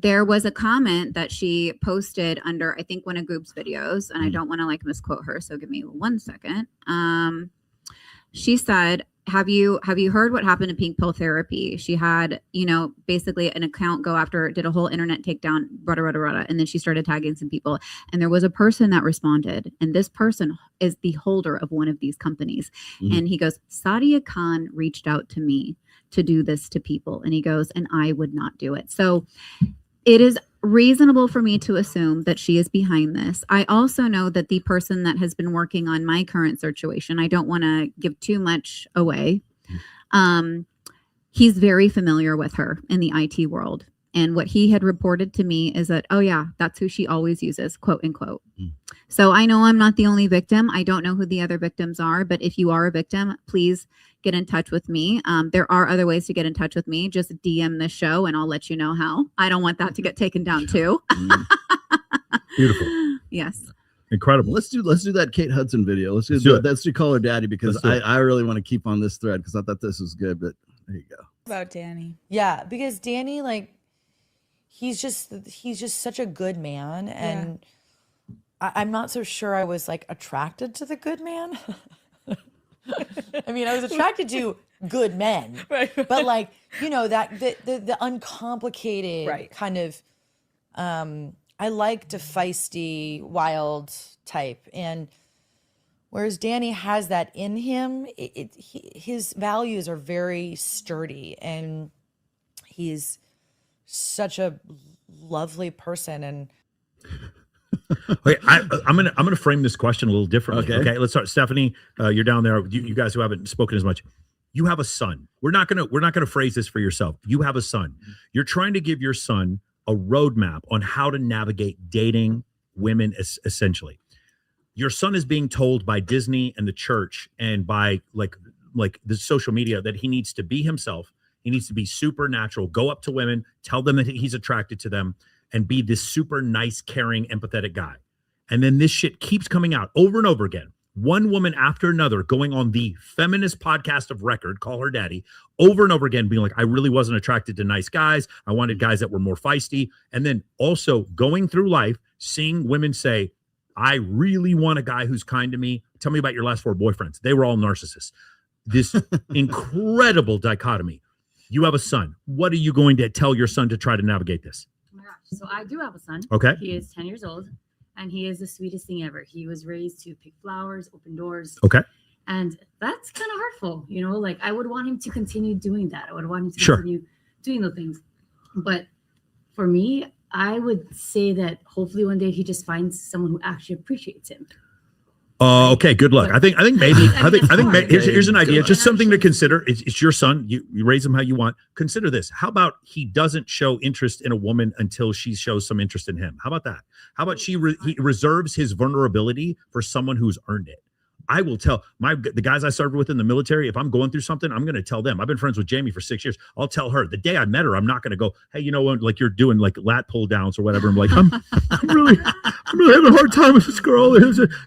Speaker 12: there was a comment that she posted under, I think, one of Goob's videos, and I don't want to misquote her, so give me 1 second. She said, have you heard what happened to Pink Pill Therapy? She had, basically an account did a whole internet takedown, and then she started tagging some people. And there was a person that responded, and this person is the holder of one of these companies. And he goes, Sadia Khan reached out to me to do this to people. And he goes, and I would not do it. So it is reasonable for me to assume that she is behind this. I also know that the person that has been working on my current situation, I don't want to give too much away. He's very familiar with her in the IT world. And what he had reported to me is that, oh yeah, that's who she always uses, quote unquote. So I know I'm not the only victim. I don't know who the other victims are, but if you are a victim, please get in touch with me. There are other ways to get in touch with me. Just DM the show and I'll let you know how. I don't want that to get taken down too.
Speaker 3: Beautiful.
Speaker 12: Yes.
Speaker 3: Incredible.
Speaker 2: Let's do that Kate Hudson video. Let's do Call Her Daddy, because I really want to keep on this thread because I thought this was good. But there you go.
Speaker 19: About Danny. Yeah, because Danny, like, he's just such a good man, and I'm not so sure I was like attracted to the good man. I mean, I was attracted to good men, but like, you know, that the uncomplicated kind of, I liked a feisty, wild type, and whereas Danny has that in him, his values are very sturdy, and he's such a lovely person. And
Speaker 3: okay, I'm gonna frame this question a little differently. Okay, let's start. Stephanie, you're down there. You guys who haven't spoken as much, you have a son. We're not gonna phrase this for yourself. You have a son. You're trying to give your son a roadmap on how to navigate dating women. Essentially, your son is being told by Disney and the church and by like the social media that he needs to be himself. He needs to be supernatural. Go up to women, tell them that he's attracted to them, and be this super nice, caring, empathetic guy. And then this shit keeps coming out over and over again. One woman after another going on the feminist podcast of record, Call Her Daddy, over and over again, being like, I really wasn't attracted to nice guys. I wanted guys that were more feisty. And then also going through life, seeing women say, I really want a guy who's kind to me. Tell me about your last 4 boyfriends. They were all narcissists. This incredible dichotomy. You have a son. What are you going to tell your son to try to navigate this?
Speaker 20: Oh my gosh. So I do have a son.
Speaker 3: Okay.
Speaker 20: He is 10 years old, and he is the sweetest thing ever. He was raised to pick flowers, open doors.
Speaker 3: Okay.
Speaker 20: And that's kind of hurtful, you know, like I would want him to continue doing that. I would want him to
Speaker 3: Sure.
Speaker 20: continue doing those things. But for me, I would say that hopefully one day he just finds someone who actually appreciates him.
Speaker 3: Okay, good luck. I think maybe here's an idea, just something to consider. It's your son. You raise him how you want. Consider this. How about he doesn't show interest in a woman until she shows some interest in him? How about that? How about he reserves his vulnerability for someone who's earned it? I will tell the guys I served with in the military, if I'm going through something, I'm going to tell them. I've been friends with Jamie for 6 years. I'll tell her the day I met her, I'm not going to go, hey, you know what, like you're doing like lat pull downs or whatever. I'm like, I'm really having a hard time with this girl.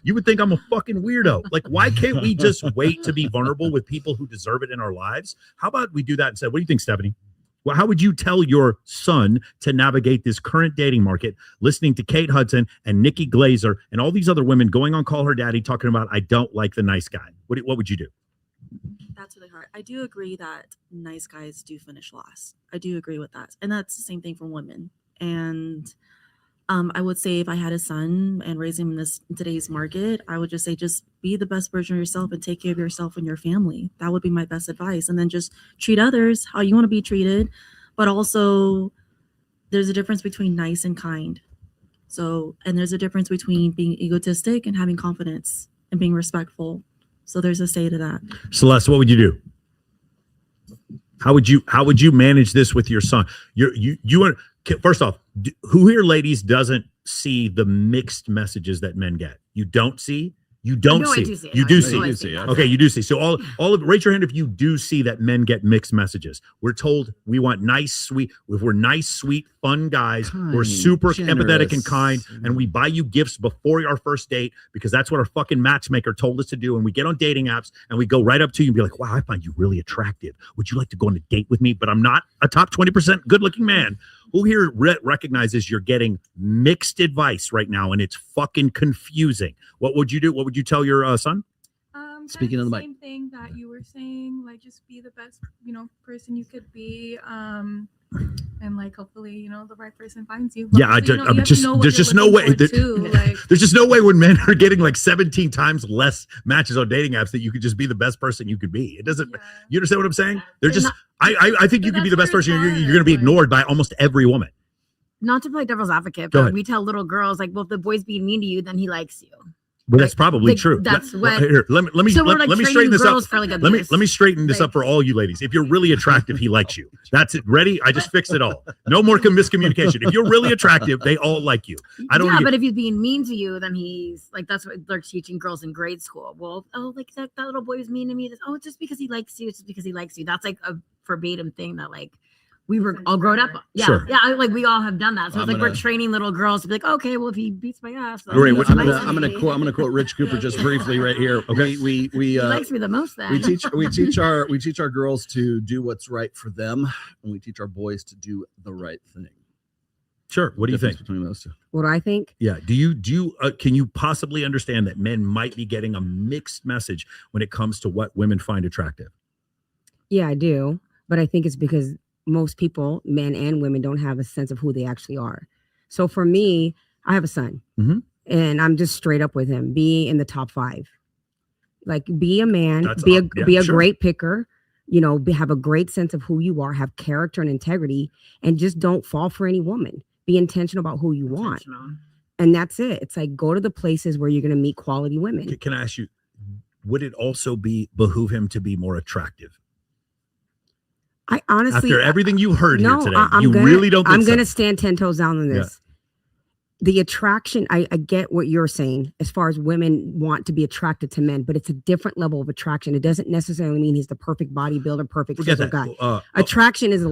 Speaker 3: You would think I'm a fucking weirdo. Like, why can't we just wait to be vulnerable with people who deserve it in our lives? How about we do that instead? What do you think, Stephanie? Well, how would you tell your son to navigate this current dating market, listening to Kate Hudson and Nikki Glazer and all these other women going on Call Her Daddy talking about, I don't like the nice guy? What would you do?
Speaker 21: That's really hard. I do agree that nice guys do finish last. I do agree with that. And that's the same thing for women. And I would say if I had a son and raising him in today's market, I would just say, just be the best version of yourself and take care of yourself and your family. That would be my best advice. And then just treat others how you want to be treated. But also there's a difference between nice and kind. So, and there's a difference between being egotistic and having confidence and being respectful. So there's a say to that.
Speaker 3: Celeste, what would you do? How would you manage this with your son? You are, first off, who here, ladies, doesn't see the mixed messages that men get? You don't see? You don't see. You do see. Okay, you do see. So all of raise your hand if you do see that men get mixed messages. We're told we want nice, sweet. If we're nice, sweet, fun guys, we're super empathetic and kind, and we buy you gifts before our first date because that's what our fucking matchmaker told us to do. And we get on dating apps and we go right up to you and be like, "Wow, I find you really attractive. Would you like to go on a date with me?" But I'm not a top 20% good-looking man. Who here recognizes you're getting mixed advice right now, and it's fucking confusing? What would you do? What would you tell your son?
Speaker 22: Speaking of the same thing that you were saying, like just be the best, person you could be, and like hopefully, the right person finds you.
Speaker 3: Yeah, there's just no way. There's just no way when men are getting like 17 times less matches on dating apps that you could just be the best person you could be. It doesn't. You understand what I'm saying? They're just. I think you could be the best person. You're going to be ignored by almost every woman.
Speaker 9: Not to play devil's advocate, but we tell little girls like, well, if the boy's being mean to you, then he likes you.
Speaker 3: Well, that's probably true.
Speaker 9: That's what.
Speaker 3: Here, let me straighten this up. Let me straighten this up for all you ladies. If you're really attractive, he likes you. That's it. Ready? I just fixed it all. No more miscommunication. If you're really attractive, they all like you. I don't.
Speaker 9: Yeah, but if he's being mean to you, then he's like, that's what they're teaching girls in grade school. Well, like that little boy was mean to me. Oh, it's just because he likes you. It's just because he likes you. That's like a verbatim thing that like we were all grown up. Yeah,
Speaker 3: Sure.
Speaker 9: yeah. Like we all have done that. So
Speaker 2: I'm
Speaker 9: it's like we're
Speaker 2: gonna-
Speaker 9: training little girls to be like, okay, well if he beats my ass, then
Speaker 3: Great,
Speaker 9: he
Speaker 3: what-
Speaker 2: I'm
Speaker 9: likes
Speaker 2: gonna
Speaker 9: me.
Speaker 2: quote Rich Cooper just briefly right here. Okay, we
Speaker 9: He likes me the most. Then
Speaker 2: we teach our girls to do what's right for them, and we teach our boys to do the right thing.
Speaker 3: Sure. What do you think
Speaker 2: between those two?
Speaker 10: What do I think?
Speaker 3: Yeah. Do you can you possibly understand that men might be getting a mixed message when it comes to what women find attractive?
Speaker 10: Yeah, I do. But I think it's because most people, men and women, don't have a sense of who they actually are. So for me, I have a son, and I'm just straight up with him. Be in the top 5. Like, be a man, be a great picker. You know, have a great sense of who you are, have character and integrity, and just don't fall for any woman. Be intentional about who you want. And that's it. It's like, go to the places where you're going to meet quality women.
Speaker 3: Can I ask you, would it also behoove him to be more attractive?
Speaker 10: I honestly,
Speaker 3: after everything you heard here today,
Speaker 10: I'm
Speaker 3: you really don't think
Speaker 10: I'm going to
Speaker 3: so?
Speaker 10: stand 10 toes down on this. The attraction, I get what you're saying as far as women want to be attracted to men, but it's a different level of attraction. It doesn't necessarily mean he's the perfect bodybuilder, perfect
Speaker 3: Forget
Speaker 10: physical
Speaker 3: that.
Speaker 10: guy. Attraction is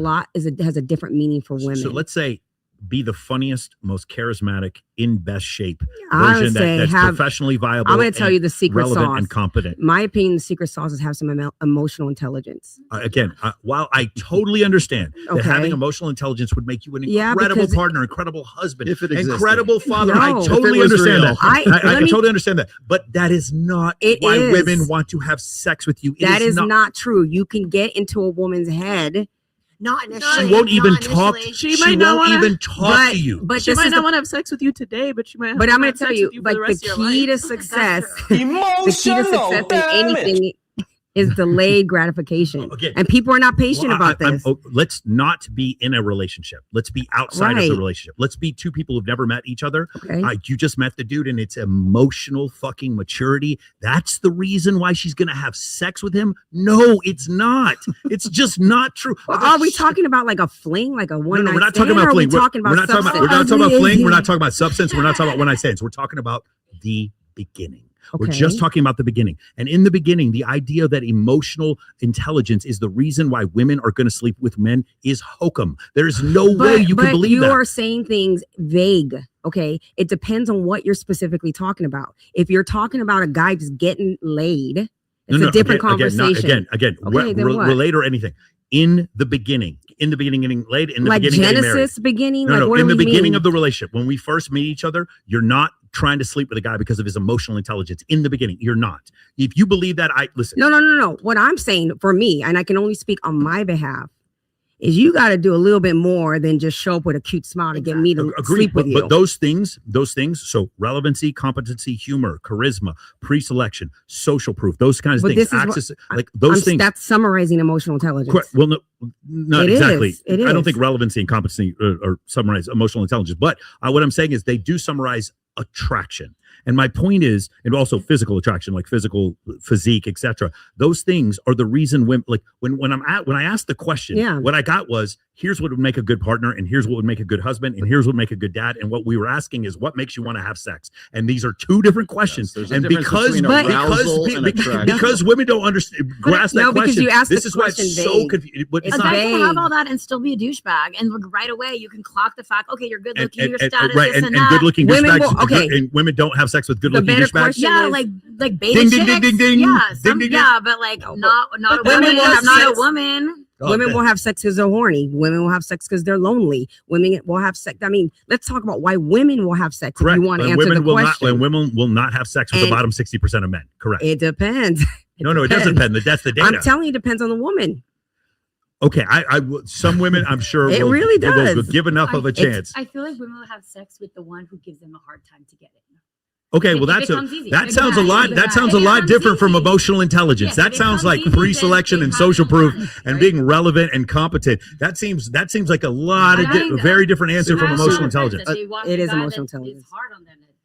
Speaker 10: has a different meaning for women.
Speaker 3: So let's say be the funniest, most charismatic, in best shape
Speaker 10: I would
Speaker 3: version
Speaker 10: say
Speaker 3: that's
Speaker 10: have-
Speaker 3: professionally viable.
Speaker 10: I'm going to tell
Speaker 3: and
Speaker 10: you the secret
Speaker 3: relevant
Speaker 10: sauce.
Speaker 3: and competent.
Speaker 10: My opinion, the secret sauce is have some emotional intelligence.
Speaker 3: Again, while I totally understand that
Speaker 10: Okay.
Speaker 3: having emotional intelligence would make you an
Speaker 10: Yeah,
Speaker 3: incredible
Speaker 10: because-
Speaker 3: partner, incredible husband,
Speaker 2: If it existed.
Speaker 3: incredible father,
Speaker 10: No.
Speaker 3: I
Speaker 10: If it
Speaker 3: totally
Speaker 2: was
Speaker 3: understand
Speaker 2: real.
Speaker 3: that. I
Speaker 10: let me-
Speaker 3: totally understand that. But that is not
Speaker 10: It
Speaker 3: why
Speaker 10: is.
Speaker 3: women want to have sex with you. It
Speaker 10: That is not true. You can get into a woman's head.
Speaker 8: Not
Speaker 3: She
Speaker 8: initially.
Speaker 3: won't even
Speaker 8: not
Speaker 3: talk.
Speaker 8: initially.
Speaker 3: She
Speaker 11: might not
Speaker 3: won't
Speaker 11: wanna-
Speaker 3: even talk to you.
Speaker 10: But
Speaker 11: She
Speaker 10: this
Speaker 11: might
Speaker 10: is
Speaker 11: not
Speaker 10: the-
Speaker 11: want to have sex with you today, but she might.
Speaker 10: But
Speaker 11: have
Speaker 10: I'm going
Speaker 11: have
Speaker 10: to tell
Speaker 11: sex
Speaker 10: you,
Speaker 11: with for
Speaker 10: like
Speaker 11: the
Speaker 10: the
Speaker 11: rest of your
Speaker 10: key to
Speaker 11: life.
Speaker 10: success, the key to success in anything is delayed gratification.
Speaker 3: Again,
Speaker 10: and people are not patient
Speaker 3: Well,
Speaker 10: about this.
Speaker 3: let's not be in a relationship. Let's be outside of
Speaker 10: Right.
Speaker 3: the relationship. Let's be two people who've never met each other.
Speaker 10: Okay.
Speaker 3: You just met the dude, and it's emotional fucking maturity. That's the reason why she's gonna have sex with him. No, it's not. It's just not true.
Speaker 10: Are we talking about like a fling, like a one
Speaker 3: No,
Speaker 10: night
Speaker 3: we're not
Speaker 10: stand,
Speaker 3: talking
Speaker 10: or
Speaker 3: about
Speaker 10: are we
Speaker 3: fling.
Speaker 10: talking about
Speaker 3: We're not talking about. We're not
Speaker 10: substance?
Speaker 3: talking about fling. We're not talking about substance. We're not talking about one night stands. We're talking about the beginning. We're
Speaker 10: Okay.
Speaker 3: just talking about the beginning. And in the beginning, the idea that emotional intelligence is the reason why women are going to sleep with men is hokum. There's no way you can believe
Speaker 10: you
Speaker 3: that.
Speaker 10: are saying things vague. Okay, it depends on what you're specifically talking about. If you're talking about a guy just getting laid, it's a different conversation.
Speaker 3: Again,
Speaker 10: Okay, then what?
Speaker 3: relate or anything. In the beginning, getting laid, in the
Speaker 10: Like
Speaker 3: beginning, getting married.
Speaker 10: Genesis beginning.
Speaker 3: No,
Speaker 10: like
Speaker 3: no,
Speaker 10: what
Speaker 3: in
Speaker 10: do
Speaker 3: the
Speaker 10: we
Speaker 3: beginning
Speaker 10: mean?
Speaker 3: of the relationship, when we first meet each other, you're not trying to sleep with a guy because of his emotional intelligence. In the beginning, you're not. If you believe that, listen.
Speaker 10: No. What I'm saying for me, and I can only speak on my behalf, is you got to do a little bit more than just show up with a cute smile to get me to sleep with you.
Speaker 3: But those things, so relevancy, competency, humor, charisma, pre-selection, social proof, those kinds of
Speaker 10: But
Speaker 3: things,
Speaker 10: this is
Speaker 3: access, like those things.
Speaker 10: That's summarizing emotional intelligence.
Speaker 3: Correct. Well, no, not
Speaker 10: It
Speaker 3: exactly.
Speaker 10: is. It
Speaker 3: I don't
Speaker 10: is.
Speaker 3: think relevancy and competency are summarize emotional intelligence. But what I'm saying is they do summarize attraction. And my point is, and also physical attraction, like physical physique, etc. Those things are the reason when, like, when I asked the question, what I got was, here's what would make a good partner, and here's what would make a good husband, and here's what would make a good dad. And what we were asking is, what makes you want to have sex? And these are two different questions.
Speaker 2: There's a
Speaker 3: And
Speaker 2: difference
Speaker 3: because
Speaker 2: between arousal and attraction.
Speaker 3: because women don't understand grasp that
Speaker 10: because
Speaker 3: question,
Speaker 10: you asked
Speaker 3: this
Speaker 10: the
Speaker 3: is why
Speaker 10: question
Speaker 3: it's so
Speaker 10: vague.
Speaker 3: confusing.
Speaker 9: A guy can have all that and still be a douchebag, and right away you can clock the fact. Okay, you're good looking, your status,
Speaker 3: right,
Speaker 9: this
Speaker 3: and
Speaker 9: that.
Speaker 3: good looking
Speaker 10: Women
Speaker 3: douchebags.
Speaker 10: will- okay.
Speaker 3: And women don't have sex with good
Speaker 10: The
Speaker 3: looking
Speaker 10: better
Speaker 3: douchebags.
Speaker 10: question
Speaker 9: Yeah,
Speaker 10: is-
Speaker 9: like beta
Speaker 3: Ding, ding,
Speaker 9: chicks.
Speaker 3: ding, ding, ding.
Speaker 9: Yeah,
Speaker 3: Ding, ding, ding.
Speaker 9: yeah, but like not a
Speaker 10: women
Speaker 9: woman.
Speaker 10: will have
Speaker 9: Not a
Speaker 10: sex.
Speaker 9: woman.
Speaker 10: Women will have sex because they're horny. Women will have sex because they're lonely. Women will have sex. I mean, let's talk about why women will have sex.
Speaker 3: Correct.
Speaker 10: If you want to
Speaker 3: And
Speaker 10: answer the
Speaker 3: women will
Speaker 10: question.
Speaker 3: not. And women will not have sex with the
Speaker 10: And-
Speaker 3: bottom 60% of men. Correct.
Speaker 10: It depends.
Speaker 3: No, it doesn't depend. That's the data.
Speaker 10: I'm telling you, it depends on the woman.
Speaker 3: Okay, some women, I'm sure,
Speaker 10: It
Speaker 3: will,
Speaker 10: really
Speaker 3: will
Speaker 10: does.
Speaker 3: give enough of a chance.
Speaker 20: I feel like women will have sex with the one who gives them a hard time to get it.
Speaker 3: Okay,
Speaker 20: If
Speaker 3: well,
Speaker 20: it comes easy.
Speaker 3: that
Speaker 20: If
Speaker 3: sounds a
Speaker 20: it
Speaker 3: lot.
Speaker 20: comes
Speaker 3: That
Speaker 20: easy.
Speaker 3: sounds a
Speaker 20: If it
Speaker 3: lot
Speaker 20: comes
Speaker 3: different from
Speaker 20: easy.
Speaker 3: emotional intelligence.
Speaker 20: Yes,
Speaker 3: That
Speaker 20: if it
Speaker 3: sounds
Speaker 20: comes
Speaker 3: like
Speaker 20: easy,
Speaker 3: pre-selection
Speaker 20: then
Speaker 3: and
Speaker 20: they
Speaker 3: social
Speaker 20: have
Speaker 3: proof
Speaker 20: fun,
Speaker 3: and
Speaker 20: right?
Speaker 3: being relevant and competent. That seems like a lot of a very different answer from emotional intelligence.
Speaker 10: It is emotional intelligence.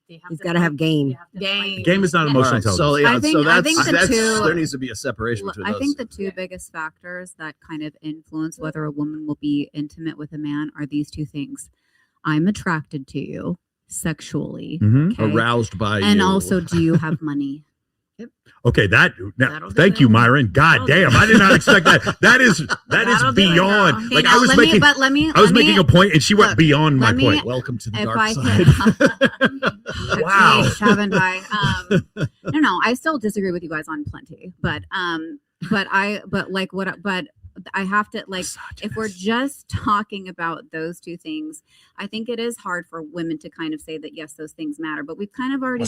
Speaker 10: He's got to have game.
Speaker 3: Game is not emotional intelligence.
Speaker 2: So yeah,
Speaker 12: I think-
Speaker 2: so
Speaker 12: I
Speaker 2: that's,
Speaker 12: think the
Speaker 2: that's
Speaker 12: two-
Speaker 2: there needs to be a separation between
Speaker 12: I
Speaker 2: those.
Speaker 12: think the two biggest factors that kind of influence whether a woman will be intimate with a man are these two things. I'm attracted to you sexually,
Speaker 2: Mhm.
Speaker 12: okay?
Speaker 2: Aroused by
Speaker 12: and
Speaker 2: you.
Speaker 12: also, do you have money?
Speaker 3: Okay, thank you, Myron. God damn, I did not expect that. That is beyond. Like I was making a point, and she went beyond my point.
Speaker 2: Welcome to the
Speaker 12: if
Speaker 2: dark
Speaker 12: I
Speaker 2: side.
Speaker 3: Wow.
Speaker 12: No, I still disagree with you guys on plenty, but I have to like, if we're just talking about those two things, I think it is hard for women to kind of say that yes, those things matter, but we've kind of already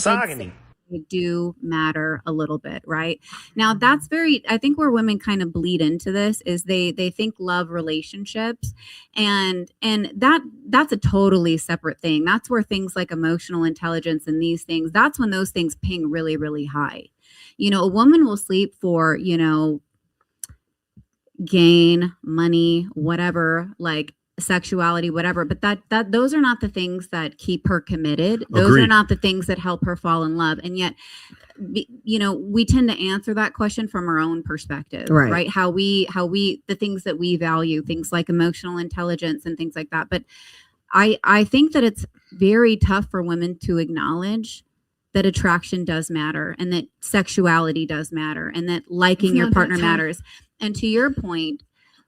Speaker 12: they do matter a little bit, right? Now that's I think where women kind of bleed into this is they think love relationships and that's a totally separate thing. That's where things like emotional intelligence and these things, that's when those things ping really, really high. You know, a woman will sleep for, you know, gain, money, whatever, like sexuality, whatever, but that those are not the things that keep her committed. Those
Speaker 3: Agreed.
Speaker 12: are not the things that help her fall in love. And yet, you know, we tend to answer that question from our own perspective, right? How we the things that we value, things like emotional intelligence and things like that. But I think that it's very tough for women to acknowledge that attraction does matter and that sexuality does matter and that liking your partner matters. And to your point,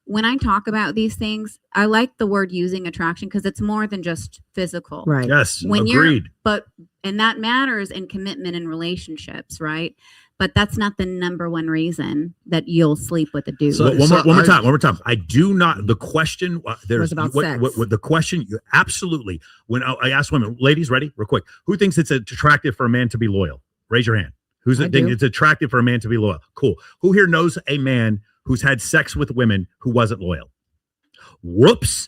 Speaker 12: when I talk about these things, I like the word using attraction because it's more than just physical.
Speaker 10: Right.
Speaker 3: Yes.
Speaker 12: When
Speaker 3: Agreed.
Speaker 12: And that matters in commitment and relationships, right? But that's not the number one reason that you'll sleep with a dude.
Speaker 3: So one more time. I do not. The question there's
Speaker 10: about sex.
Speaker 3: What the question. Absolutely. When I ask women, ladies, ready, real quick. Who thinks it's attractive for a man to be loyal? Raise your hand. Who's think it's attractive for a man to be loyal? Cool. Who here knows a man who's had sex with women who wasn't loyal? Whoops.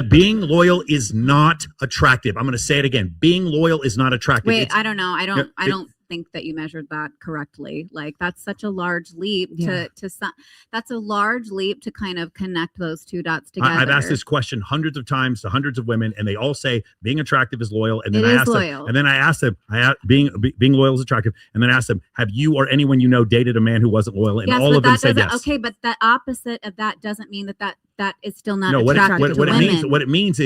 Speaker 3: Being loyal is not attractive. I'm going to say it again. Being loyal is not attractive.
Speaker 12: Wait, I don't know. I don't think that you measured that correctly. Like that's such a large leap that's a large leap to kind of connect those two dots together.
Speaker 3: I've asked this question hundreds of times to hundreds of women, and they all say being attractive is loyal. And then I asked them, being loyal is attractive. And then I asked them, have you or anyone you know dated a man who wasn't loyal? And all of them said yes.
Speaker 12: Okay, but the opposite of that doesn't mean that is still not
Speaker 3: no,
Speaker 12: attractive to women.
Speaker 3: What it means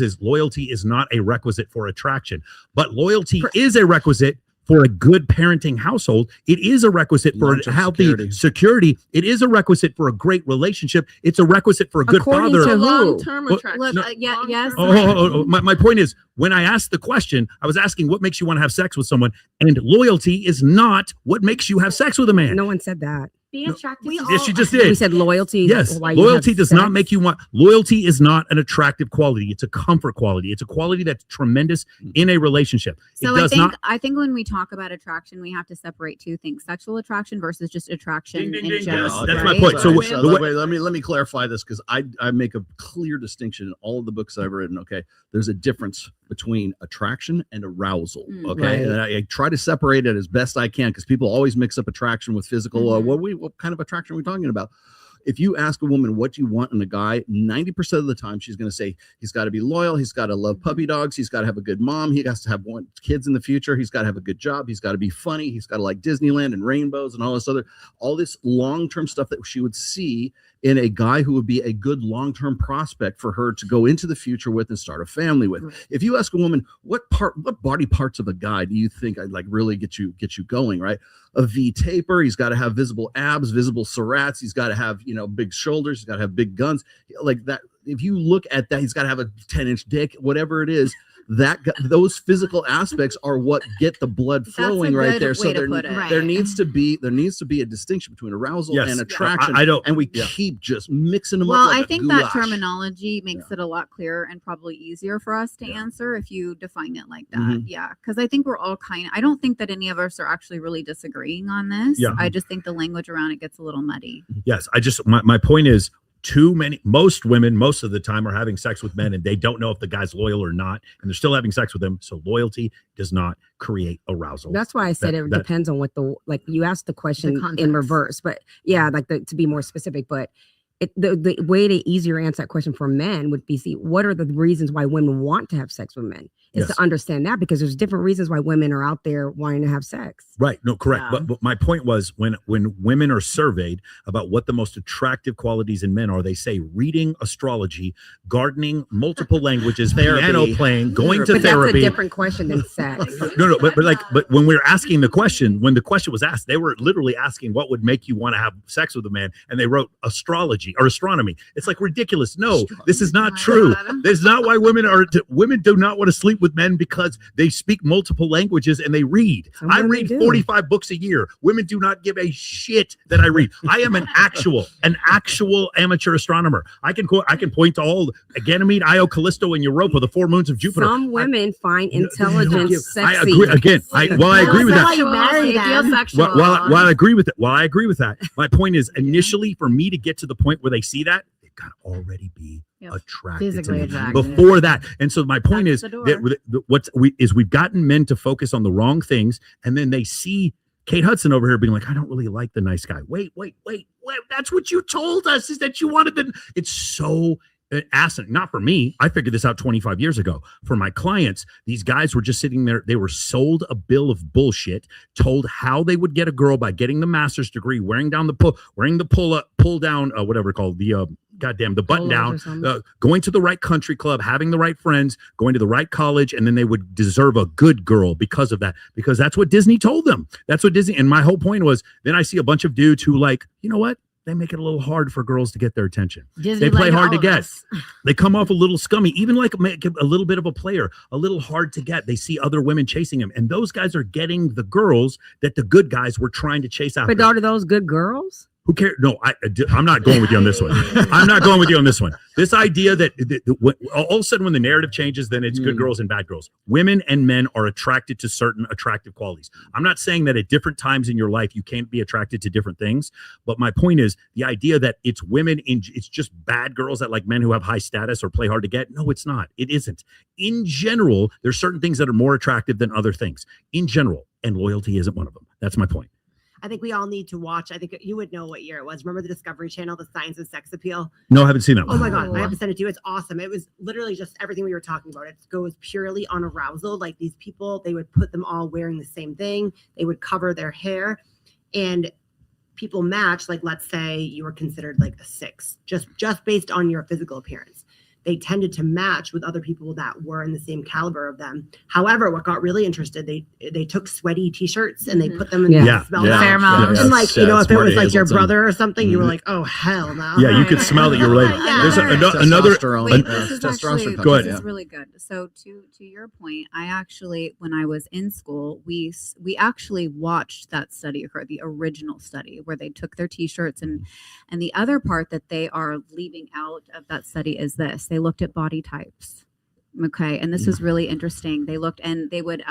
Speaker 3: is loyalty is not a requisite for attraction, but loyalty is a requisite for a good parenting household. It is a requisite for a healthy security. It is a requisite for a great relationship. It's a requisite for a good father.
Speaker 11: To long-term attraction.
Speaker 12: Look, yes.
Speaker 3: My point is, when I asked the question, I was asking what makes you want to have sex with someone, and loyalty is not what makes you have sex with a man.
Speaker 10: No one said that.
Speaker 20: Being attracted to
Speaker 3: Yes, she just did.
Speaker 10: We said loyalty.
Speaker 3: Yes, loyalty does not make you want. Loyalty is not an attractive quality. It's a comfort quality. It's a quality that's tremendous in a relationship.
Speaker 12: So I think when we talk about attraction, we have to separate two things: sexual attraction versus just attraction in general.
Speaker 3: That's my point. So
Speaker 2: let me clarify this because I make a clear distinction in all of the books I've written. Okay, there's a difference between attraction and arousal. Okay, and I try to separate it as best I can because people always mix up attraction with physical. What kind of attraction are we talking about? If you ask a woman what you want in a guy, 90% of the time she's going to say he's got to be loyal, he's got to love puppy dogs, he's got to have a good mom, he has to have kids in the future, he's got to have a good job, he's got to be funny, he's got to like Disneyland and rainbows and all this long-term stuff that she would see in a guy who would be a good long-term prospect for her to go into the future with and start a family with. Right. If you ask a woman what body parts of a guy do you think I'd like really get you going, right? A V taper, he's got to have visible abs, visible serrates, he's got to have, big shoulders, he's got to have big guns like that. If you look at that, he's got to have a 10-inch dick, whatever it is. Those physical aspects are what get the blood flowing right there. So there needs to be a distinction between arousal and attraction. And we keep just mixing them up.
Speaker 12: Well,
Speaker 2: like
Speaker 12: I think that terminology makes it a lot clearer and probably easier for us to answer if you define it like that.
Speaker 3: Mm-hmm.
Speaker 12: Yeah, because I think we're all I don't think that any of us are actually really disagreeing on this.
Speaker 3: Yeah.
Speaker 12: I just think the language around it gets a little muddy.
Speaker 3: Yes, my point is, most women most of the time are having sex with men and they don't know if the guy's loyal or not, and they're still having sex with them. So loyalty does not create arousal.
Speaker 10: That's why I said it depends on what you asked the question in reverse, but to be more specific, but the way to easier answer that question for men would be, what are the reasons why women want to have sex with men? is to understand that, because there's different reasons why women are out there wanting to have sex.
Speaker 3: Right. No, correct. But my point was when women are surveyed about what the most attractive qualities in men are, they say reading, astrology, gardening, multiple languages, piano playing, going to therapy.
Speaker 10: That's a different question than sex.
Speaker 3: No, but when we were asking the question, when the question was asked, they were literally asking what would make you want to have sex with a man, and they wrote astrology or astronomy. It's like ridiculous. No, this is not true. This is not why women do not want to sleep with men, because they speak multiple languages and they read. I read 45 books a year. Women do not give a shit that I read. I am an actual amateur astronomer. I can point to all Ganymede, Io, Callisto, and Europa, the 4 moons of Jupiter.
Speaker 10: Some women find intelligence sexy.
Speaker 3: I agree. Again, I agree with that. While I agree with it, I agree with that. My point is, initially, for me to get to the point where they see that, they've got to already be attracted to me before that. And so my point is that we've gotten men to focus on the wrong things, and then they see Kate Hudson over here being like, I don't really like the nice guy. Wait. That's what you told us, is that you wanted the. It's so asinine. Not for me. I figured this out 25 years ago. For my clients, these guys were just sitting there. They were sold a bill of bullshit, told how they would get a girl by getting the master's degree, wearing the pull down, whatever it's called, the button down, going to the right country club, having the right friends, going to the right college, and then they would deserve a good girl because of that, because that's what Disney told them. That's what Disney. And my whole point was, then I see a bunch of dudes who, like, you know what? They make it a little hard for girls to get their attention. They play hard to get. They come off a little scummy, even like a little bit of a player, a little hard to get. They see other women chasing him, and those guys are getting the girls that the good guys were trying to chase after.
Speaker 10: But are those good girls?
Speaker 3: Who cares? No, I'm not going with you on this one. I'm not going with you on this one. This idea that all of a sudden when the narrative changes, then it's good girls and bad girls. Women and men are attracted to certain attractive qualities. I'm not saying that at different times in your life you can't be attracted to different things, but my point is the idea that it's it's just bad girls that like men who have high status or play hard to get. No, it's not. It isn't. In general, there's certain things that are more attractive than other things. In general, and loyalty isn't one of them. That's my point.
Speaker 8: I think we all need to watch. I think you would know what year it was. Remember the Discovery Channel, The Science of Sex Appeal?
Speaker 3: No, I haven't seen that one.
Speaker 8: Oh my God, I have to send it to you. It's awesome. It was literally just everything we were talking about. It goes purely on arousal. Like these people, they would put them all wearing the same thing. They would cover their hair, and people match. Like, let's say you were considered like a 6, just based on your physical appearance. They tended to match with other people that were in the same caliber of them. However, what got really interested, they took sweaty T-shirts and they put them in the smell
Speaker 9: pheromones.
Speaker 8: And like, you know, if it was like your brother or something, you were like, oh hell no.
Speaker 3: Yeah, you could smell that you're related. There's another.
Speaker 12: Go ahead. This is really good. So to your point, I actually, when I was in school, we actually watched that study occur, the original study where they took their T-shirts, and the other part that they are leaving out of that study is this. They looked at body types. Okay. And this is really interesting. They looked, and they would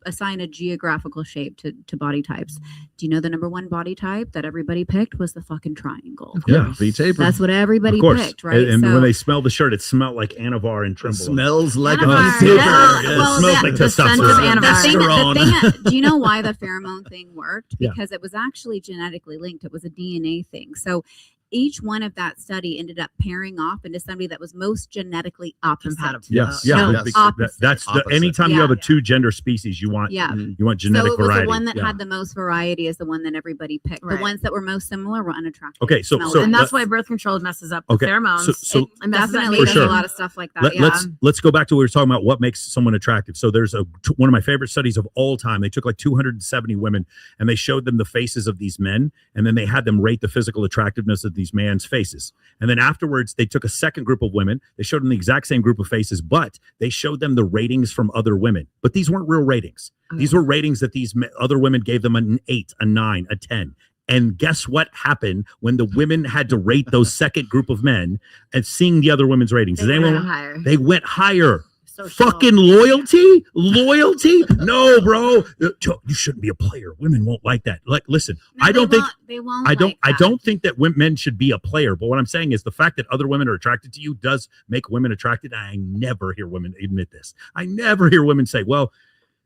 Speaker 12: assign a geographical shape to body types. Do you know the number one body type that everybody picked was the fucking triangle?
Speaker 2: Yeah, V-taper.
Speaker 12: That's what everybody picked, right?
Speaker 3: And when they smelled the shirt, it smelled like Anavar and Trimble.
Speaker 2: Smells like
Speaker 3: it smells like testosterone.
Speaker 12: Do you know why the pheromone thing worked? Because it was actually genetically linked. It was a DNA thing. So each one of that study ended up pairing off into somebody that was most genetically opposite.
Speaker 3: Yes,
Speaker 12: opposite.
Speaker 3: That's anytime you have a 2-gender species, you want genetic variety.
Speaker 12: So the one that had the most variety is the one that everybody picked. The ones that were most similar were unattractive.
Speaker 3: Okay, so
Speaker 9: and that's why birth control messes up the pheromones.
Speaker 12: So definitely does a lot of stuff like that.
Speaker 3: Let's go back to what we were talking about. What makes someone attractive? So there's one of my favorite studies of all time. They took like 270 women and they showed them the faces of these men, and then they had them rate the physical attractiveness of these man's faces. And then afterwards, they took a second group of women. They showed them the exact same group of faces, but they showed them the ratings from other women. But these weren't real ratings. These were ratings that these other women gave them an 8, a 9, a 10. And guess what happened when the women had to rate those second group of men and seeing the other women's ratings? They went higher. Fucking loyalty? No, bro. You shouldn't be a player. Women won't like that. Like, listen, I don't think that men should be a player. But what I'm saying is the fact that other women are attracted to you does make women attracted. I never hear women admit this. I never hear women say, well,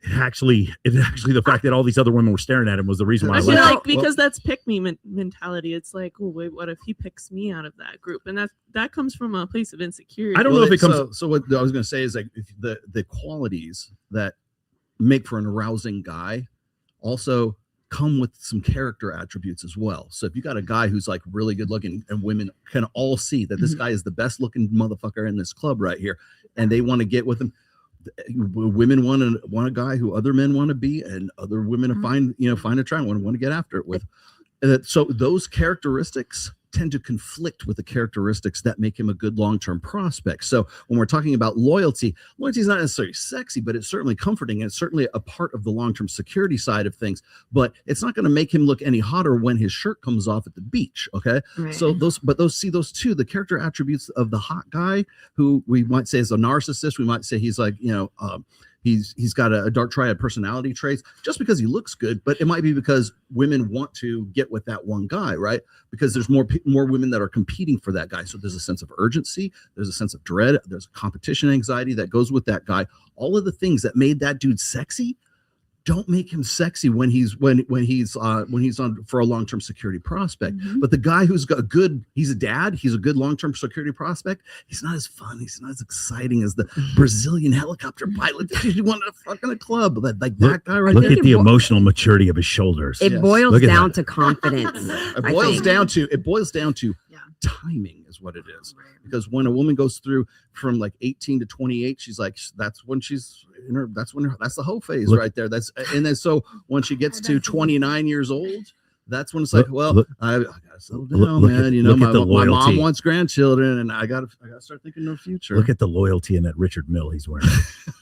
Speaker 3: it's actually the fact that all these other women were staring at him was the reason why I
Speaker 11: feel
Speaker 3: left.
Speaker 11: like because that's pick me mentality. It's like, oh wait, what if he picks me out of that group? And that comes from a place of insecurity.
Speaker 3: I don't know if it comes.
Speaker 2: So what I was going to say is like the qualities that make for an arousing guy also come with some character attributes as well. So if you got a guy who's like really good looking and women can all see that this guy is the best looking motherfucker in this club right here, and they want to get with him. Women want a guy who other men want to be, and other women find attractive, want to get after it with. So those characteristics tend to conflict with the characteristics that make him a good long-term prospect. So when we're talking about loyalty is not necessarily sexy, but it's certainly comforting, and it's certainly a part of the long-term security side of things. But it's not going to make him look any hotter when his shirt comes off at the beach. Okay,
Speaker 9: Right.
Speaker 2: so those two, the character attributes of the hot guy, who we might say is a narcissist, we might say he's like he's got a dark triad personality traits just because he looks good, but it might be because women want to get with that one guy, right? Because there's more women that are competing for that guy. So there's a sense of urgency, there's a sense of dread, there's competition anxiety that goes with that guy. All of the things that made that dude sexy don't make him sexy when he's on for a long-term security prospect. But the guy who's he's a dad, he's a good long-term security prospect. He's not as fun, he's not as exciting as the Brazilian helicopter pilot that you wanted to fuck in a club. That guy right there.
Speaker 3: Look at the emotional maturity of his shoulders.
Speaker 10: It boils down to confidence.
Speaker 2: It boils down to timing is what it is. Because when a woman goes through from like 18 to 28, she's like, that's the whole phase right there. And then so when she gets to 29 years old, that's when it's like, I gotta settle down, man. My mom wants grandchildren, and I gotta start thinking of the future.
Speaker 3: Look at the loyalty in that Richard Mille he's wearing.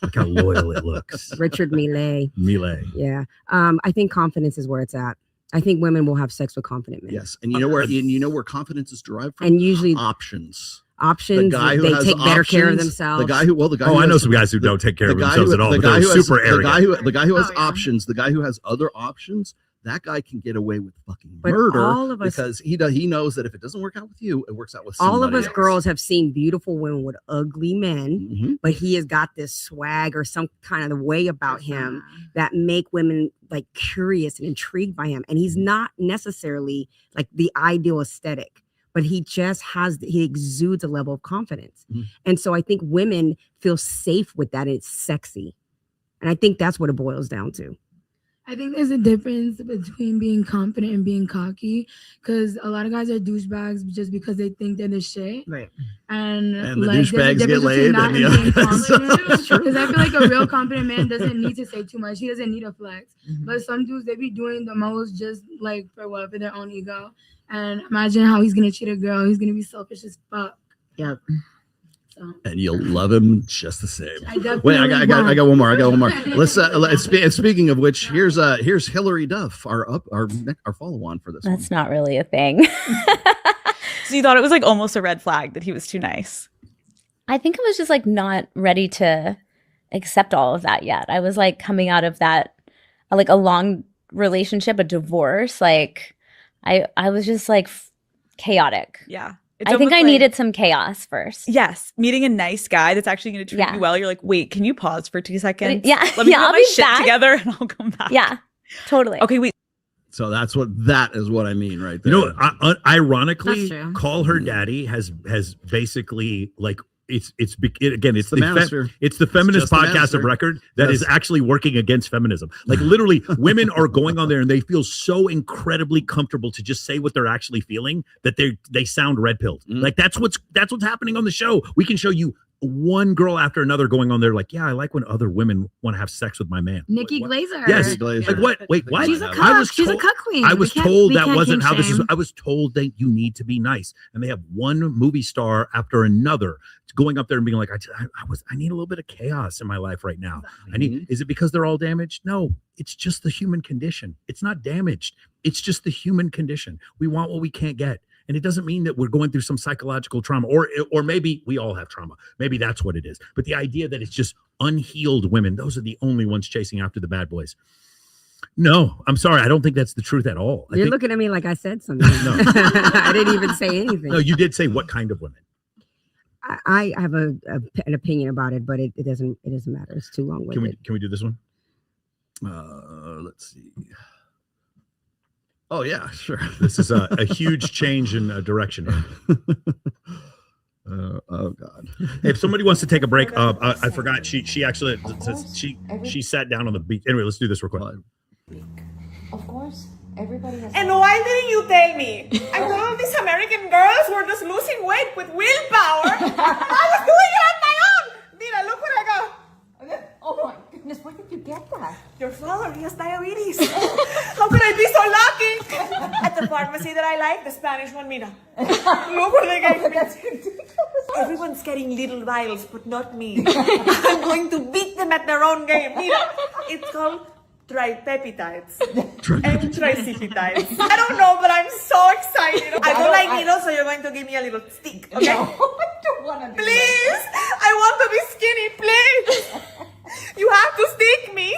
Speaker 3: Look how loyal it looks.
Speaker 10: Richard Mille. Yeah. I think confidence is where it's at. I think women will have sex with confident men.
Speaker 2: Yes, and you know where confidence is derived from?
Speaker 10: And usually
Speaker 2: options.
Speaker 10: The guy who they take better care of themselves.
Speaker 3: I know some guys who don't take care of themselves at all. But they're super arrogant.
Speaker 2: The guy who has options, the guy who has other options, that guy can get away with fucking murder because he knows that if it doesn't work out with you, it works out with somebody
Speaker 10: all of us
Speaker 2: else.
Speaker 10: Girls have seen beautiful women with ugly men, but he has got this swag or some kind of way about him that make women like curious and intrigued by him. And he's not necessarily like the ideal aesthetic, but he just he exudes a level of confidence. And so I think women feel safe with that. It's sexy. And I think that's what it boils down to.
Speaker 1: I think there's a difference between being confident and being cocky, because a lot of guys are douchebags just because they think they're the shit.
Speaker 10: Right.
Speaker 1: And
Speaker 2: the douchebags get laid.
Speaker 1: Because I feel like a real confident man doesn't need to say too much. He doesn't need a flex. But some dudes, they be doing the most just like for their own ego. And imagine how he's gonna cheat a girl. He's gonna be selfish as fuck.
Speaker 10: Yep.
Speaker 2: And you'll love him just the same.
Speaker 1: Wait,
Speaker 2: I got one more. Let's speaking of which, here's Hillary Duff, our follow on for this.
Speaker 6: That's not really a thing.
Speaker 23: So you thought it was like almost a red flag that he was too nice?
Speaker 6: I think I was just like not ready to accept all of that yet. I was like coming out of that, like a long relationship, a divorce. Like I was just like chaotic.
Speaker 23: Yeah.
Speaker 6: I think I needed some chaos first.
Speaker 23: Yes. Meeting a nice guy that's actually going to treat you well. You're like, wait, can you pause for 2 seconds?
Speaker 6: Yeah.
Speaker 23: Let me
Speaker 6: I'll
Speaker 23: get my
Speaker 6: be
Speaker 23: shit
Speaker 6: back.
Speaker 23: together and I'll come back.
Speaker 6: Yeah, totally.
Speaker 23: Okay, wait.
Speaker 2: So that is what I mean right there.
Speaker 3: You know, ironically, Call Her Daddy has basically like it's the Manosphere. It's the feminist podcast of record that is actually working against feminism. Like literally, women are going on there and they feel so incredibly comfortable to just say what they're actually feeling that they sound red pilled. Like that's what's happening on the show. We can show you one girl after another going on there like, yeah, I like when other women want to have sex with my man.
Speaker 9: Nikki Glaser.
Speaker 3: Yes. Like what? Wait, what?
Speaker 9: She's a cuck. She's a cuck queen.
Speaker 3: I was told that wasn't how this is. I was told that you need to be nice. And they have one movie star after another going up there and being like, I need a little bit of chaos in my life right now. Is it because they're all damaged? No, it's just the human condition. It's not damaged. It's just the human condition. We want what we can't get. And it doesn't mean that we're going through some psychological trauma, or maybe we all have trauma. Maybe that's what it is. But the idea that it's just unhealed women, those are the only ones chasing after the bad boys. No, I'm sorry. I don't think that's the truth at all.
Speaker 10: You're looking at me like I said something.
Speaker 3: No.
Speaker 10: I didn't even say anything.
Speaker 3: No, you did say what kind of women.
Speaker 10: I have an opinion about it, but it doesn't matter. It's too long.
Speaker 3: Can we do this one?
Speaker 2: Let's see. Oh yeah, sure.
Speaker 3: This is a huge change in direction here.
Speaker 2: Oh God!
Speaker 3: If somebody wants to take a break, I forgot. She actually she sat down on the beach. Anyway, let's do this real quick.
Speaker 4: Of course, everybody has.
Speaker 5: And why didn't you tell me? I thought these American girls were just losing weight with willpower. And I was doing it on my own. Mira, look what I got.
Speaker 4: Oh my goodness, where did you get that?
Speaker 5: Your father, he has diabetes. How could I be so lucky? At the pharmacy that I like, the Spanish one, mira. Look what they gave me.
Speaker 4: That's ridiculous.
Speaker 5: Everyone's getting little vials, but not me. I'm going to beat them at their own game. Mira, it's called tripeptides and tricipetides. I don't know, but I'm so excited. I don't like needles, so you're going to give me a little stick, okay?
Speaker 4: No, I don't want to do
Speaker 5: Please, I want to be skinny, please. You have to stick me.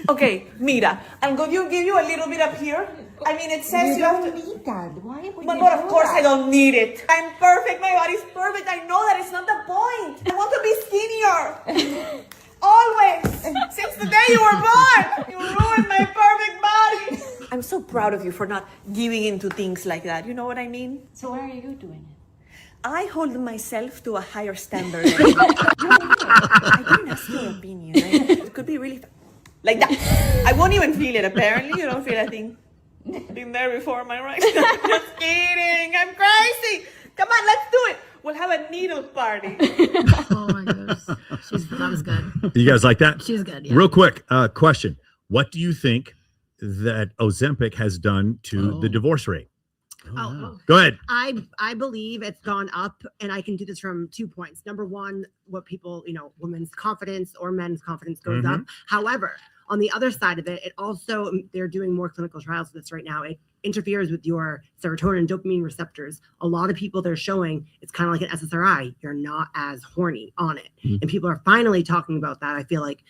Speaker 5: Okay, mira, I'm going to give you a little bit up here. I mean, it says you have to
Speaker 4: need that. Why would
Speaker 5: but
Speaker 4: you
Speaker 5: of
Speaker 4: do
Speaker 5: course
Speaker 4: that?
Speaker 5: I don't need it. I'm perfect. My body's perfect. I know that it's not the point. I want to be skinnier. Always. Since the day you were born. You ruined my perfect body. I'm so proud of you for not giving into things like that. You know what I mean?
Speaker 4: So why are you doing it?
Speaker 5: I hold myself to a higher standard. I didn't ask your opinion. It could be really like that. I won't even feel it. Apparently, you don't feel a thing. Been there before, am I right? Just kidding. I'm crazy. Come on, let's do it. We'll have a needle party.
Speaker 9: Oh my gosh. That was good.
Speaker 3: You guys like that?
Speaker 9: She's good. Yeah.
Speaker 3: Real quick, question. What do you think that Ozempic has done to the divorce rate? Go ahead.
Speaker 8: I believe it's gone up, and I can do this from 2 points. Number one, what people, women's confidence or men's confidence goes up. However, on the other side of it, it also, they're doing more clinical trials with this right now. It interferes with your serotonin and dopamine receptors. A lot of people they're showing it's kind of like an SSRI. You're not as horny on it. And people are finally talking about that. I feel like,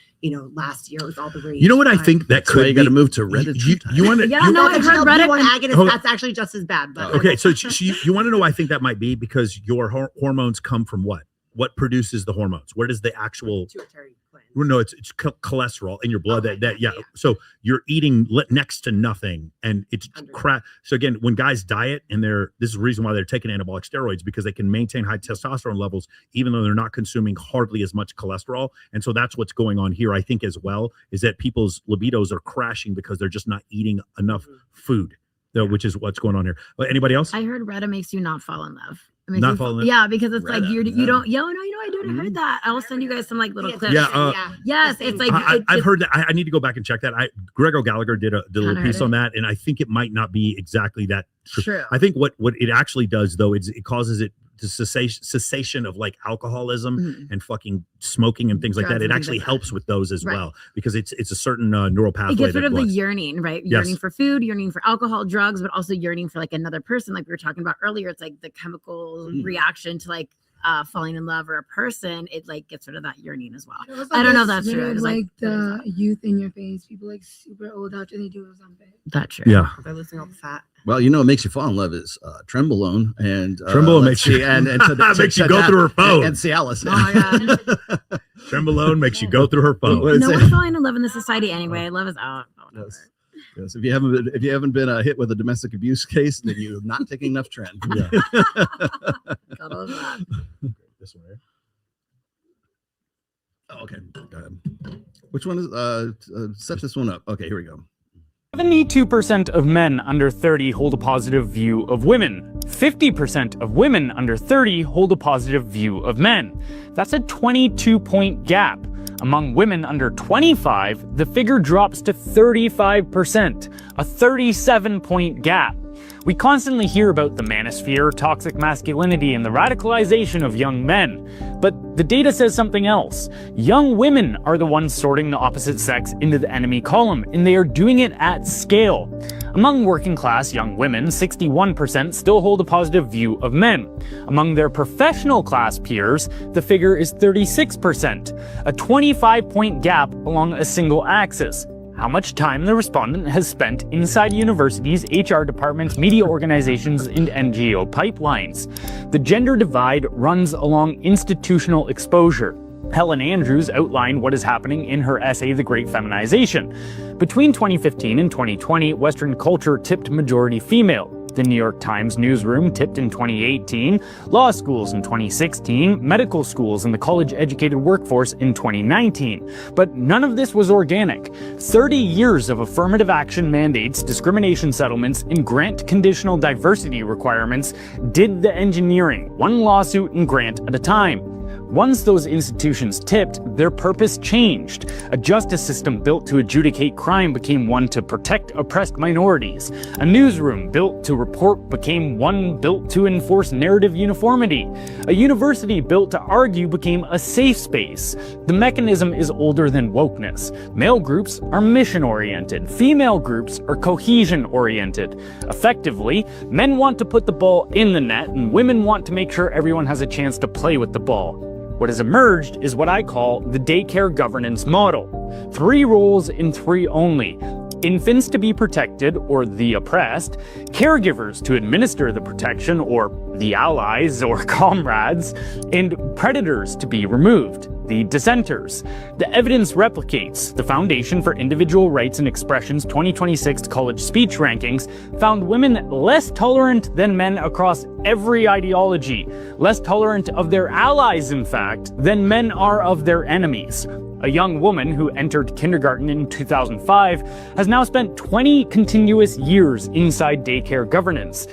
Speaker 8: last year it was all the rage.
Speaker 3: You know what I think that could
Speaker 2: you got to move to Reddit.
Speaker 3: You want to?
Speaker 9: Yeah, no, I heard Reddit.
Speaker 8: Agonist, that's actually just as bad. But
Speaker 3: Okay, so you want to know why I think that might be? Because your hormones come from what? What produces the hormones? Where does the actual?
Speaker 8: Pituitary gland.
Speaker 3: Well, no, it's cholesterol in your blood. Yeah. So you're eating next to nothing, and it's crap. So again, when guys diet, and this is the reason why they're taking anabolic steroids, because they can maintain high testosterone levels even though they're not consuming hardly as much cholesterol. And so that's what's going on here, I think, as well, is that people's libidos are crashing because they're just not eating enough food. Which is what's going on here. But anybody else?
Speaker 9: I heard Reddit makes you not fall in love.
Speaker 3: Not fall in love?
Speaker 9: Yeah, because it's like
Speaker 2: Reddit,
Speaker 9: you don't. Yo, no, I do. I heard that. I will send you guys some like little clips.
Speaker 3: Yeah.
Speaker 9: Yes, it's like
Speaker 3: I've heard that. I need to go back and check that. Greg O'Gallagher did a little piece on that, and I think it might not be exactly that true. I think what it actually does though is it causes it to cessation of like alcoholism and fucking smoking and things like that. It actually helps with those as well, because it's a certain neural pathway.
Speaker 9: It gets rid of the yearning, right? Yearning for food, yearning for alcohol, drugs, but also yearning for like another person, like we were talking about earlier. It's like the chemical reaction to like falling in love or a person. It like gets rid of that yearning as well. I don't know if that's true.
Speaker 1: Like the youth in your face, people like super old after they do something.
Speaker 9: That's true.
Speaker 3: Yeah,
Speaker 8: they're losing all the fat.
Speaker 2: Well, what makes you fall in love is Trenbolone, and
Speaker 3: Trenbolone makes you makes you go through her phone
Speaker 2: and Cialis.
Speaker 9: Oh my god,
Speaker 3: Trenbolone makes you go through her phone.
Speaker 9: No one's falling in love in this society anyway. Love is out.
Speaker 2: Yes. If you haven't been hit with a domestic abuse case, then you're not taking enough Tren. Yeah.
Speaker 3: This one here.
Speaker 2: Oh, okay. Go ahead. Which one is set this one up? Okay, here we go.
Speaker 7: 72% of men under 30 hold a positive view of women. 50% of women under 30 hold a positive view of men. That's a 22-point gap. Among women under 25, the figure drops to 35%, a 37-point gap. We constantly hear about the manosphere, toxic masculinity, and the radicalization of young men. But the data says something else. Young women are the ones sorting the opposite sex into the enemy column, and they are doing it at scale. Among working class young women, 61% still hold a positive view of men. Among their professional class peers, the figure is 36%, a 25-point gap along a single axis. How much time the respondent has spent inside universities, HR departments, media organizations, and NGO pipelines. The gender divide runs along institutional exposure. Helen Andrews outlined what is happening in her essay, The Great Feminization. Between 2015 and 2020, Western culture tipped majority female. The New York Times newsroom tipped in 2018, law schools in 2016, medical schools and the college-educated workforce in 2019. But none of this was organic. 30 years of affirmative action mandates, discrimination settlements, and grant conditional diversity requirements did the engineering, one lawsuit and grant at a time. Once those institutions tipped, their purpose changed. A justice system built to adjudicate crime became one to protect oppressed minorities. A newsroom built to report became one built to enforce narrative uniformity. A university built to argue became a safe space. The mechanism is older than wokeness. Male groups are mission-oriented. Female groups are cohesion-oriented. Effectively, men want to put the ball in the net, and women want to make sure everyone has a chance to play with the ball. What has emerged is what I call the daycare governance model. 3 roles in 3 only. Infants to be protected, or the oppressed, caregivers to administer the protection, or the allies or comrades, and predators to be removed, the dissenters. The evidence replicates. The Foundation for Individual Rights and Expression's 2026 college speech rankings found women less tolerant than men across every ideology, less tolerant of their allies, in fact, than men are of their enemies. A young woman who entered kindergarten in 2005 has now spent 20 continuous years inside daycare governance.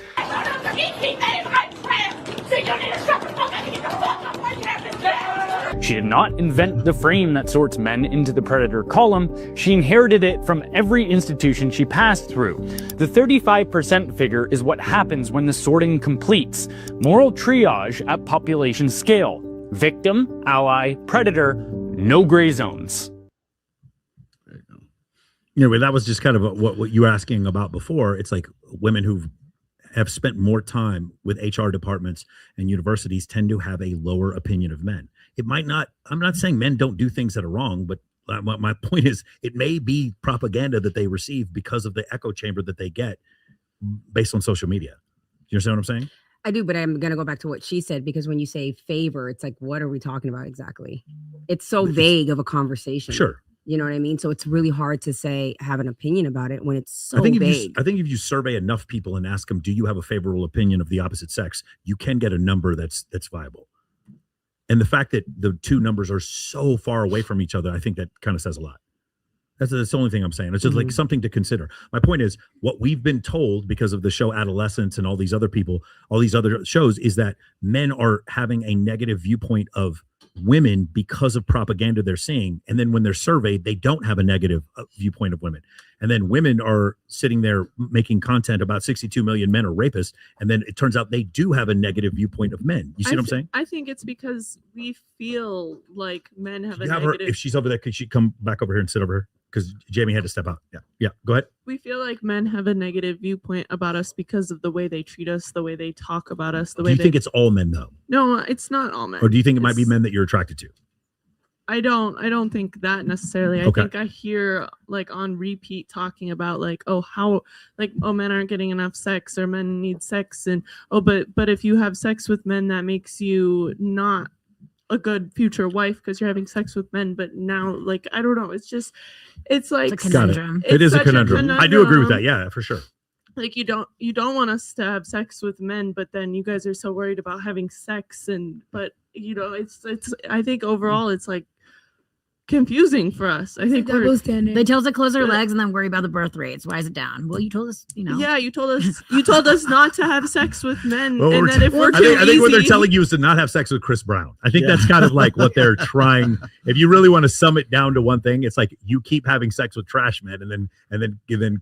Speaker 7: She did not invent the frame that sorts men into the predator column. She inherited it from every institution she passed through. The 35% figure is what happens when the sorting completes. Moral triage at population scale. Victim, ally, predator, no gray zones.
Speaker 3: Anyway, that was just kind of what you were asking about before. It's like women who have spent more time with HR departments and universities tend to have a lower opinion of men. It might not, I'm not saying men don't do things that are wrong, but my point is it may be propaganda that they receive because of the echo chamber that they get based on social media. You understand what I'm saying?
Speaker 10: I do, but I'm going to go back to what she said, because when you say favor, it's like, what are we talking about exactly? It's so vague of a conversation.
Speaker 3: Sure.
Speaker 10: You know what I mean? So it's really hard to say, have an opinion about it when it's so
Speaker 3: vague. I think if you survey enough people and ask them, do you have a favorable opinion of the opposite sex? You can get a number that's viable. And the fact that the two numbers are so far away from each other, I think that kind of says a lot. That's the only thing I'm saying. It's just like something to consider. My point is, what we've been told because of the show Adolescence and all these other people, all these other shows, is that men are having a negative viewpoint of women because of propaganda they're seeing. And then when they're surveyed, they don't have a negative viewpoint of women. And then women are sitting there making content about 62 million men are rapists. And then it turns out they do have a negative viewpoint of men. You see what I'm saying?
Speaker 11: I think it's because we feel like men have a
Speaker 3: Have
Speaker 11: negative.
Speaker 3: her, if she's over there, could she come back over here and sit over here? Because Jamie had to step out. Yeah. Go ahead.
Speaker 11: We feel like men have a negative viewpoint about us because of the way they treat us, the way they talk about us, the way.
Speaker 3: Do you think it's all men though?
Speaker 11: No, it's not all men.
Speaker 3: Or do you think it might be men that you're attracted to?
Speaker 11: I don't think that necessarily. I
Speaker 3: Okay.
Speaker 11: think I hear like on repeat talking about like, men aren't getting enough sex, or men need sex, and but if you have sex with men, that makes you not a good future wife because you're having sex with men. But now, like, I don't know, it's like
Speaker 3: a conundrum. It is a conundrum. I do agree with that. Yeah, for sure.
Speaker 11: Like you don't want us to have sex with men, but then you guys are so worried about having sex, but it's I think overall it's like confusing for us. I think
Speaker 9: they tell us to close our legs and then worry about the birth rates. Why is it down? Well, you told us,
Speaker 11: Yeah, you told us not to have sex with men.
Speaker 3: Well,
Speaker 11: and then if we're
Speaker 3: I think what they're telling you is to not have sex with Chris Brown. I think that's kind of like what they're trying. If you really want to sum it down to one thing, it's like you keep having sex with trash men and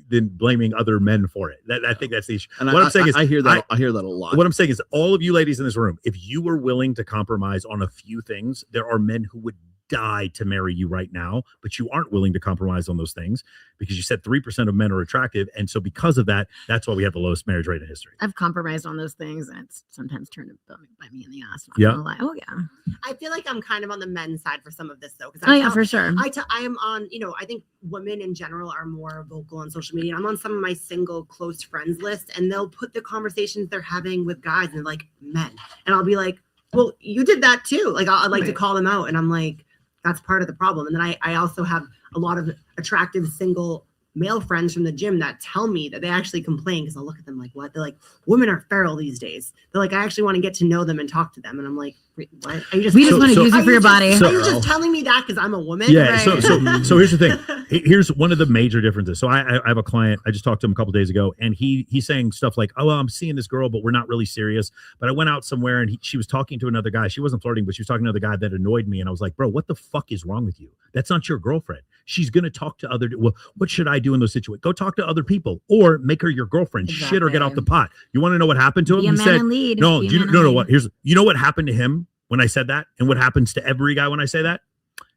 Speaker 3: then blaming other men for it. I think that's the issue.
Speaker 2: And
Speaker 3: what I'm saying is,
Speaker 2: I hear that a lot.
Speaker 3: What I'm saying is, all of you ladies in this room, if you were willing to compromise on a few things, there are men who would die to marry you right now, but you aren't willing to compromise on those things because you said 3% of men are attractive. And so because of that, that's why we have the lowest marriage rate in history.
Speaker 9: I've compromised on those things, and it's sometimes turned to bite me in the ass.
Speaker 3: Yeah.
Speaker 9: Oh yeah.
Speaker 8: I feel like I'm kind of on the men's side for some of this though.
Speaker 9: Oh yeah, for sure.
Speaker 8: I am on, I think women in general are more vocal on social media. I'm on some of my single close friends list, and they'll put the conversations they're having with guys and like men. And I'll be like, well, you did that too. Like I'd like to call them out, and I'm like, that's part of the problem. And then I also have a lot of attractive single male friends from the gym that tell me that they actually complain because I'll look at them like, what? They're like, women are feral these days. They're like, I actually want to get to know them and talk to them. And I'm like, what? Are you just
Speaker 9: we just want to use you for your body.
Speaker 8: Are you just telling me that because I'm a woman?
Speaker 3: Yeah.
Speaker 8: Right.
Speaker 3: So here's the thing. Here's one of the major differences. So I have a client. I just talked to him a couple days ago, and he's saying stuff like, "Oh, well, I'm seeing this girl, but we're not really serious." But I went out somewhere, and she was talking to another guy. She wasn't flirting, but she was talking to another guy that annoyed me. And I was like, "Bro, what the fuck is wrong with you? That's not your girlfriend. She's gonna talk to other. Well, what should I do in those situations? Go talk to other people, or make her your girlfriend.
Speaker 9: Exactly.
Speaker 3: Shit, or get off the pot. You want to know what happened to him?
Speaker 9: Be a
Speaker 3: He
Speaker 9: man
Speaker 3: said,
Speaker 9: and lead.
Speaker 3: "No,
Speaker 9: Be a
Speaker 3: you
Speaker 9: man
Speaker 3: no,
Speaker 9: and
Speaker 3: no.
Speaker 9: lead.
Speaker 3: What? Here's you know what happened to him when I said that, and what happens to every guy when I say that.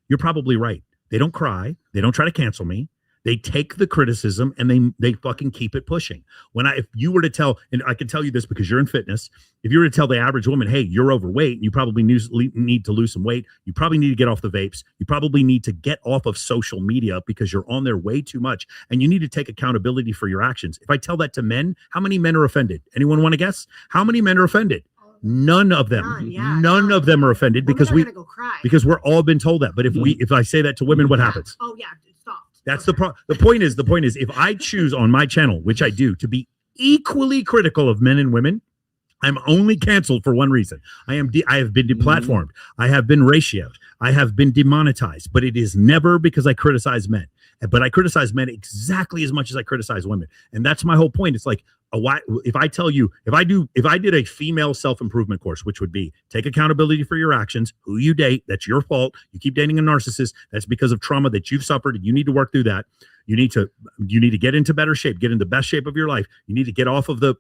Speaker 3: You're probably right. They don't cry. They don't try to cancel me. They take the criticism and they fucking keep it pushing. If you were to tell, and I can tell you this because you're in fitness, if you were to tell the average woman, hey, you're overweight, you probably need to lose some weight. You probably need to get off the vapes. You probably need to get off of social media because you're on there way too much. And you need to take accountability for your actions. If I tell that to men, how many men are offended? Anyone want to guess? How many men are offended? None of them. None of them are offended because we're all been told that. But if I say that to women, what happens?
Speaker 8: Oh yeah, stop.
Speaker 3: That's the point is if I choose on my channel, which I do, to be equally critical of men and women, I'm only canceled for one reason. I have been deplatformed. I have been ratioed. I have been demonetized, but it is never because I criticize men. But I criticize men exactly as much as I criticize women. And that's my whole point. It's like, if I tell you, if I did a female self-improvement course, which would be take accountability for your actions, who you date, that's your fault. You keep dating a narcissist, that's because of trauma that you've suffered, and you need to work through that. You need to get into better shape, get in the best shape of your life. You need to get off of the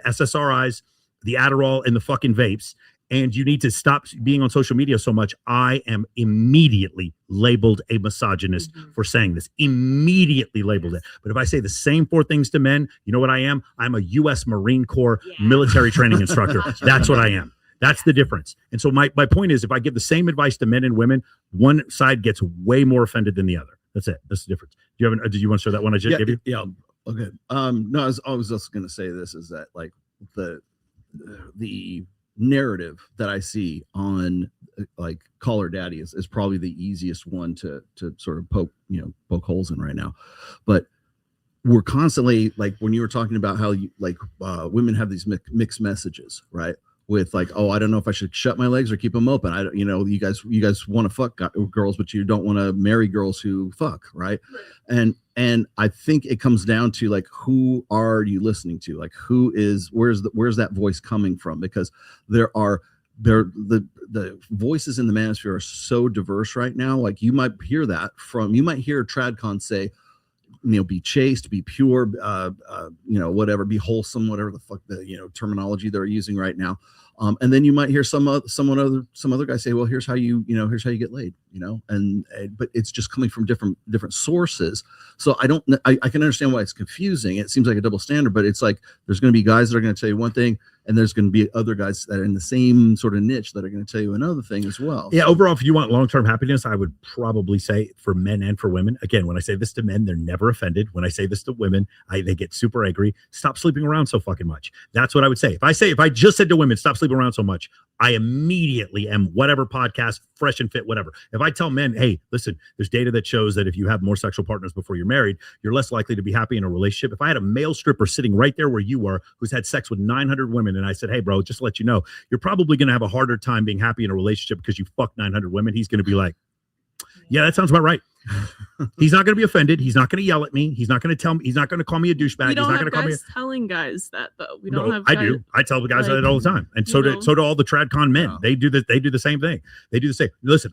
Speaker 3: SSRIs, the Adderall, and the fucking vapes. And you need to stop being on social media so much. I am immediately labeled a misogynist for saying this. Immediately labeled it. But if I say the same 4 things to men, you know what I am? I'm a U.S. Marine Corps military training instructor. That's what I am. That's the difference. And so my point is, if I give the same advice to men and women, one side gets way more offended than the other. That's it. That's the difference. Do you want to share that one I just gave you?
Speaker 2: Yeah. Okay. No, I was just going to say this is that like the narrative that I see on like Call Her Daddy is probably the easiest one to sort of poke holes in right now. But we're constantly, like when you were talking about how women have these mixed messages, right? With like, oh, I don't know if I should shut my legs or keep them open. I don't, you guys want to fuck girls, but you don't want to marry girls who fuck, right? And I think it comes down to like, who are you listening to? Like, where's that voice coming from? Because the voices in the manosphere are so diverse right now. Like you might hear Tradcon say, be chaste, be pure, whatever, be wholesome, whatever the fuck the terminology they're using right now. And then you might hear some other guy say, well, here's how you get laid, but it's just coming from different sources. So I can understand why it's confusing. It seems like a double standard, but it's like there's going to be guys that are going to tell you one thing, and there's going to be other guys that are in the same sort of niche that are going to tell you another thing as well.
Speaker 3: Yeah. Overall, if you want long-term happiness, I would probably say for men and for women, again, when I say this to men, they're never offended. When I say this to women, they get super angry. Stop sleeping around so fucking much. That's what I would say. If I just said to women, stop sleeping around so much, I immediately am whatever podcast, fresh and fit, whatever. If I tell men, hey, listen, there's data that shows that if you have more sexual partners before you're married, you're less likely to be happy in a relationship. If I had a male stripper sitting right there where you are, who's had sex with 900 women, and I said, hey, bro, just to let you know, you're probably going to have a harder time being happy in a relationship because you fucked 900 women. He's going to be like, yeah, that sounds about right. He's not going to be offended. He's not going to yell at me. He's not going to tell me. He's not going to call me a douchebag.
Speaker 11: We don't
Speaker 3: He's not
Speaker 11: have
Speaker 3: going to call me.
Speaker 11: guys telling guys that though. We don't have.
Speaker 3: I do. I tell the guys that all the time, and so do all the Tradcon men.
Speaker 2: Wow.
Speaker 3: They do the same thing. They do the same. Listen,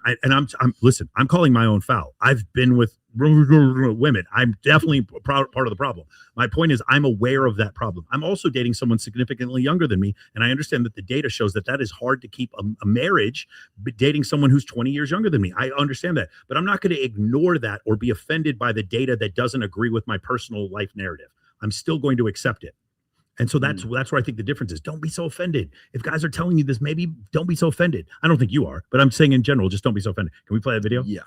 Speaker 3: I'm calling my own foul. I've been with women. I'm definitely part of the problem. My point is, I'm aware of that problem. I'm also dating someone significantly younger than me, and I understand that the data shows that is hard to keep a marriage, but dating someone who's 20 years younger than me. I understand that, but I'm not going to ignore that or be offended by the data that doesn't agree with my personal life narrative. I'm still going to accept it. And so that's where I think the difference is. Don't be so offended. If guys are telling you this, maybe don't be so offended. I don't think you are, but I'm saying in general, just don't be so offended. Can we play that video?
Speaker 2: Yeah.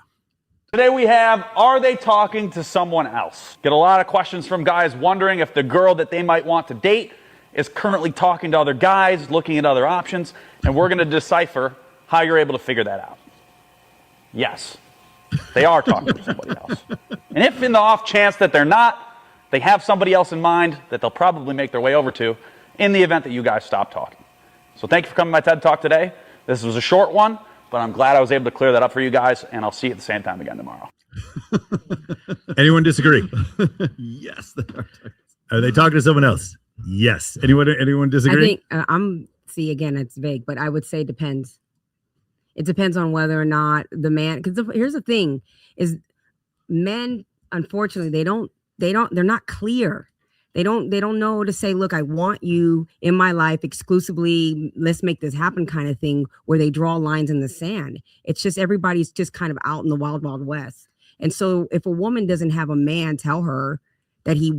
Speaker 13: Today we have, are they talking to someone else? Get a lot of questions from guys wondering if the girl that they might want to date is currently talking to other guys, looking at other options, and we're going to decipher how you're able to figure that out. Yes, they are talking to somebody else. And if in the off chance that they're not, they have somebody else in mind that they'll probably make their way over to in the event that you guys stop talking. So thank you for coming to my TED Talk today. This was a short one, but I'm glad I was able to clear that up for you guys, and I'll see you at the same time again tomorrow.
Speaker 3: Anyone disagree?
Speaker 2: Yes.
Speaker 3: Are they talking to someone else? Yes. Anyone disagree?
Speaker 10: I think see, again, it's vague, but I would say depends. It depends on whether or not the man, because here's the thing is men, unfortunately, they're not clear. They don't know to say, look, I want you in my life exclusively. Let's make this happen kind of thing where they draw lines in the sand. It's just everybody's just kind of out in the wild, wild west. And so if a woman doesn't have a man tell her that he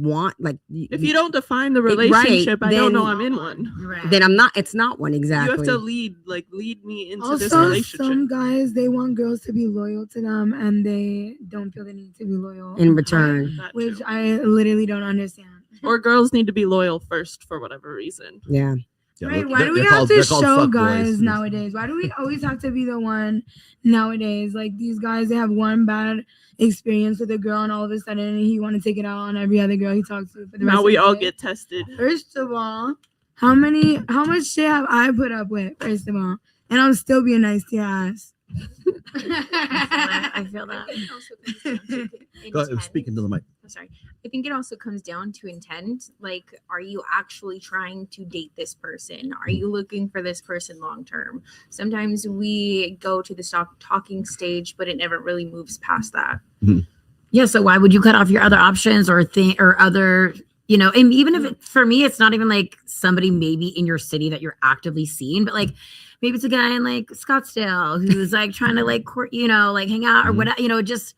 Speaker 11: if you don't define the relationship, I don't know I'm in one.
Speaker 10: Right. Then it's not one exactly.
Speaker 11: You have to lead me into this
Speaker 1: Also,
Speaker 11: relationship.
Speaker 1: some guys, they want girls to be loyal to them and they don't feel the need to be loyal
Speaker 10: in return,
Speaker 1: which I literally don't understand.
Speaker 11: Or girls need to be loyal first for whatever reason.
Speaker 10: Yeah.
Speaker 1: Right? Why do we have to show guys nowadays? Why do we always have to be the one nowadays? Like these guys, they have one bad experience with a girl, and all of a sudden he want to take it out on every other girl he talks to for the rest
Speaker 11: Now
Speaker 1: of
Speaker 11: we
Speaker 1: the
Speaker 11: all
Speaker 1: day.
Speaker 11: get tested.
Speaker 1: First of all, how much shit have I put up with? First of all, and I'm still being nice to your ass.
Speaker 14: I feel that.
Speaker 2: Go ahead, speaking to the mic.
Speaker 14: I'm sorry. I think it also comes down to intent. Like, are you actually trying to date this person? Are you looking for this person long term? Sometimes we go to the talking stage, but it never really moves past that.
Speaker 2: Mm-hmm.
Speaker 9: Yeah. So why would you cut off your other options or other, and even if for me, it's not even like somebody maybe in your city that you're actively seeing, but like maybe it's a guy in like Scottsdale who's like trying to like court, like hang out or whatever, just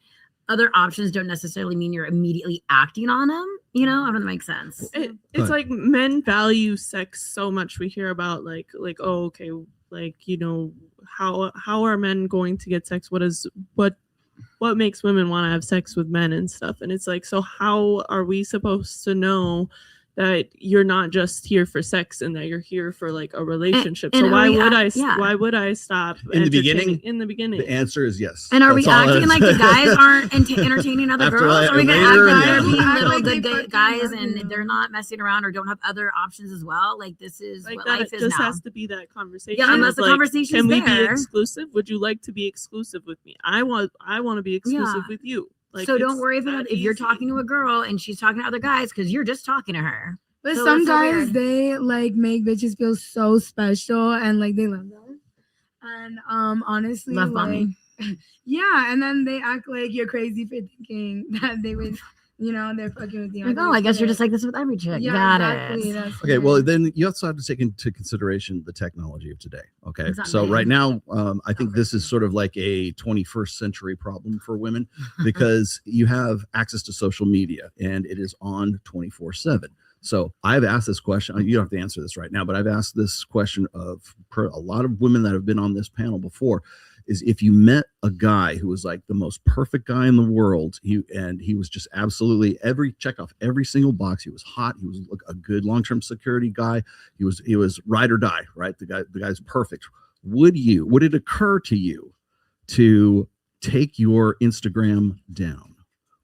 Speaker 9: other options don't necessarily mean you're immediately acting on them. I don't know if that makes sense.
Speaker 11: It's like men value sex so much. We hear about like, oh, okay, like, how are men going to get sex? What makes women want to have sex with men and stuff? And it's like, so how are we supposed to know that you're not just here for sex and that you're here for like a relationship? So why would I stop
Speaker 2: in the beginning?
Speaker 11: In the beginning,
Speaker 2: the answer is yes.
Speaker 9: And are we acting like the guys aren't entertaining other girls? Are we going to act like they're being little good guys and they're not messing around or don't have other options as well? Like this is
Speaker 11: like
Speaker 9: what
Speaker 11: that.
Speaker 9: life is
Speaker 11: Just
Speaker 9: now.
Speaker 11: has to be that conversation.
Speaker 9: Yeah, unless the conversation's
Speaker 11: can we
Speaker 9: there.
Speaker 11: be exclusive? Would you like to be exclusive with me? I want to be exclusive with you. Like,
Speaker 9: so don't worry if you're talking to a girl and she's talking to other guys because you're just talking to her.
Speaker 1: But
Speaker 9: So
Speaker 1: some
Speaker 9: it's so
Speaker 1: guys,
Speaker 9: weird.
Speaker 1: they like make bitches feel so special and like they love them. And honestly,
Speaker 9: Love
Speaker 1: like,
Speaker 9: bombing.
Speaker 1: yeah, and then they act like you're crazy for thinking that they would, they're fucking with you.
Speaker 9: Like, oh, I guess you're just like this with every chick.
Speaker 1: Yeah,
Speaker 9: Got
Speaker 1: exactly.
Speaker 9: it.
Speaker 1: That's
Speaker 2: Okay, well, then you also have to take into consideration the technology of today. Okay,
Speaker 9: Exactly.
Speaker 2: so right now, I think this is sort of like a 21st century problem for women because you have access to social media and it is on 24/7. So I've asked this question. You don't have to answer this right now, but I've asked this question of a lot of women that have been on this panel before. Is if you met a guy who was like the most perfect guy in the world, he was just absolutely check off every single box. He was hot. He was a good long-term security guy. He was ride or die, right? The guy's perfect. Would it occur to you to take your Instagram down?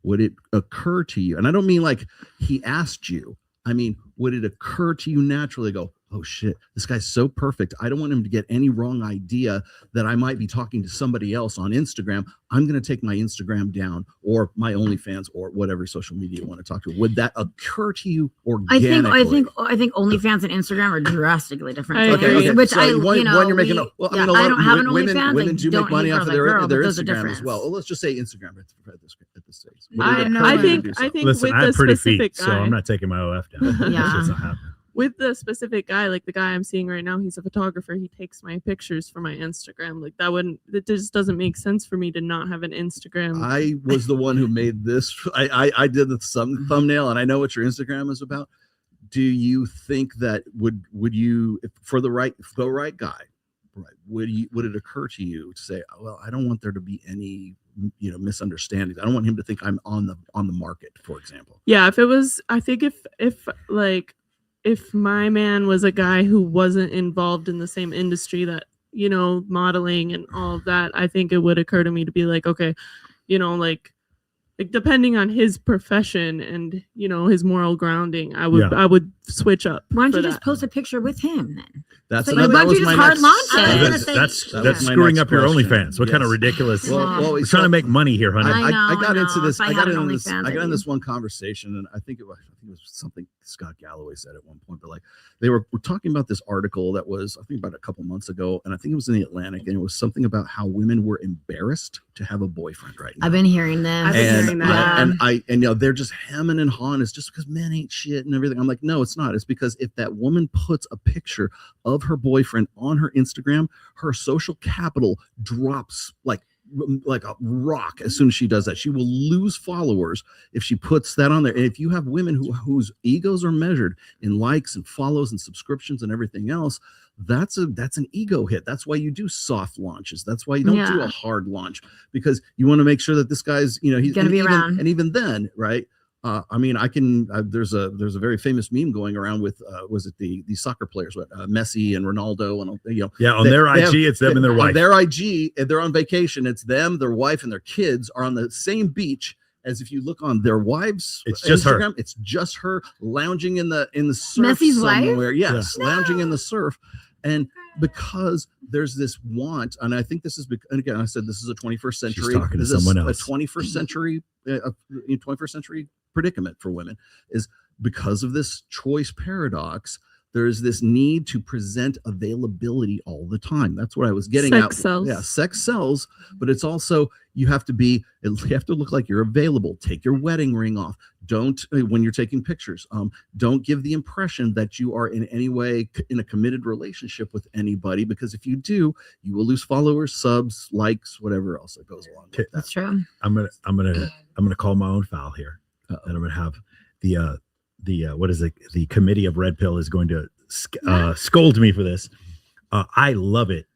Speaker 2: Would it occur to you? And I don't mean like he asked you. I mean, would it occur to you naturally go, oh shit, this guy's so perfect. I don't want him to get any wrong idea that I might be talking to somebody else on Instagram. I'm going to take my Instagram down or my OnlyFans or whatever social media you want to talk to. Would that occur to you organically?
Speaker 9: I think OnlyFans and Instagram are drastically different.
Speaker 2: Okay.
Speaker 9: Which
Speaker 2: so you're making a lot
Speaker 9: I don't have an
Speaker 2: women,
Speaker 9: OnlyFans.
Speaker 2: women do make money off of their
Speaker 9: Instagram
Speaker 2: Instagram as well. Well, let's just say Instagram at this stage.
Speaker 11: I think
Speaker 3: Listen,
Speaker 11: with
Speaker 3: I
Speaker 11: the
Speaker 3: have pretty
Speaker 11: specific
Speaker 3: feet,
Speaker 11: guy,
Speaker 3: so I'm not taking my OF down. That shit's not happening.
Speaker 11: With the specific guy, like the guy I'm seeing right now, he's a photographer. He takes my pictures for my Instagram. Like that just doesn't make sense for me to not have an Instagram.
Speaker 2: I was the one who made this. I did the thumbnail, and I know what your Instagram is about. Do you think that would you, if for the right guy, right? Would it occur to you to say, well, I don't want there to be any misunderstandings. I don't want him to think I'm on the market, for example.
Speaker 11: Yeah, if it was, I think if like if my man was a guy who wasn't involved in the same industry that, you know, modeling and all of that, I think it would occur to me to be like, okay, you know, like depending on his profession and, you know, his moral grounding, I would switch up.
Speaker 9: Why don't
Speaker 11: for
Speaker 9: you just
Speaker 11: that.
Speaker 9: post a picture with him then?
Speaker 2: That's
Speaker 9: So
Speaker 2: another,
Speaker 9: why
Speaker 2: that
Speaker 9: don't
Speaker 2: was
Speaker 9: you
Speaker 2: my
Speaker 9: just hard
Speaker 2: next.
Speaker 9: launch it?
Speaker 3: That's screwing up your OnlyFans. What kind of ridiculous?
Speaker 2: Well,
Speaker 3: We're trying to make money here, honey.
Speaker 2: I got into this.
Speaker 9: If I
Speaker 2: I got
Speaker 9: had an
Speaker 2: into this.
Speaker 9: OnlyFans,
Speaker 2: I got
Speaker 9: I'd
Speaker 2: in
Speaker 9: be-
Speaker 2: this one conversation, and I think it was something Scott Galloway said at one point. But like they were talking about this article that was, I think, about a couple months ago, and I think it was in the Atlantic, and it was something about how women were embarrassed to have a boyfriend right now.
Speaker 9: I've been hearing this.
Speaker 2: And you know, they're just hemming and hawing. It's just because men ain't shit and everything. I'm like, no, it's not. It's because if that woman puts a picture of her boyfriend on her Instagram, her social capital drops like a rock as soon as she does that. She will lose followers if she puts that on there. And if you have women whose egos are measured in likes and follows and subscriptions and everything else, that's an ego hit. That's why you do soft launches. That's why you don't do a hard launch, because you want to make sure that this guy's, you know, he's
Speaker 9: gonna be around.
Speaker 2: And even then, right? I mean, there's a very famous meme going around with was it the soccer players, Messi and Ronaldo, and you know,
Speaker 3: on their IG, it's them and their wife.
Speaker 2: On their IG, and they're on vacation. It's them, their wife, and their kids are on the same beach. As if you look on their wives'
Speaker 3: It's just her.
Speaker 2: Instagram, it's just her lounging in the surf
Speaker 9: Messi's wife?
Speaker 2: somewhere. Yes, lounging in the surf. And because there's this want, and I think this is, and again, I said this is a 21st century.
Speaker 3: She's talking to
Speaker 2: this is
Speaker 3: someone
Speaker 2: a
Speaker 3: else.
Speaker 2: 21st century, 21st century predicament for women, is because of this choice paradox. There's this need to present availability all the time. That's what I was getting at.
Speaker 11: Sex sells.
Speaker 2: Yeah, sex sells, but it's also you have to look like you're available. Take your wedding ring off. Don't, when you're taking pictures, don't give the impression that you are in any way in a committed relationship with anybody, because if you do, you will lose followers, subs, likes, whatever else that goes along with that.
Speaker 9: That's true.
Speaker 3: I'm gonna call my own foul here, and I'm gonna have the what is it? The committee of Red Pill is going to scold me for this. I love it.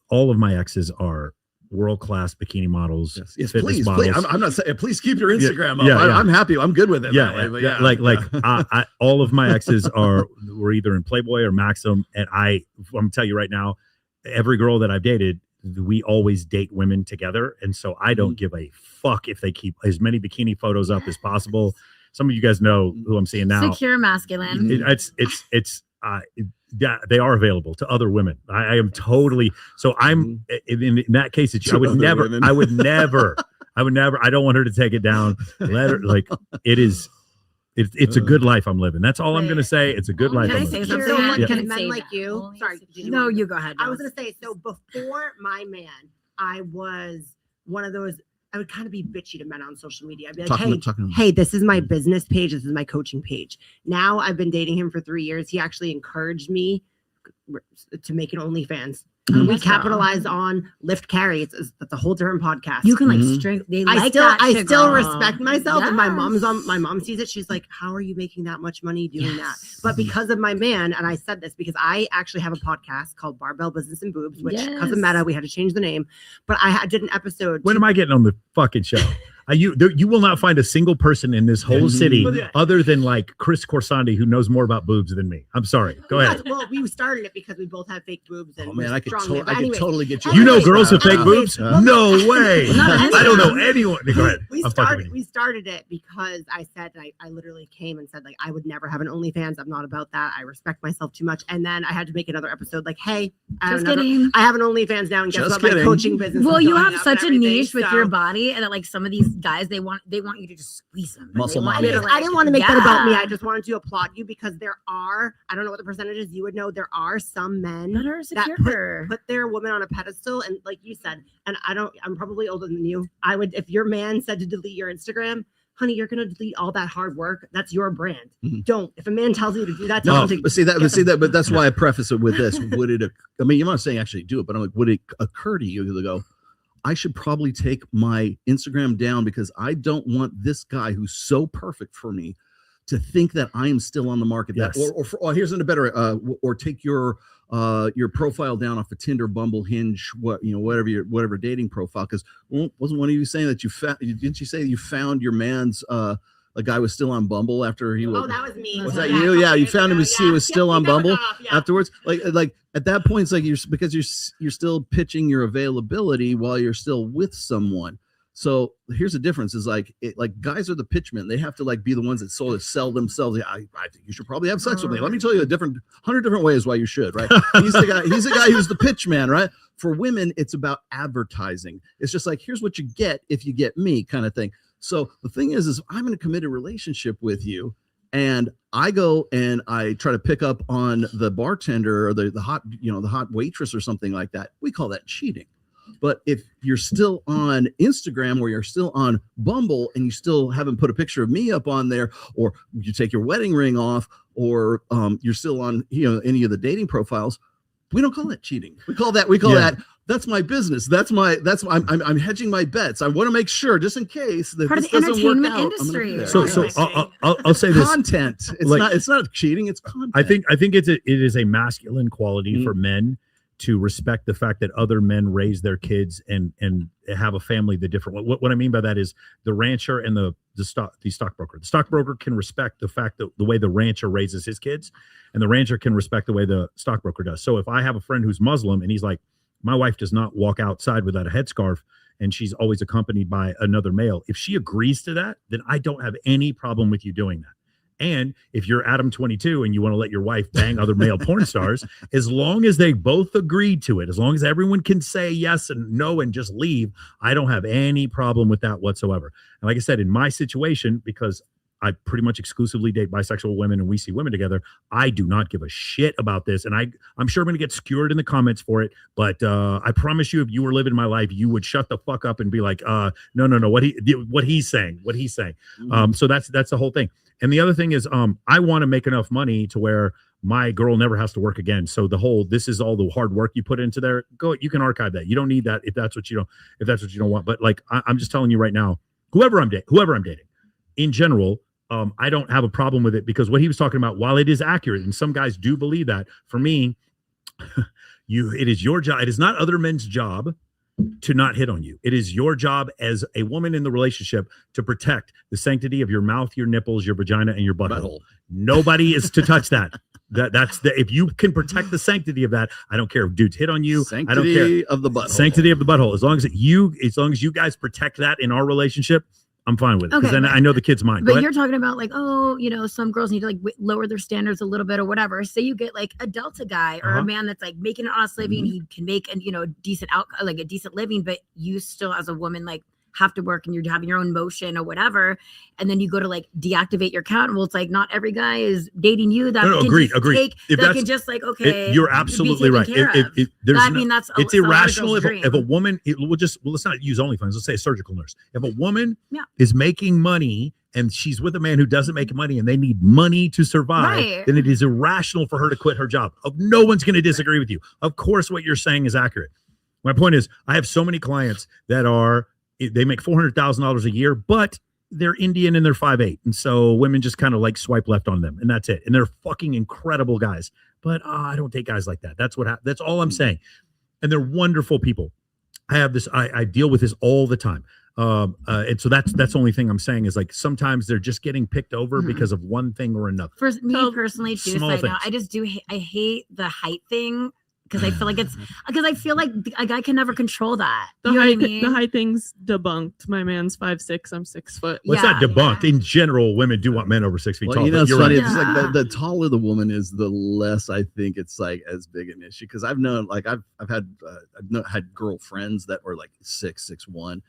Speaker 3: All of my exes are world-class bikini models.
Speaker 2: Yes,
Speaker 3: fitness
Speaker 2: please,
Speaker 3: models.
Speaker 2: please. I'm not saying. Please keep your Instagram up.
Speaker 3: yeah.
Speaker 2: I'm happy. I'm good with it.
Speaker 3: Yeah,
Speaker 2: that way,
Speaker 3: yeah,
Speaker 2: but
Speaker 3: like I all of my exes were either in Playboy or Maxim, and I'm gonna tell you right now, every girl that I've dated, we always date women together, and so I don't give a fuck if they keep as many bikini photos up as possible. Some of you guys know who I'm seeing now.
Speaker 9: Secure masculine.
Speaker 3: They are available to other women. I am totally, so I'm in that case. I would never. I don't want her to take it down. Let her, like, it's a good life I'm living. That's all I'm gonna say. It's a good life.
Speaker 10: Can I
Speaker 3: I'm
Speaker 10: say
Speaker 3: living.
Speaker 10: something?
Speaker 3: Yeah.
Speaker 10: Can men like you? Sorry.
Speaker 9: No, you go ahead.
Speaker 10: I was going to say, so before my man, I was one of those, I would kind of be bitchy to men on social media. I'd be like, hey, this is my business page. This is my coaching page. Now I've been dating him for 3 years. He actually encouraged me to make an OnlyFans. We capitalized on lift carry. It's a whole different podcast.
Speaker 9: You can like straight. They like
Speaker 10: I still
Speaker 9: girl.
Speaker 10: respect myself. And my
Speaker 9: Yes.
Speaker 10: mom sees it. She's like, how are you making that much money doing that? But because of my man, and I said this because I actually have a podcast called Barbell Business and Boobs, which because of Meta, we had to change the name. But I did an episode.
Speaker 3: When am I getting on the fucking show? You will not find a single person in this whole city other than like Chris Corsandi who knows more about boobs than me. I'm sorry. Go ahead.
Speaker 10: Well, we started it because we both have fake boobs. And
Speaker 2: Man, I could
Speaker 10: anyway,
Speaker 2: totally get you.
Speaker 3: You know girls with fake boobs? No way. I don't know anyone. Go ahead.
Speaker 10: We started it because I said, I literally came and said, like, I would never have an OnlyFans. I'm not about that. I respect myself too much. And then I had to make another episode like, hey, I have an OnlyFans now. And guess what? My coaching business.
Speaker 9: Well,
Speaker 10: is
Speaker 9: you
Speaker 10: going
Speaker 9: have
Speaker 10: up
Speaker 9: such a
Speaker 10: and everything,
Speaker 9: niche with
Speaker 10: so-
Speaker 9: your body, and that like some of these guys, they want you to just squeeze them.
Speaker 2: Muscle
Speaker 10: I
Speaker 2: mommy.
Speaker 10: didn't want to make that about me. I just wanted to applaud you because there are, I don't know what the percentage is, you would know, there are some men
Speaker 9: that are
Speaker 10: that
Speaker 9: secure.
Speaker 10: put their woman on a pedestal. And like you said, and I'm probably older than you. I would, if your man said to delete your Instagram, honey, you're going to delete all that hard work. That's your brand. Don't. If a man tells you to do that, tell him to
Speaker 2: But see that, but that's why I preface it with this. Would it? I mean, you're not saying actually do it, but I'm like, would it occur to you to go, I should probably take my Instagram down because I don't want this guy who's so perfect for me to think that I am still on the market.
Speaker 3: Yes.
Speaker 2: Or here's a better, or take your profile down off of Tinder, Bumble, Hinge, whatever dating profile. Because wasn't one of you saying that didn't you say you found your man's a guy was still on Bumble after he was.
Speaker 8: Oh, that was me.
Speaker 2: Was that you? Yeah, you found him. He was still on Bumble afterwards. Like at that point, it's like because you're still pitching your availability while you're still with someone. So here's the difference: is like guys are the pitchmen. They have to like be the ones that sell themselves. Yeah, I think you should probably have sex with me. Let me tell you 100 different ways why you should. Right? He's the guy. He's the guy who's the pitchman. Right? For women, it's about advertising. It's just like, here's what you get if you get me, kind of thing. So the thing is I'm in a committed relationship with you, and I go and I try to pick up on the bartender or the hot waitress or something like that. We call that cheating. But if you're still on Instagram or you're still on Bumble and you still haven't put a picture of me up on there, or you take your wedding ring off, or you're still on any of the dating profiles, we don't call that cheating. We call that that's my business. I'm hedging my bets. I want to make sure, just in case that
Speaker 9: part
Speaker 2: this
Speaker 9: of the
Speaker 2: doesn't work
Speaker 9: entertainment
Speaker 2: out.
Speaker 9: industry.
Speaker 3: So I'll say this:
Speaker 2: content. It's not cheating. It's content.
Speaker 3: I think it is a masculine quality for men to respect the fact that other men raise their kids and have a family the different way. What I mean by that is the rancher and the stockbroker. The stockbroker can respect the fact that the way the rancher raises his kids, and the rancher can respect the way the stockbroker does. So if I have a friend who's Muslim and he's like, my wife does not walk outside without a headscarf and she's always accompanied by another male, if she agrees to that, then I don't have any problem with you doing that. And if you're Adam 22 and you want to let your wife bang other male porn stars, as long as they both agree to it, as long as everyone can say yes and no and just leave, I don't have any problem with that whatsoever. And like I said, in my situation, because I pretty much exclusively date bisexual women and we see women together, I do not give a shit about this. And I'm sure I'm going to get skewered in the comments for it, but I promise you, if you were living my life, you would shut the fuck up and be like, no, what he's saying. Mm-hmm. So that's the whole thing. And the other thing is, I want to make enough money to where my girl never has to work again. So this is all the hard work you put into there. You can archive that. You don't need that if that's what you don't want. But like, I'm just telling you right now, whoever I'm dating, in general, I don't have a problem with it, because what he was talking about, while it is accurate, and some guys do believe that, for me, it is your job. It is not other men's job to not hit on you. It is your job as a woman in the relationship to protect the sanctity of your mouth, your nipples, your vagina, and your butthole. Nobody is to touch that. If you can protect the sanctity of that, I don't care if dudes hit on you. I don't care.
Speaker 2: Of the butthole.
Speaker 3: Sanctity of the butthole. As long as you guys protect that in our relationship, I'm fine with it, because then I know the kid's mine.
Speaker 9: But you're talking about like, some girls need to like lower their standards a little bit or whatever. Say you get like a Delta guy or a man that's like making an honest living, he can make a decent a decent living, but you still as a woman like have to work and you're having your own motion or whatever, and then you go to like deactivate your account. Well, it's like not every guy is dating you. That
Speaker 3: agreed.
Speaker 9: That can just like
Speaker 3: you're absolutely right. It's irrational if a woman. Let's not use OnlyFans. Let's say a surgical nurse. If a woman is making money and she's with a man who doesn't make money and they need money to survive, then it is irrational for her to quit her job. No one's going to disagree with you. Of course, what you're saying is accurate. My point is, I have so many clients that they make $400,000 a year, but they're Indian and they're 5'8". And so women just kind of like swipe left on them, and that's it. And they're fucking incredible guys. But I don't date guys like that. That's all I'm saying. And they're wonderful people. I deal with this all the time. And so that's the only thing I'm saying is like, sometimes they're just getting picked over because of one thing or another.
Speaker 9: For me personally, too, I just I hate the height thing. Because I feel like a guy can never control that.
Speaker 11: The height thing's debunked. My man's 5'6", I'm 6 foot.
Speaker 3: Well, it's not debunked. In general, women do want men over 6 feet tall.
Speaker 2: It's funny. Right. It's like the taller the woman is, the less I think it's like as big an issue. Because I've known, like I've had girlfriends that were like 6'1",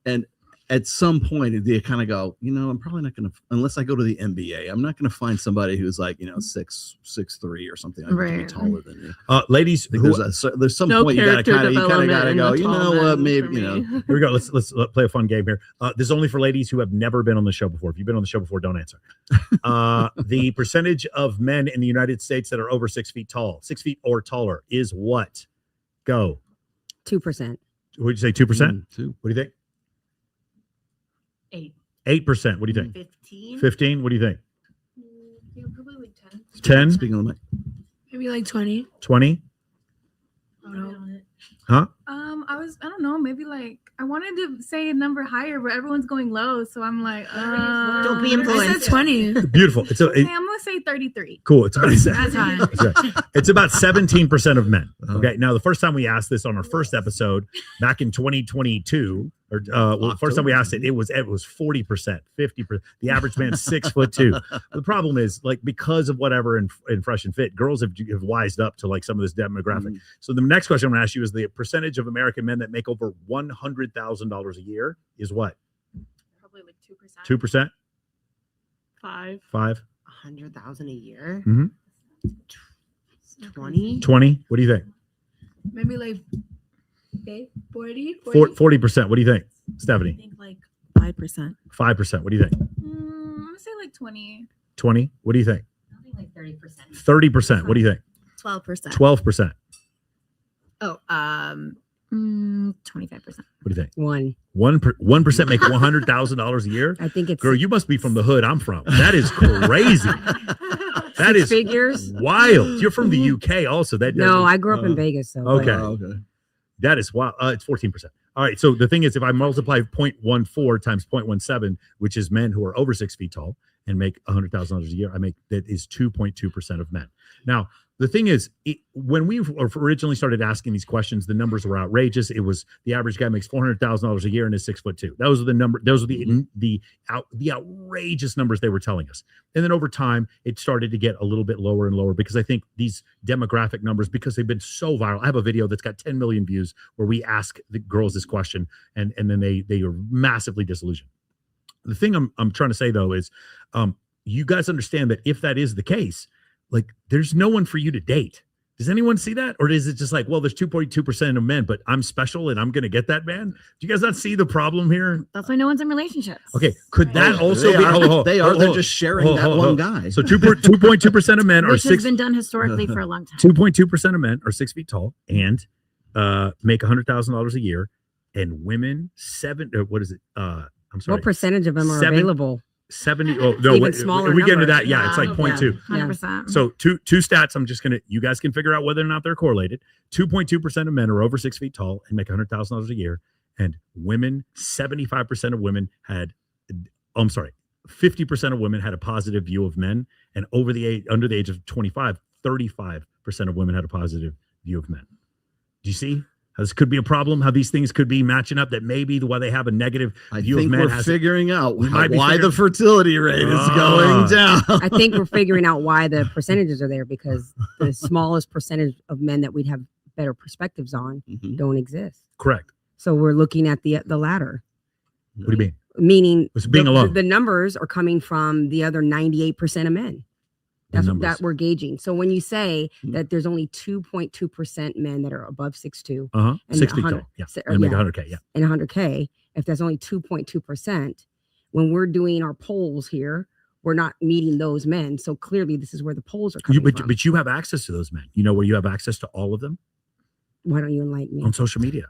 Speaker 2: and at some point they kind of go, I'm probably not going to, unless I go to the NBA, I'm not going to find somebody who's like, 6'3" or something. I'm going to be taller than you.
Speaker 3: Ladies,
Speaker 2: there's some point you gotta kind of go, maybe,
Speaker 3: Here we go. Let's play a fun game here. This is only for ladies who have never been on the show before. If you've been on the show before, don't answer. The percentage of men in the United States that are over 6 feet tall, 6 feet or taller, is what? Go.
Speaker 10: 2%.
Speaker 3: Would you say 2%?
Speaker 2: 2.
Speaker 3: What do you think?
Speaker 14: 8.
Speaker 3: 8%. What do you think?
Speaker 14: 15.
Speaker 3: 15. What do you think?
Speaker 14: Yeah, probably like 10.
Speaker 3: 10.
Speaker 2: Speaking of the mic.
Speaker 1: Maybe like 20.
Speaker 3: 20.
Speaker 1: I don't know.
Speaker 3: Huh?
Speaker 22: I was I don't know, maybe like I wanted to say a number higher, but everyone's going low, so I'm like,
Speaker 9: don't be influenced.
Speaker 1: I said 20.
Speaker 3: Beautiful. It's
Speaker 22: okay, I'm gonna say 33.
Speaker 3: cool. It's about
Speaker 1: That's fine.
Speaker 3: it's about 17% of men. Okay. Now, the first time we asked this on our first episode back in 2022, or the first time we asked it, it was 40%, 50%. The average man's 6'2". The problem is, like, because of whatever in Fresh and Fit, girls have wised up to like some of this demographic. So the next question I'm going to ask you is the percentage of American men that make over $100,000 a year is what?
Speaker 22: Probably like 2%.
Speaker 3: 2%?
Speaker 11: 5.
Speaker 3: 5?
Speaker 10: 100,000 a year.
Speaker 3: Mm-hmm.
Speaker 10: 20.
Speaker 3: 20? What do you think?
Speaker 1: Maybe like 40.
Speaker 3: 40%. What do you think, Stephanie?
Speaker 11: I think like 5%.
Speaker 3: 5%. What do you think?
Speaker 22: I'm gonna say like 20.
Speaker 3: 20? What do you think?
Speaker 18: I think like 30%.
Speaker 3: 30%. What do you think?
Speaker 11: 12%.
Speaker 3: 12%.
Speaker 9: Oh, 25%.
Speaker 3: What do you think? 1% make $100,000 a year?
Speaker 10: I think it's
Speaker 3: Girl, you must be from the hood I'm from. That is crazy. That is
Speaker 10: figures.
Speaker 3: wild. You're from the UK also.
Speaker 10: No, I grew up in Vegas. So
Speaker 3: Okay.
Speaker 2: Okay.
Speaker 3: That is wild. It's 14%. All right. So the thing is, if I multiply 0.14 times 0.17, which is men who are over 6 feet tall and make $100,000 a year, that is 2.2% of men. Now, the thing is, when we originally started asking these questions, the numbers were outrageous. It was the average guy makes $400,000 a year and is 6'2". Those are the number. Those are the outrageous numbers they were telling us. And then over time, it started to get a little bit lower and lower because I think these demographic numbers, because they've been so viral. I have a video that's got 10 million views where we ask the girls this question, and then they are massively disillusioned. The thing I'm trying to say though is, you guys understand that if that is the case, like, there's no one for you to date. Does anyone see that? Or is it just like, well, there's 2.2% of men, but I'm special and I'm going to get that man? Do you guys not see the problem here?
Speaker 9: That's why no one's in relationships.
Speaker 3: Okay. Could that also be?
Speaker 2: They're just sharing that one guy.
Speaker 3: So 2.2% of men are
Speaker 9: Which has been done historically for a long time.
Speaker 3: 2.2% of men are 6 feet tall and make $100,000 a year. And women, what is it? I'm sorry.
Speaker 10: What percentage of them are available?
Speaker 3: 70. Oh no,
Speaker 10: even smaller.
Speaker 3: We get into that. Yeah, it's like 0.2.
Speaker 9: 100%.
Speaker 3: So two stats. I'm just you guys can figure out whether or not they're correlated. 2.2% of men are over 6 feet tall and make $100,000 a year, and women, 75% of women had. I'm sorry, 50% of women had a positive view of men, and under the age of 25, 35% of women had a positive view of men. Do you see? How this could be a problem, how these things could be matching up, that maybe why they have a negative view of men.
Speaker 2: We're figuring out why the fertility rate is going down.
Speaker 10: I think we're figuring out why the percentages are there, because the smallest percentage of men that we'd have better perspectives on don't exist.
Speaker 3: Correct.
Speaker 10: So we're looking at the latter.
Speaker 3: What do you mean?
Speaker 10: Meaning
Speaker 3: it's being alone.
Speaker 10: The numbers are coming from the other 98% of men. That's that we're gauging. So when you say that there's only 2.2% men that are above 6'2",
Speaker 3: and
Speaker 10: 6
Speaker 3: feet tall, and make 100K,
Speaker 10: and 100K, if that's only 2.2%, when we're doing our polls here, we're not meeting those men. So clearly, this is where the polls are coming from.
Speaker 3: But you have access to those men. You know where you have access to all of them?
Speaker 10: Why don't you enlighten me?
Speaker 3: On social media.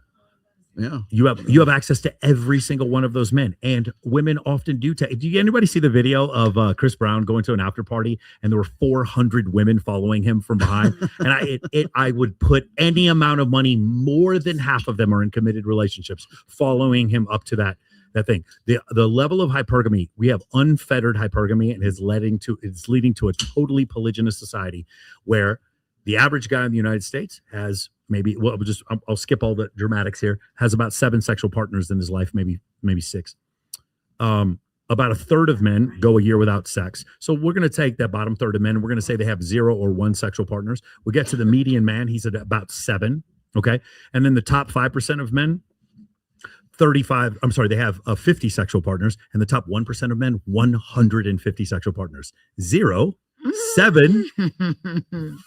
Speaker 2: Yeah,
Speaker 3: you have access to every single one of those men, and women often do. Do anybody see the video of Chris Brown going to an after party and there were 400 women following him from behind? And I would put any amount of money, more than half of them are in committed relationships, following him up to that thing. The level of hypergamy, we have unfettered hypergamy, and it's leading to a totally polygynous society where the average guy in the United States has I'll skip all the dramatics here, has about 7 sexual partners in his life, maybe 6. About a third of men go a year without sex. So we're going to take that bottom third of men, and we're going to say they have 0 or 1 sexual partners. We get to the median man, he's at about 7. Okay. And then the top 5% of men, they have 50 sexual partners, and the top 1% of men, 150 sexual partners. 0, 7,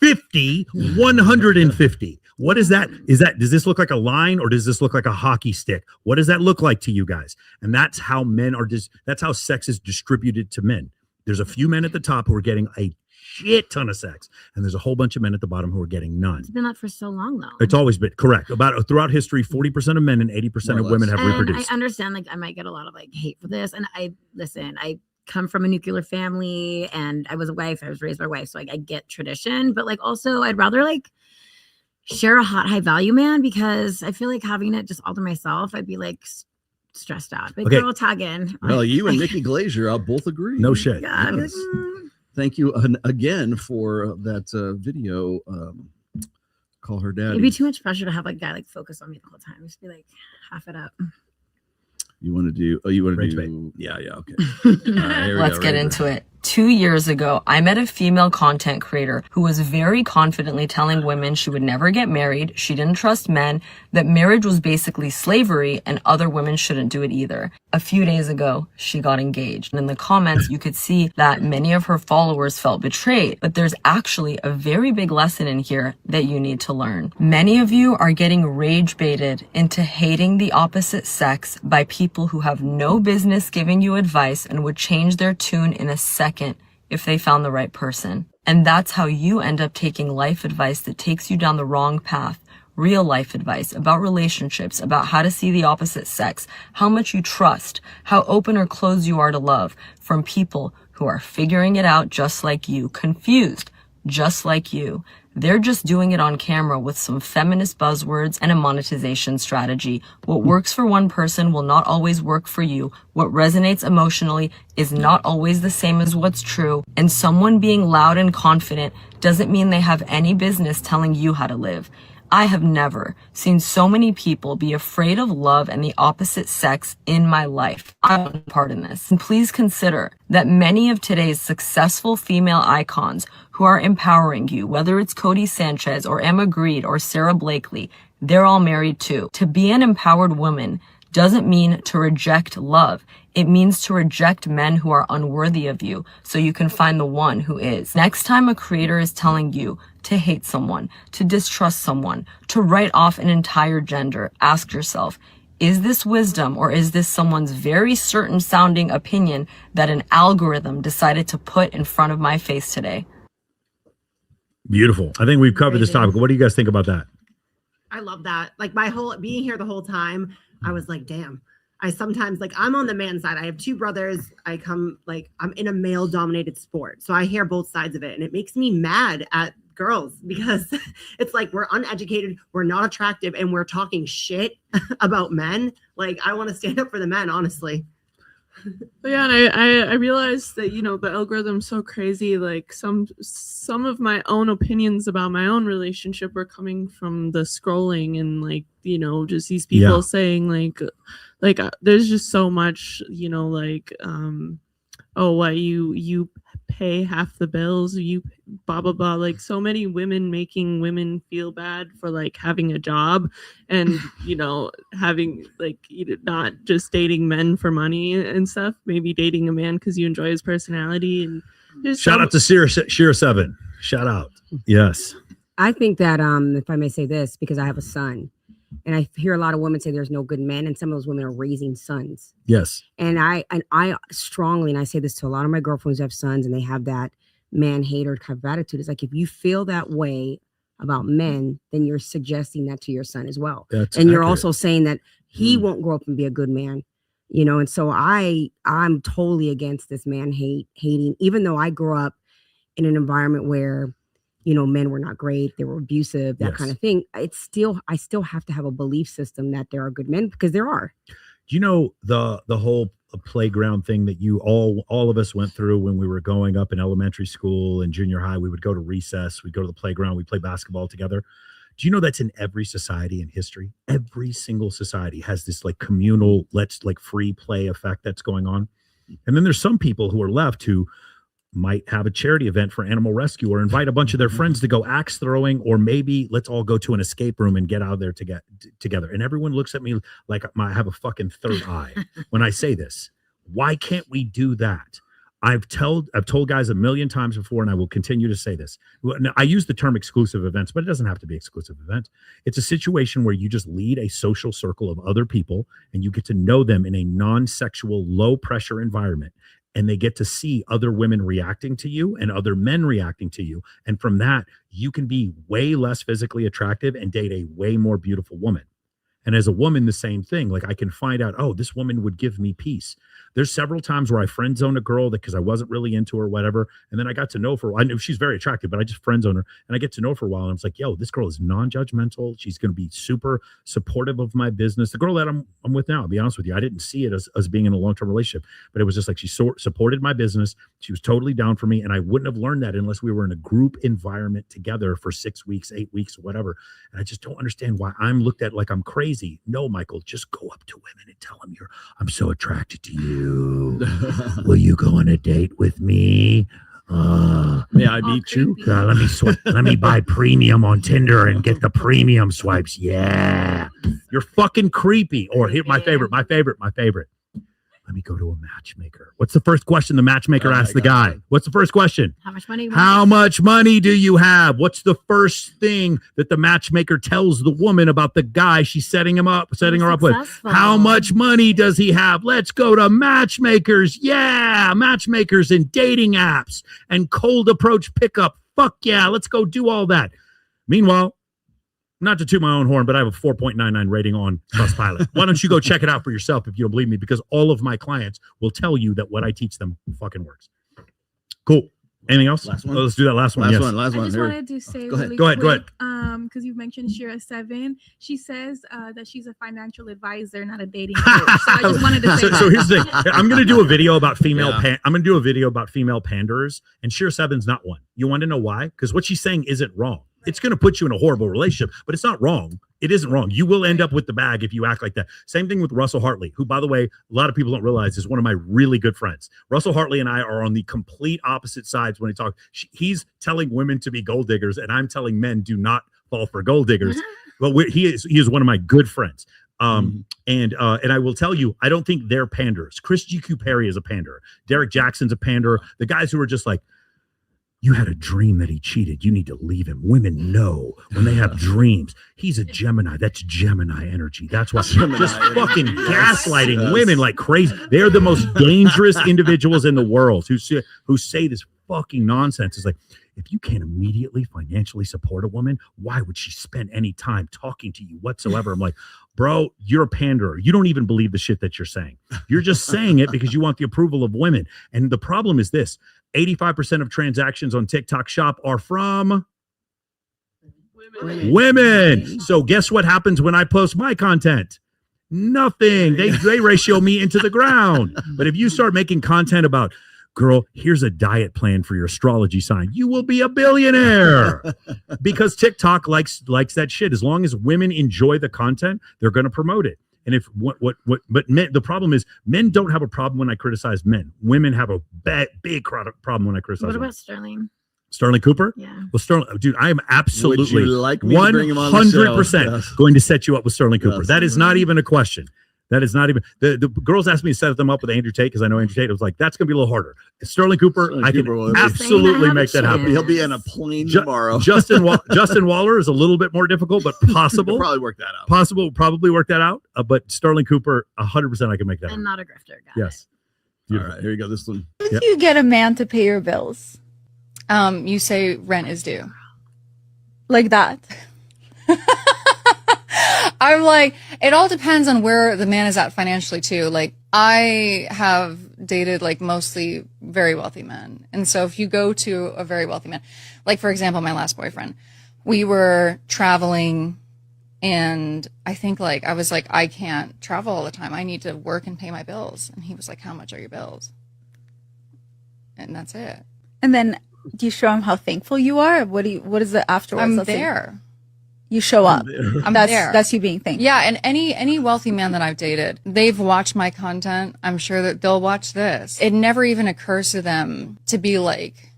Speaker 3: 50, 150. What is that? Does this look like a line, or does this look like a hockey stick? What does that look like to you guys? And that's how that's how sex is distributed to men. There's a few men at the top who are getting a shit ton of sex, and there's a whole bunch of men at the bottom who are getting none.
Speaker 9: It's been that for so long, though.
Speaker 3: It's always been correct. Throughout history, 40% of men and 80% of women have reproduced.
Speaker 9: I understand, I might get a lot of hate for this, and I come from a nuclear family, and I was a wife. I was raised by a wife, so I get tradition, but also I'd rather share a hot, high value man, because I feel like having it just all to myself, I'd be like stressed out. But
Speaker 3: Okay.
Speaker 9: girl, tag in.
Speaker 2: Well, you and Nikki Glazier, I'll both agree.
Speaker 3: No shit.
Speaker 9: Yeah, I'd be like,
Speaker 2: Thank you again for that video. Call her daddy.
Speaker 9: it'd be too much pressure to have like a guy like focus on me the whole time. Just be like, half it up.
Speaker 2: You want to do? Oh, you want to
Speaker 3: Rage
Speaker 2: do? Yeah, okay.
Speaker 15: Let's get into it. 2 years ago, I met a female content creator who was very confidently telling women she would never get married, she didn't trust men, that marriage was basically slavery, and other women shouldn't do it either. A few days ago, she got engaged. And in the comments, you could see that many of her followers felt betrayed. But there's actually a very big lesson in here that you need to learn. Many of you are getting rage baited into hating the opposite sex by people who have no business giving you advice and would change their tune in a second if they found the right person. And that's how you end up taking life advice that takes you down the wrong path. Real life advice about relationships, about how to see the opposite sex, how much you trust, how open or closed you are to love, from people who are figuring it out just like you, confused just like you. They're just doing it on camera with some feminist buzzwords and a monetization strategy. What works for one person will not always work for you. What resonates emotionally is not always the same as what's true. And someone being loud and confident doesn't mean they have any business telling you how to live. I have never seen so many people be afraid of love and the opposite sex in my life. I want part in this. And please consider that many of today's successful female icons who are empowering you, whether it's Cody Sanchez or Emma Grede or Sarah Blakely, they're all married too. To be an empowered woman doesn't mean to reject love. It means to reject men who are unworthy of you so you can find the one who is. Next time a creator is telling you to hate someone, to distrust someone, to write off an entire gender, ask yourself, is this wisdom or is this someone's very certain sounding opinion that an algorithm decided to put in front of my face today?
Speaker 3: Beautiful. I think we've covered this topic. What do you guys think about that?
Speaker 8: I love that. Like my whole being here the whole time, I was like, damn. I sometimes like I'm on the man side. I have two brothers. I'm in a male dominated sport. So I hear both sides of it. And it makes me mad at girls because it's like we're uneducated, we're not attractive, and we're talking shit about men. Like I want to stand up for the men, honestly.
Speaker 11: But yeah, and I realized that, you know, the algorithm's so crazy. Like some of my own opinions about my own relationship were coming from the scrolling and like, you know, just these people saying like there's just so much, you know, like oh, what you pay half the bills, you blah blah blah, like so many women making women feel bad for like having a job and you know having like not just dating men for money and stuff, maybe dating a man because you enjoy his personality. And
Speaker 3: shout out to Shira 7. Shout out. Yes.
Speaker 10: I think that if I may say this, because I have a son and I hear a lot of women say there's no good men, and some of those women are raising sons.
Speaker 3: Yes.
Speaker 10: And I strongly, and I say this to a lot of my girlfriends who have sons and they have that man hater kind of attitude. It's like, if you feel that way about men, then you're suggesting that to your son as well.
Speaker 3: That's
Speaker 10: and you're
Speaker 3: accurate.
Speaker 10: also saying that he won't grow up and be a good man, you know? And so I'm totally against this man hating, even though I grew up in an environment where, you know, men were not great, they were abusive, that kind of thing. I still have to have a belief system that there are good men, because there are.
Speaker 3: Do you know the whole playground thing that you all of us went through when we were growing up in elementary school and junior high? We would go to recess, we'd go to the playground, we'd play basketball together. Do you know that's in every society in history? Every single society has this like communal, let's like free play effect that's going on. And then there's some people who are left who might have a charity event for animal rescue or invite a bunch of their friends to go axe throwing, or maybe let's all go to an escape room and get out of there together. And everyone looks at me like I have a fucking third eye when I say this. Why can't we do that? I've told guys a million times before, and I will continue to say this. Now, I use the term exclusive events, but it doesn't have to be exclusive event. It's a situation where you just lead a social circle of other people and you get to know them in a non-sexual, low pressure environment. And they get to see other women reacting to you and other men reacting to you. And from that, you can be way less physically attractive and date a way more beautiful woman. And as a woman, the same thing. Like I can find out, oh, this woman would give me peace. There's several times where I friend zoned a girl because I wasn't really into her, or whatever. And then I got to know her. I knew she's very attractive, but I just friend zoned her, and I get to know her for a while. And I was like, yo, this girl is non-judgmental. She's going to be super supportive of my business. The girl that I'm with now, I'll be honest with you, I didn't see it as being in a long-term relationship, but it was just like she supported my business. She was totally down for me. And I wouldn't have learned that unless we were in a group environment together for 6 weeks, 8 weeks, whatever. And I just don't understand why I'm looked at like I'm crazy. No, Michael, just go up to women and tell them I'm so attracted to you. Will you go on a date with me?
Speaker 2: May I meet you?
Speaker 3: Let me buy premium on Tinder and get the premium swipes. Yeah. You're fucking creepy. Or here, my favorite. Let me go to a matchmaker. What's the first question the matchmaker asks the guy? What's the first question?
Speaker 9: How much money?
Speaker 3: How much money do you have? What's the first thing that the matchmaker tells the woman about the guy she's setting her up with? How much money does he have? Let's go to matchmakers. Yeah, matchmakers and dating apps and cold approach pickup. Fuck yeah, let's go do all that. Meanwhile, not to toot my own horn, but I have a 4.99 rating on Trustpilot. Why don't you go check it out for yourself if you don't believe me? Because all of my clients will tell you that what I teach them fucking works. Cool. Anything else?
Speaker 2: Last one.
Speaker 3: Let's do that last one.
Speaker 2: Last one.
Speaker 22: I just wanted to say
Speaker 3: Go ahead.
Speaker 22: really
Speaker 3: Go ahead.
Speaker 22: quick, because you've mentioned Shira 7. She says that she's a financial advisor, not a dating coach. So I just wanted to say
Speaker 3: So here's the thing. I'm going to do a video about female.
Speaker 2: Yeah.
Speaker 3: I'm going to do a video about female panderers, and Shira 7's not one. You want to know why? Because what she's saying isn't wrong. It's going to put you in a horrible relationship, but it's not wrong. It isn't wrong. You will end up with the bag if you act like that. Same thing with Russell Hartley, who, by the way, a lot of people don't realize is one of my really good friends. Russell Hartley and I are on the complete opposite sides when he talks. He's telling women to be gold diggers, and I'm telling men do not fall for gold diggers. But he is one of my good friends. And I will tell you, I don't think they're panders. Chris G.Q. Perry is a panderer. Derek Jackson's a panderer. The guys who are just like, you had a dream that he cheated. You need to leave him. Women know when they have dreams. He's a Gemini. That's Gemini energy. That's why just fucking gaslighting women like crazy. They're the most dangerous individuals in the world who say this fucking nonsense. It's like, if you can't immediately financially support a woman, why would she spend any time talking to you whatsoever? I'm like, bro, you're a panderer. You don't even believe the shit that you're saying. You're just saying it because you want the approval of women. And the problem is this. 85% of transactions on TikTok Shop are from women. So guess what happens when I post my content? Nothing. They ratio me into the ground. But if you start making content about, girl, here's a diet plan for your astrology sign, you will be a billionaire. Because TikTok likes that shit. As long as women enjoy the content, they're going to promote it. And if but men, the problem is men don't have a problem when I criticize men. Women have a big problem when I criticize.
Speaker 9: What
Speaker 3: women.
Speaker 9: about Sterling?
Speaker 3: Sterling Cooper?
Speaker 9: Yeah.
Speaker 3: Well, Sterling, dude, I am absolutely
Speaker 2: 100%
Speaker 3: going to set you up with Sterling Cooper.
Speaker 2: Yes.
Speaker 3: That is not even a question. That is not even the girls asked me to set them up with Andrew Tate because I know Andrew Tate. I was like, that's gonna be a little harder. Sterling Cooper, I can absolutely make that happen.
Speaker 2: He'll be in a plane tomorrow.
Speaker 3: Justin Waller is a little bit more difficult, but possible.
Speaker 2: Probably work that out.
Speaker 3: Probably work that out. But Sterling Cooper, 100% I can make that.
Speaker 9: I'm not a grifter guy.
Speaker 3: Yes.
Speaker 2: All right, here you go. This one.
Speaker 16: If you get a man to pay your bills, you say rent is due. Like that. I'm like, it all depends on where the man is at financially too. Like, I have dated like mostly very wealthy men. And so if you go to a very wealthy man, like for example, my last boyfriend, we were traveling and I think like, I was like, I can't travel all the time. I need to work and pay my bills. And he was like, how much are your bills? And that's it.
Speaker 17: And then do you show him how thankful you are? What is it afterwards?
Speaker 16: I'm
Speaker 17: Let's say
Speaker 16: there.
Speaker 17: you show up.
Speaker 16: I'm there.
Speaker 17: That's you being thankful.
Speaker 16: Yeah, and any wealthy man that I've dated, they've watched my content. I'm sure that they'll watch this. It never even occurs to them to be like,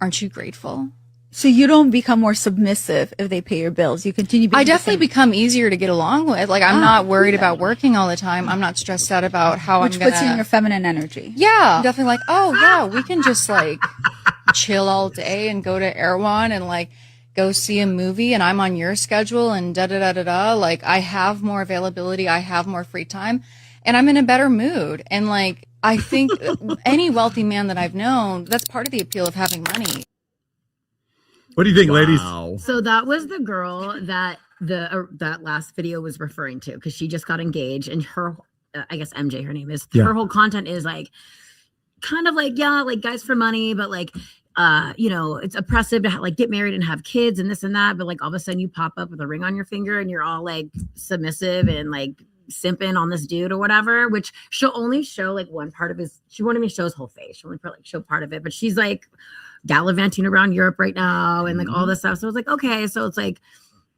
Speaker 16: aren't you grateful?
Speaker 17: So you don't become more submissive if they pay your bills. You continue being
Speaker 16: I definitely become easier to get along with. Like, I'm not worried about working all the time. I'm not stressed out about how
Speaker 17: which
Speaker 16: I'm gonna...
Speaker 17: puts you in your feminine energy.
Speaker 16: Yeah. Definitely like, oh, yeah, we can just like chill all day and go to Erewhon and like go see a movie and I'm on your schedule and da-da-da-da-da. Like, I have more availability. I have more free time and I'm in a better mood. And like, I think any wealthy man that I've known, that's part of the appeal of having money.
Speaker 3: What do you think, ladies?
Speaker 9: So that was the girl that that last video was referring to because she just got engaged and I guess MJ, her name is.
Speaker 3: Yeah.
Speaker 9: Her whole content is like, kind of like, yeah, like guys for money, but like, you know, it's oppressive to like get married and have kids and this and that. But like all of a sudden you pop up with a ring on your finger and you're all like submissive and like simping on this dude or whatever, which she'll only show like one part of his, she won't even show his whole face. She'll only show part of it, but she's like gallivanting around Europe right now and like all this stuff. So it's like, okay, so it's like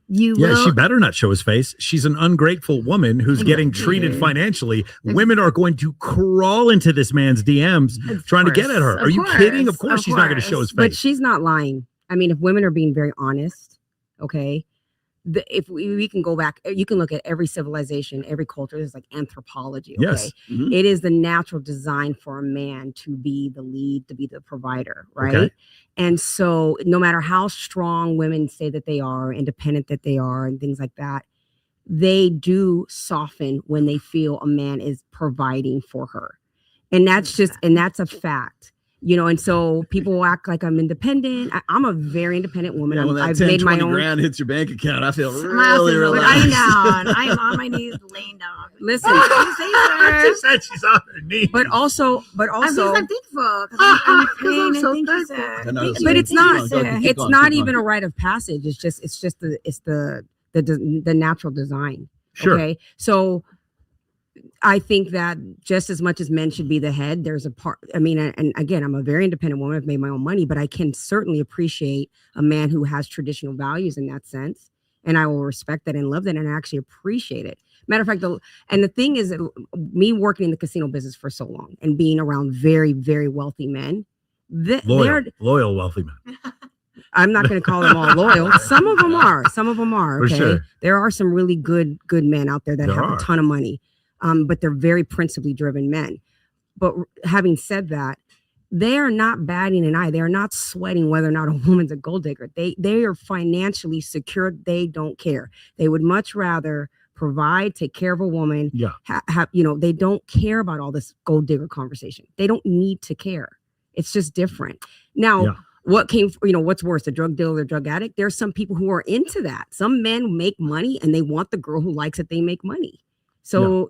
Speaker 3: she better not show his face. She's an ungrateful woman who's getting treated financially. Women are going to crawl into this man's DMs trying to get at her. Are you kidding? Of course she's not going to show his face.
Speaker 10: But she's not lying. I mean, if women are being very honest, okay, if we can go back, you can look at every civilization, every culture. There's like anthropology. Okay?
Speaker 3: Yes. Mm-hmm.
Speaker 10: It is the natural design for a man to be the lead, to be the provider, right?
Speaker 3: Okay.
Speaker 10: And so no matter how strong women say that they are, independent that they are, and things like that, they do soften when they feel a man is providing for her. And that's and that's a fact. You know, and so people will act like I'm independent. I'm a very independent woman.
Speaker 2: When that
Speaker 10: I've
Speaker 2: 10,
Speaker 10: made my
Speaker 2: 20
Speaker 10: own.
Speaker 2: grand hits your bank account, I feel
Speaker 9: My
Speaker 2: really
Speaker 9: husband's
Speaker 2: relaxed.
Speaker 9: laying down. I am on my knees laying down.
Speaker 10: Listen,
Speaker 3: She said she's on her knees.
Speaker 10: but also,
Speaker 9: I'm thankful because I'm paying
Speaker 10: so
Speaker 9: and thank you,
Speaker 10: thankful.
Speaker 9: sir.
Speaker 2: I know,
Speaker 9: Thank
Speaker 2: so
Speaker 9: you,
Speaker 10: But it's
Speaker 2: keep
Speaker 10: not.
Speaker 2: going, go ahead, keep
Speaker 10: It's
Speaker 2: going,
Speaker 10: not
Speaker 2: keep
Speaker 10: even
Speaker 2: going.
Speaker 10: a rite of passage. It's just the natural design.
Speaker 3: Sure.
Speaker 10: Okay, so I think that just as much as men should be the head, there's a part. I mean, and again, I'm a very independent woman. I've made my own money, but I can certainly appreciate a man who has traditional values in that sense, and I will respect that and love that and actually appreciate it. Matter of fact, the thing is, me working in the casino business for so long and being around very, very wealthy men,
Speaker 3: Loyal wealthy men.
Speaker 10: I'm not going to call them all loyal. Some of them are.
Speaker 3: For
Speaker 10: Okay,
Speaker 3: sure.
Speaker 10: there are some really good men out there that
Speaker 3: There
Speaker 10: have
Speaker 3: are.
Speaker 10: a ton of money, but they're very principally driven men. But having said that, they are not batting an eye. They are not sweating whether or not a woman's a gold digger. They are financially secure. They don't care. They would much rather provide, take care of a woman.
Speaker 3: Yeah.
Speaker 10: They don't care about all this gold digger conversation. They don't need to care. It's just different. Now,
Speaker 3: Yeah.
Speaker 10: What's worse, a drug dealer or drug addict? There's some people who are into that. Some men make money and they want the girl who likes that they make money. So,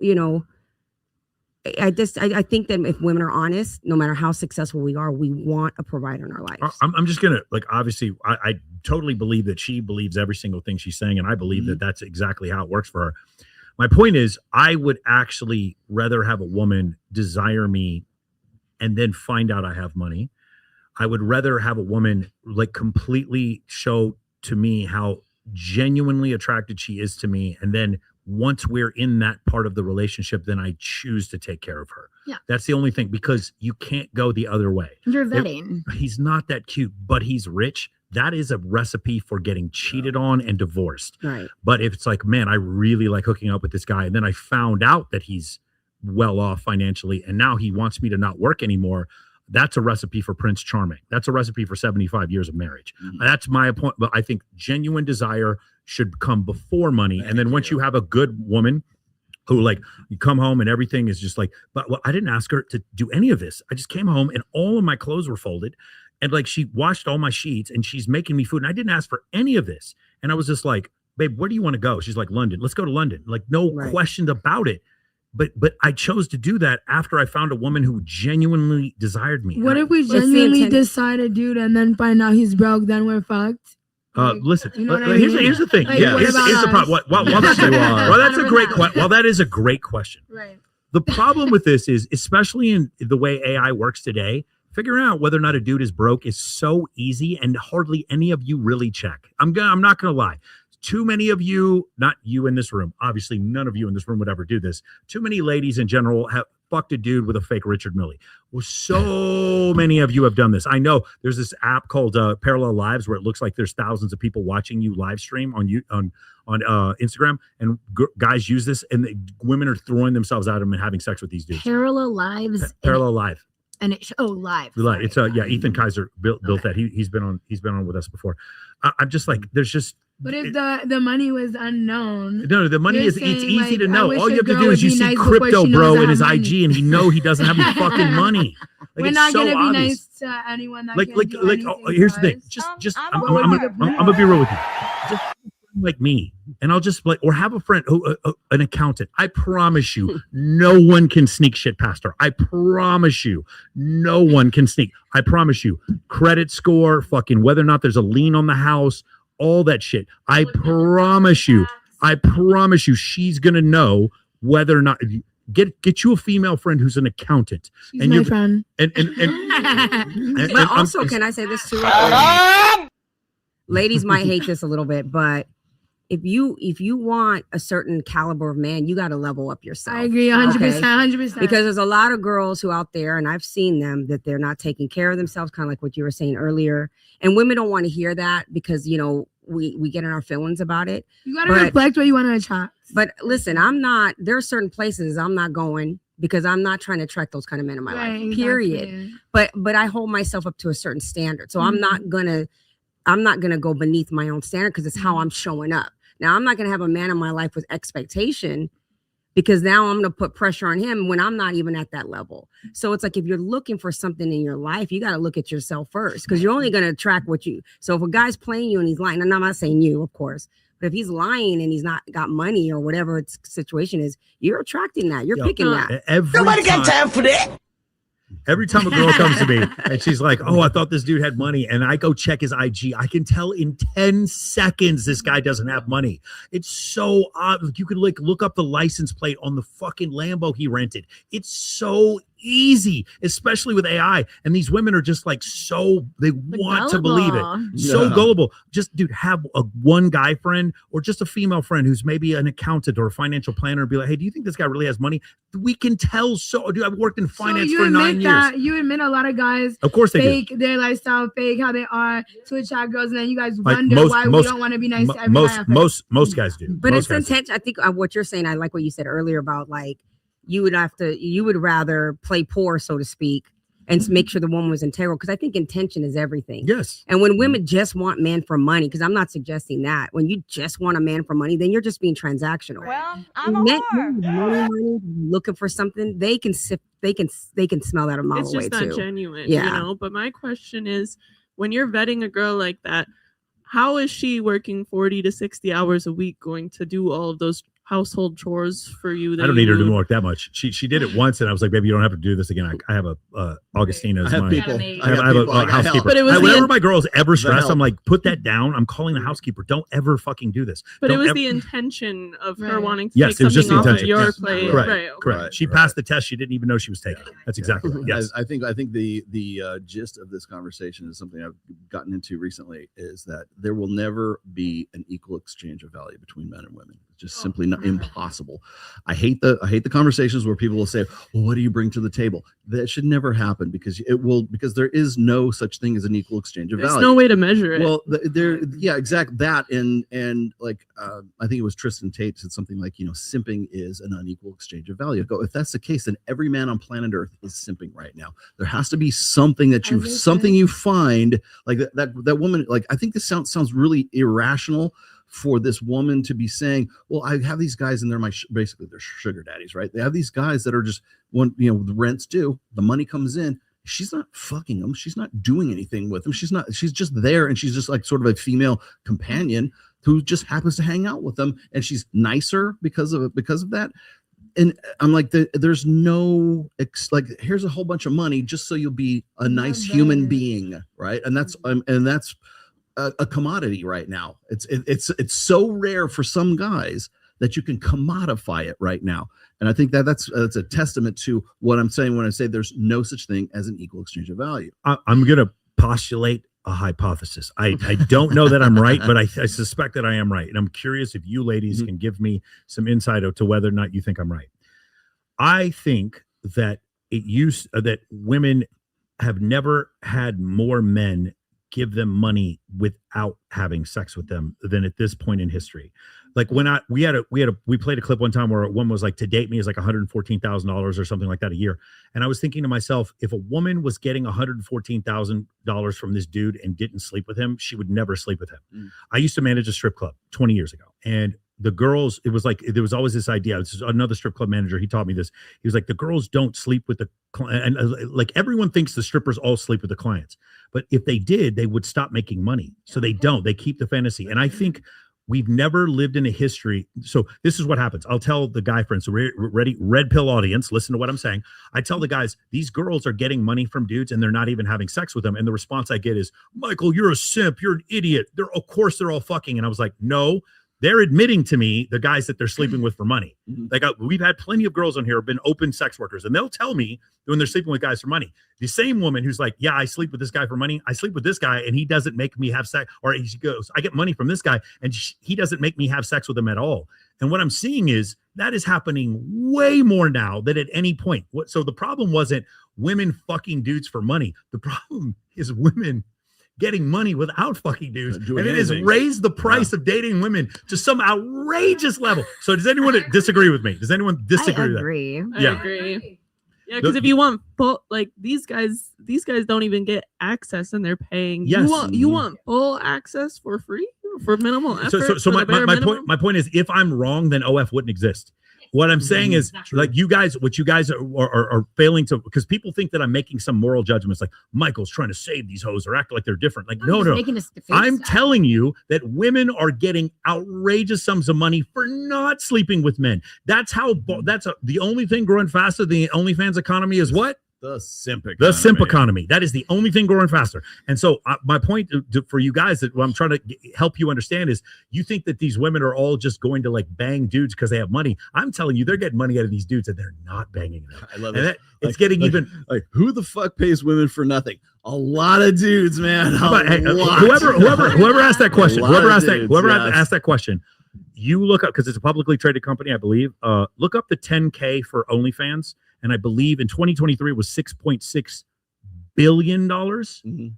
Speaker 10: I think that if women are honest, no matter how successful we are, we want a provider in our lives.
Speaker 3: I'm just gonna obviously I totally believe that she believes every single thing she's saying, and I believe that that's exactly how it works for her. My point is, I would actually rather have a woman desire me and then find out I have money. I would rather have a woman completely show to me how genuinely attracted she is to me, and then once we're in that part of the relationship, then I choose to take care of her.
Speaker 9: Yeah.
Speaker 3: That's the only thing, because you can't go the other way.
Speaker 9: You're vetting.
Speaker 3: He's not that cute, but he's rich. That is a recipe for getting cheated on and divorced.
Speaker 10: Right.
Speaker 3: But if it's like, man, I really like hooking up with this guy, and then I found out that he's well off financially, and now he wants me to not work anymore, that's a recipe for Prince Charming. That's a recipe for 75 years of marriage. That's my point. But I think genuine desire should come before money. And then once you have a good woman who you come home and everything is just but I didn't ask her to do any of this. I just came home and all of my clothes were folded, and she washed all my sheets, and she's making me food, and I didn't ask for any of this. And I was just like, babe, where do you want to go? She's like, London. Let's go to London. No question about it. But I chose to do that after I found a woman who genuinely desired me.
Speaker 1: What if we genuinely decide a dude and then find out he's broke? Then we're fucked.
Speaker 3: Listen,
Speaker 1: you know what I mean?
Speaker 3: here's the thing.
Speaker 1: Like,
Speaker 3: Yeah,
Speaker 1: what
Speaker 3: here's
Speaker 1: about
Speaker 3: the problem.
Speaker 1: us?
Speaker 3: That's a great question. Well, that is a great question.
Speaker 1: Right.
Speaker 3: The problem with this is, especially in the way AI works today, figuring out whether or not a dude is broke is so easy, and hardly any of you really check. I'm not gonna lie. Too many of you, not you in this room, obviously none of you in this room would ever do this. Too many ladies in general have fucked a dude with a fake Richard Mille. Well, so many of you have done this. I know there's this app called Parallel Lives where it looks like there's thousands of people watching you live stream on Instagram, and guys use this, and women are throwing themselves at them and having sex with these dudes.
Speaker 9: Parallel Lives.
Speaker 3: Parallel Live.
Speaker 9: And live.
Speaker 3: Live. It's Ethan Kaiser built that. He's been on with us before. I'm just there's just.
Speaker 1: But if the money was unknown,
Speaker 3: No, the money it's easy to know. All you have to
Speaker 1: girl
Speaker 3: do is
Speaker 1: would
Speaker 3: you
Speaker 1: be
Speaker 3: see
Speaker 1: nice before
Speaker 3: crypto
Speaker 1: she knows
Speaker 3: bro
Speaker 1: I
Speaker 3: in his
Speaker 1: have
Speaker 3: IG,
Speaker 1: money.
Speaker 3: and he doesn't have any fucking money.
Speaker 1: We're
Speaker 3: it's
Speaker 1: not
Speaker 3: so
Speaker 1: gonna be
Speaker 3: obvious.
Speaker 1: nice to anyone that can't do
Speaker 3: here's the thing.
Speaker 1: anything
Speaker 3: I'm
Speaker 1: for us.
Speaker 3: gonna be real with you. Just like me, And I'll just like, or have a friend, an accountant. I promise you, no one can sneak shit past her. I promise you, no one can sneak. I promise you, credit score, fucking whether or not there's a lien on the house, all that shit. I promise you, she's gonna know whether or not. Get you a female friend who's an accountant.
Speaker 1: She's and my friend.
Speaker 10: But also, can I say this too? Ladies might hate this a little bit, but if you want a certain caliber of man, you got to level up yourself.
Speaker 1: I agree 100%, 100%.
Speaker 10: Because there's a lot of girls who out there, and I've seen them, that they're not taking care of themselves, kind of like what you were saying earlier. And women don't want to hear that because, you know, we get in our feelings about it.
Speaker 1: You got to reflect what you want to attract.
Speaker 10: But listen, there are certain places I'm not going because I'm not trying to attract those kind of men in my life, period. Exactly. But I hold myself up to a certain standard. So I'm not gonna go beneath my own standard because it's how I'm showing up. Now, I'm not going to have a man in my life with expectation because now I'm going to put pressure on him when I'm not even at that level. So it's like, if you're looking for something in your life, you got to look at yourself first because you're only going to attract what you. So if a guy's playing you and he's lying, and I'm not saying you, of course, but if he's lying and he's not got money or whatever its situation is, you're attracting that. You're picking that.
Speaker 3: Nobody got time for that. Every time a girl comes to me and she's like, oh, I thought this dude had money, and I go check his IG, I can tell in 10 seconds this guy doesn't have money. It's so odd. You could like look up the license plate on the fucking Lambo he rented. It's so easy, especially with AI. And these women are just like they want to believe it. So gullible. Just dude, have one guy friend or just a female friend who's maybe an accountant or a financial planner and be like, hey, do you think this guy really has money? We can tell. So dude, I've worked in finance for 9 years.
Speaker 1: You admit a lot of guys
Speaker 3: of course they
Speaker 1: fake their lifestyle, fake how they are to attract girls, and then you guys wonder why we don't want to be nice to every guy.
Speaker 3: Most guys do.
Speaker 10: But it's intention. I think what you're saying, I like what you said earlier about like you would rather play poor, so to speak, and make sure the woman was integral. Because I think intention is everything.
Speaker 3: Yes.
Speaker 10: And when women just want men for money, because I'm not suggesting that. When you just want a man for money, then you're just being transactional.
Speaker 5: Well, I'm a whore.
Speaker 10: Money, looking for something, they can smell that a mile
Speaker 11: It's
Speaker 10: away
Speaker 11: just not
Speaker 10: too.
Speaker 11: genuine,
Speaker 10: Yeah.
Speaker 11: you know. But my question is, when you're vetting a girl like that, how is she working 40 to 60 hours a week going to do all of those household chores for you?
Speaker 3: I don't need her to work that much. She did it once, and I was like, baby, you don't have to do this again. I have a Augustina as my I have a housekeeper. But whenever my girl's ever stressed, I'm like, put that down. I'm calling the housekeeper. Don't ever fucking do this.
Speaker 11: But it was the intention of her wanting to take something off of your plate.
Speaker 3: Correct. She passed the test. She didn't even know she was taking it. That's exactly right. Yes.
Speaker 2: I think the gist of this conversation is something I've gotten into recently, is that there will never be an equal exchange of value between men and women. It's just simply not impossible. I hate the conversations where people will say, well, what do you bring to the table? That should never happen because there is no such thing as an equal exchange of value.
Speaker 11: There's no way to measure it.
Speaker 2: Well, exactly that. And like, I think it was Tristan Tate said something like, simping is an unequal exchange of value. If that's the case, then every man on planet Earth is simping right now. There has to be something that you find like that woman. Like, I think this sounds really irrational for this woman to be saying, well, I have these guys and they're basically they're sugar daddies, right? They have these guys that are just the rent's due, the money comes in. She's not fucking them. She's not doing anything with them. She's just there. And she's just like sort of a female companion who just happens to hang out with them. And she's nicer because of that. And I'm like, there's no here's a whole bunch of money just so you'll be a nice human being, right? And that's a commodity right now. It's so rare for some guys that you can commodify it right now. And I think that's a testament to what I'm saying when I say there's no such thing as an equal exchange of value.
Speaker 3: I'm going to postulate a hypothesis. I don't know that I'm right, but I suspect that I am right. And I'm curious if you ladies can give me some insight to whether or not you think I'm right. I think that that women have never had more men give them money without having sex with them than at this point in history. Like when we played a clip one time where one was like, to date me is like $114,000 or something like that a year. And I was thinking to myself, if a woman was getting $114,000 from this dude and didn't sleep with him, she would never sleep with him. I used to manage a strip club 20 years ago, and the girls, it was like, there was always this idea. This is another strip club manager. He taught me this. He was like, the girls don't sleep with the client. And like everyone thinks the strippers all sleep with the clients. But if they did, they would stop making money. So they don't. They keep the fantasy. And I think we've never lived in a history. So this is what happens. I'll tell the guy friends, so ready, red pill audience, listen to what I'm saying. I tell the guys, these girls are getting money from dudes and they're not even having sex with them. And the response I get is, Michael, you're a simp. You're an idiot. Of course they're all fucking. And I was like, no, they're admitting to me, the guys that they're sleeping with for money. Like we've had plenty of girls on here who have been open sex workers, and they'll tell me when they're sleeping with guys for money. The same woman who's like, yeah, I sleep with this guy for money. I sleep with this guy and he doesn't make me have sex. Or he goes, I get money from this guy and he doesn't make me have sex with him at all. And what I'm seeing is that is happening way more now than at any point. So the problem wasn't women fucking dudes for money. The problem is women getting money without fucking dudes, and it has raised the price of dating women to some outrageous level. So does anyone disagree with me? Does anyone disagree with that?
Speaker 11: I agree. Yeah, because if you want full, like these guys don't even get access and they're paying.
Speaker 3: Yes.
Speaker 11: You want full access for free for minimal effort.
Speaker 3: So my point is, if I'm wrong, then OF wouldn't exist. What I'm saying is, like, what you guys are failing to, because people think that I'm making some moral judgments, like Michael's trying to save these hoes or act like they're different. Like, no. I'm telling you that women are getting outrageous sums of money for not sleeping with men. That's the only thing growing faster than the OnlyFans economy is what?
Speaker 2: The simp economy.
Speaker 3: The simp economy. That is the only thing growing faster. And so my point for you guys, that what I'm trying to help you understand is, you think that these women are all just going to like bang dudes because they have money. I'm telling you, they're getting money out of these dudes and they're not banging them.
Speaker 2: I love
Speaker 3: and
Speaker 2: it.
Speaker 3: It's getting even
Speaker 2: like, who the fuck pays women for nothing? A lot of dudes, man.
Speaker 3: Whoever asked that question, whoever asked that question, you look up, because it's a publicly traded company, I believe. Look up the 10K for OnlyFans. And I believe in 2023 it was $6.6 billion.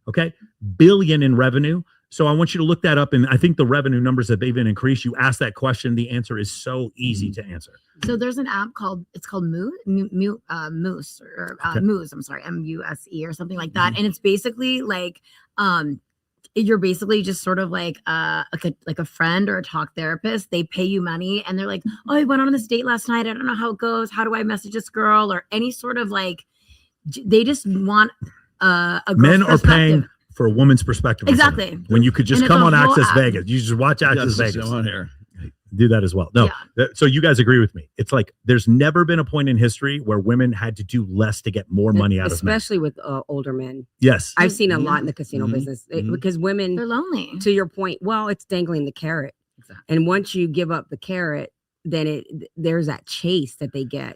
Speaker 3: Okay. Billion in revenue. So I want you to look that up. And I think the revenue numbers that they've been increased, you ask that question, the answer is so easy to answer.
Speaker 9: So there's an app called Moose, Moose, I'm sorry, MUSE or something like that. And it's basically like, you're basically just sort of like a friend or a talk therapist. They pay you money and they're like, oh, I went on this date last night. I don't know how it goes. How do I message this girl? Or any sort of like, they just want a
Speaker 3: men are paying for a woman's perspective.
Speaker 9: Exactly.
Speaker 3: When you could just come on Access Vegas. You just watch Access Vegas.
Speaker 2: On here.
Speaker 3: Do that as well. No. So you guys agree with me. It's like, there's never been a point in history where women had to do less to get more money out of men.
Speaker 10: Especially with older men.
Speaker 3: Yes.
Speaker 10: I've seen a lot in the casino business because women,
Speaker 9: they're lonely.
Speaker 10: To your point, well, it's dangling the carrot. Exactly. And once you give up the carrot, then there's that chase that they get.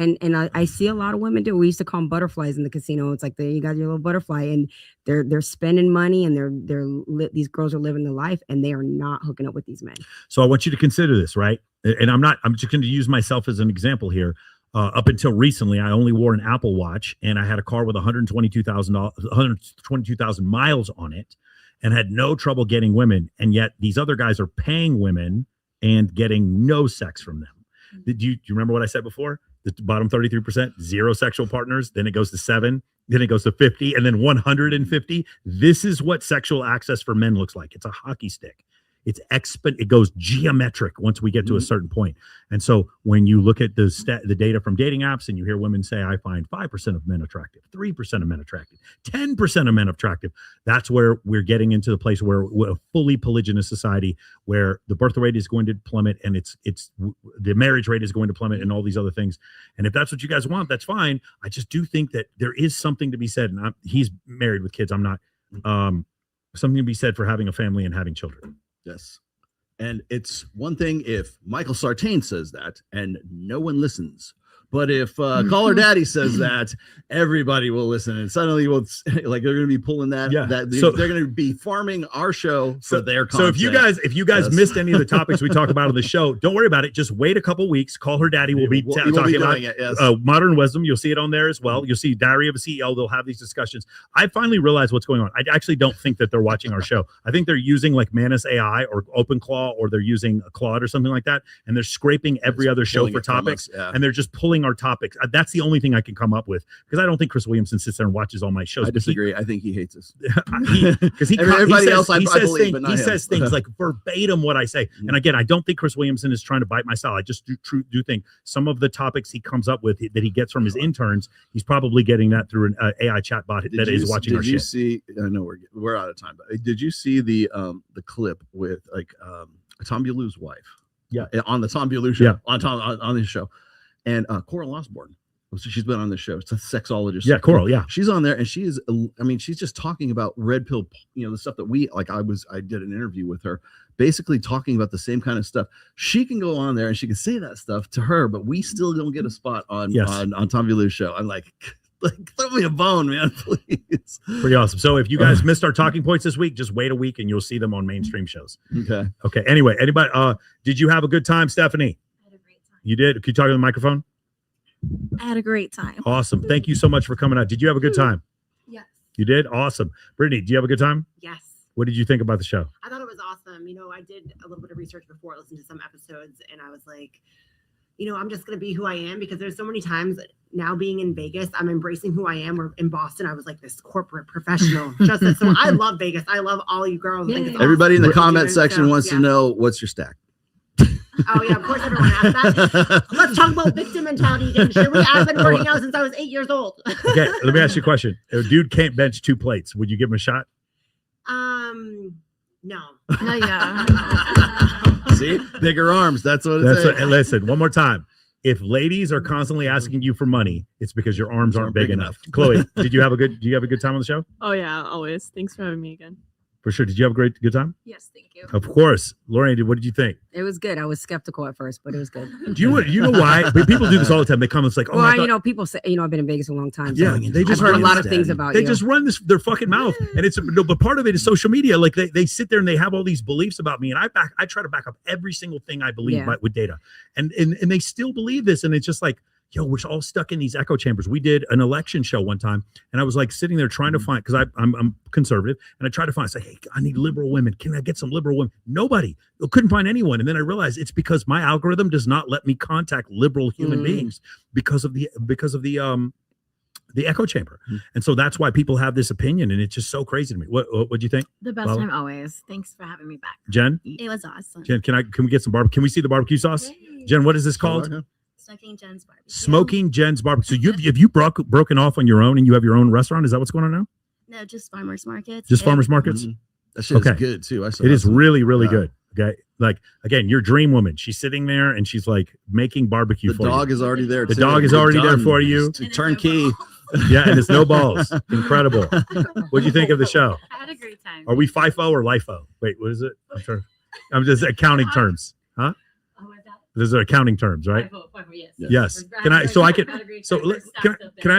Speaker 10: And I see a lot of women do. We used to call them butterflies in the casino. It's like, you got your little butterfly, and they're spending money, and these girls are living the life, and they are not hooking up with these men.
Speaker 3: So I want you to consider this, right? And I'm just going to use myself as an example here. Up until recently, I only wore an Apple Watch, and I had a car with 122,000 miles on it, and had no trouble getting women. And yet these other guys are paying women and getting no sex from them. Do you remember what I said before? The bottom 33%, 0 sexual partners. Then it goes to 7. Then it goes to 50, and then 150. This is what sexual access for men looks like. It's a hockey stick. It goes geometric once we get to a certain point. And so when you look at the data from dating apps and you hear women say, I find 5% of men attractive, 3% of men attractive, 10% of men attractive, that's where we're getting into the place where we're a fully polygynous society, where the birth rate is going to plummet, and it's the marriage rate is going to plummet, and all these other things. And if that's what you guys want, that's fine. I just do think that there is something to be said. And he's married with kids. I'm not. Something to be said for having a family and having children.
Speaker 2: Yes. And it's one thing if Michael Sartain says that and no one listens. But if Caller Daddy says that, everybody will listen, and suddenly they're going to be pulling that.
Speaker 3: Yeah.
Speaker 2: So they're going to be farming our show for their content.
Speaker 3: So if you guys missed any of the topics we talk about on the show, don't worry about it. Just wait a couple weeks. Call Her Daddy. We'll be talking about
Speaker 2: it, yes.
Speaker 3: Modern Wisdom. You'll see it on there as well. You'll see Diary of a CEO. They'll have these discussions. I finally realized what's going on. I actually don't think that they're watching our show. I think they're using like Manus AI or OpenClaw, or they're using a Claude or something like that, and they're scraping every other show for topics, and they're just pulling our topics. That's the only thing I can come up with, because I don't think Chris Williamson sits there and watches all my shows.
Speaker 2: I disagree. I think he hates us.
Speaker 3: Because everybody else, I believe, but not him. He says things like verbatim what I say. And again, I don't think Chris Williamson is trying to bite my style. I just do think some of the topics he comes up with that he gets from his interns, he's probably getting that through an AI chatbot that is watching our shit.
Speaker 2: Did you see? I know we're out of time, but did you see the clip with like Tom Beaulieu's wife.
Speaker 3: Yeah,
Speaker 2: on the Tom Beaulieu show.
Speaker 3: Yeah.
Speaker 2: on his show, and Coral Osborne. So she's been on this show. It's a sexologist.
Speaker 3: Yeah, Coral. Yeah,
Speaker 2: she's on there, and she is. I mean, she's just talking about red pill. You know, the stuff that we like. I did an interview with her, basically talking about the same kind of stuff. She can go on there and she can say that stuff to her, but we still don't get a spot on Tom Beaulieu's show. I'm like, throw me a bone, man, please.
Speaker 3: Pretty awesome. So if you guys missed our talking points this week, just wait a week and you'll see them on mainstream shows. Okay. Anyway, anybody? Did you have a good time, Stephanie? I had a great time. You did. Can you talk to the microphone?
Speaker 17: I had a great time.
Speaker 3: Awesome. Thank you so much for coming out. Did you have a good time?
Speaker 17: Yes.
Speaker 3: You did? Awesome. Brittany, do you have a good time?
Speaker 8: Yes.
Speaker 3: What did you think about the show?
Speaker 8: I thought it was awesome. You know, I did a little bit of research before, listened to some episodes, and I was like, you know, I'm just going to be who I am, because there's so many times now being in Vegas, I'm embracing who I am. Or in Boston, I was like this corporate professional. So I love Vegas. I love all you girls. I think it's
Speaker 2: Everybody in the
Speaker 8: awesome.
Speaker 2: comment section wants to know what's your stack.
Speaker 8: Oh yeah, of course everyone asks that. Let's talk about victim mentality again. Surely I've been working out since I was 8 years old.
Speaker 3: Okay, let me ask you a question. If a dude can't bench 2 plates, would you give him a shot?
Speaker 8: No.
Speaker 2: See, bigger arms. That's what
Speaker 3: That's what, and listen, one more time. If ladies are constantly asking you for money, it's because your arms aren't big enough. Chloe, do you have a good time on the show?
Speaker 11: Oh yeah, always. Thanks for having me again.
Speaker 3: For sure. Did you have a good time?
Speaker 14: Yes, thank you.
Speaker 3: Of course. Lorraine, what did you think?
Speaker 10: It was good. I was skeptical at first, but it was good.
Speaker 3: Do you know why? But people do this all the time. They come, it's like, oh,
Speaker 10: well,
Speaker 3: I thought,
Speaker 10: you know, people say, you know, I've been in Vegas a long time.
Speaker 3: yeah,
Speaker 10: So
Speaker 3: they just
Speaker 10: I've heard a
Speaker 3: run
Speaker 10: lot of things about
Speaker 3: they
Speaker 10: you.
Speaker 3: just run their fucking mouth, and it's no. But part of it is social media. Like they sit there and they have all these beliefs about me, and I try to back up every single thing I believe with data, and they still believe this, and it's just like, yo, we're all stuck in these echo chambers. We did an election show one time, and I was like sitting there trying to find, because I'm conservative, and I tried to find, say, hey, I need liberal women. Can I get some liberal women? Nobody. I couldn't find anyone. And then I realized it's because my algorithm does not let me contact liberal human beings because of the echo chamber. And so that's why people have this opinion, and it's just so crazy to me. What do you think?
Speaker 9: The best time always. Thanks for having me back.
Speaker 3: Jen?
Speaker 9: It was awesome.
Speaker 3: Jen, can we get some barbecue? Can we see the barbecue sauce?
Speaker 9: Yay.
Speaker 3: Jen, what is this called?
Speaker 9: Smoking Jen's barbecue.
Speaker 3: Smoking Jen's barbecue. So have you broken off on your own and you have your own restaurant? Is that what's going on now?
Speaker 9: No, just farmers markets.
Speaker 3: Just farmers markets?
Speaker 2: That shit is good too.
Speaker 3: It is really, really good. Okay. Like, again, your dream woman. She's sitting there and she's like making barbecue for you.
Speaker 2: The dog is already there.
Speaker 3: The dog is already there for you.
Speaker 2: Turnkey.
Speaker 3: Yeah, and it's no balls. Incredible. What do you think of the show?
Speaker 9: I had a great time.
Speaker 3: Are we FIFO or LIFO? Wait, what is it? I'm just accounting terms. Huh? Those are accounting terms, right? Yes. Can I ask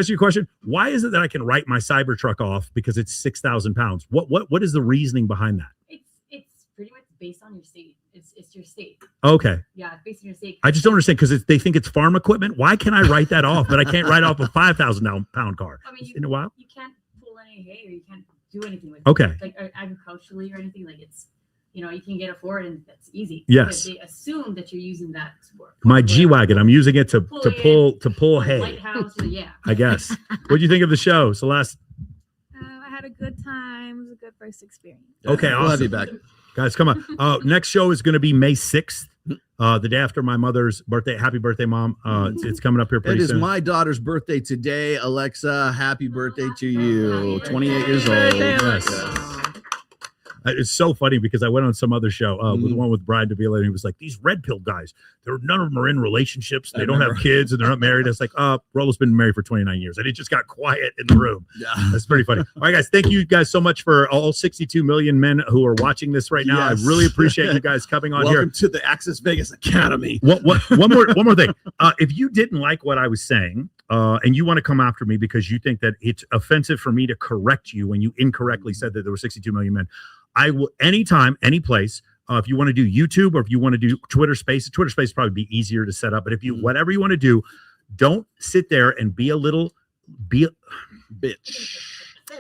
Speaker 3: you a question? Why is it that I can write my Cybertruck off because it's 6,000 pounds? What is the reasoning behind that?
Speaker 9: It's pretty much based on your state. It's your state.
Speaker 3: Okay.
Speaker 9: Yeah, it's based on your state.
Speaker 3: I just don't understand, because they think it's farm equipment. Why can I write that off, but I can't write off a 5,000 pound car?
Speaker 9: I mean,
Speaker 3: in a while.
Speaker 9: You can't pull any hay, or you can't do anything with
Speaker 3: Okay.
Speaker 9: it. Like agriculturally or anything, like it's, you know, you can get a Ford and that's easy.
Speaker 3: Yes.
Speaker 9: But they assume that you're using that for
Speaker 3: My G-Wagon, I'm using it to pull hay.
Speaker 9: lighthouse. Yeah.
Speaker 3: I guess. What do you think of the show, Celeste?
Speaker 22: I had a good time. It was a good first experience.
Speaker 3: Okay,
Speaker 2: We'll
Speaker 3: awesome.
Speaker 2: have you back.
Speaker 3: Guys, come on. Next show is going to be May 6th, the day after my mother's birthday. Happy birthday, Mom. It's coming up here pretty
Speaker 2: It is
Speaker 3: soon.
Speaker 2: my daughter's birthday today. Alexa, happy birthday to you. 28 years old.
Speaker 3: Yes. It's so funny because I went on some other show with one with Brian Davila, and he was like, these red pill guys, none of them are in relationships. They don't have kids and they're not married. It's like, Rollo's been married for 29 years. And it just got quiet in the room. Yeah. That's pretty funny. All right, guys. Thank you guys so much for all 62 million men who are watching this right now.
Speaker 2: Yes.
Speaker 3: I really appreciate you guys coming on
Speaker 2: Welcome
Speaker 3: here.
Speaker 2: to the Access Vegas Academy.
Speaker 3: One more thing. If you didn't like what I was saying, and you want to come after me because you think that it's offensive for me to correct you when you incorrectly said that there were 62 million men, I will, anytime, any place, if you want to do YouTube or if you want to do Twitter Spaces would probably be easier to set up. But if you, whatever you want to do, don't sit there and be a bitch.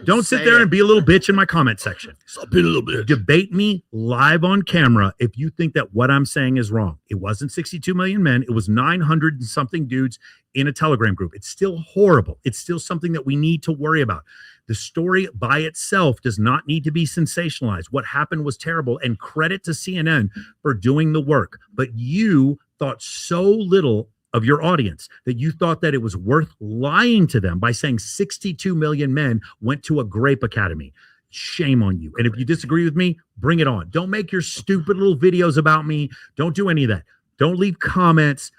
Speaker 3: Don't sit there and be a little bitch in my comment section.
Speaker 2: Be a little bitch.
Speaker 3: Debate me live on camera if you think that what I'm saying is wrong. It wasn't 62 million men. It was 900 and something dudes in a Telegram group. It's still horrible. It's still something that we need to worry about. The story by itself does not need to be sensationalized. What happened was terrible, and credit to CNN for doing the work. But you thought so little of your audience that you thought that it was worth lying to them by saying 62 million men went to a grape academy. shame on you. And if you disagree with me, bring it on. Don't make your stupid little videos about me. Don't do any of that. Don't leave comments.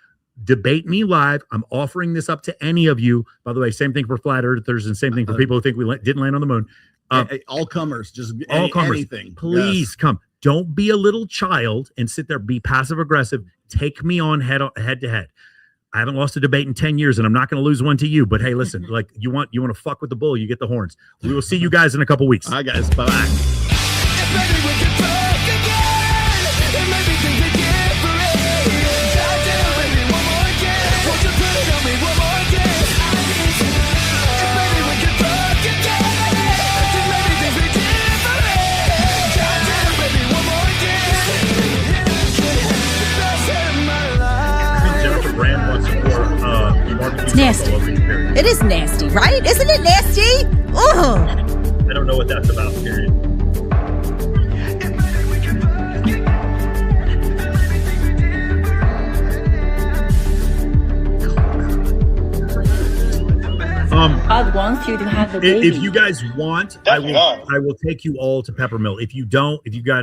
Speaker 3: Debate me live. I'm offering this up to any of you. By the way, same thing for flat earthers and same thing for people who think we didn't land on the moon.
Speaker 2: All comers, just
Speaker 3: all comers.
Speaker 2: Anything.
Speaker 3: Please come. Don't be a little child and sit there, be passive aggressive. Take me on head to head. I haven't lost a debate in 10 years and I'm not going to lose one to you. But hey, listen, like you want to fuck with the bull, you get the horns. We will see you guys in a couple weeks.
Speaker 2: All right, guys. Bye.
Speaker 17: It's nasty. It is nasty, right? Isn't it nasty? Ugh.
Speaker 3: I don't know what that's about, period.
Speaker 17: God wants you to have the baby.
Speaker 3: If you guys want, I will take you all to Peppermill. If you don't, if you got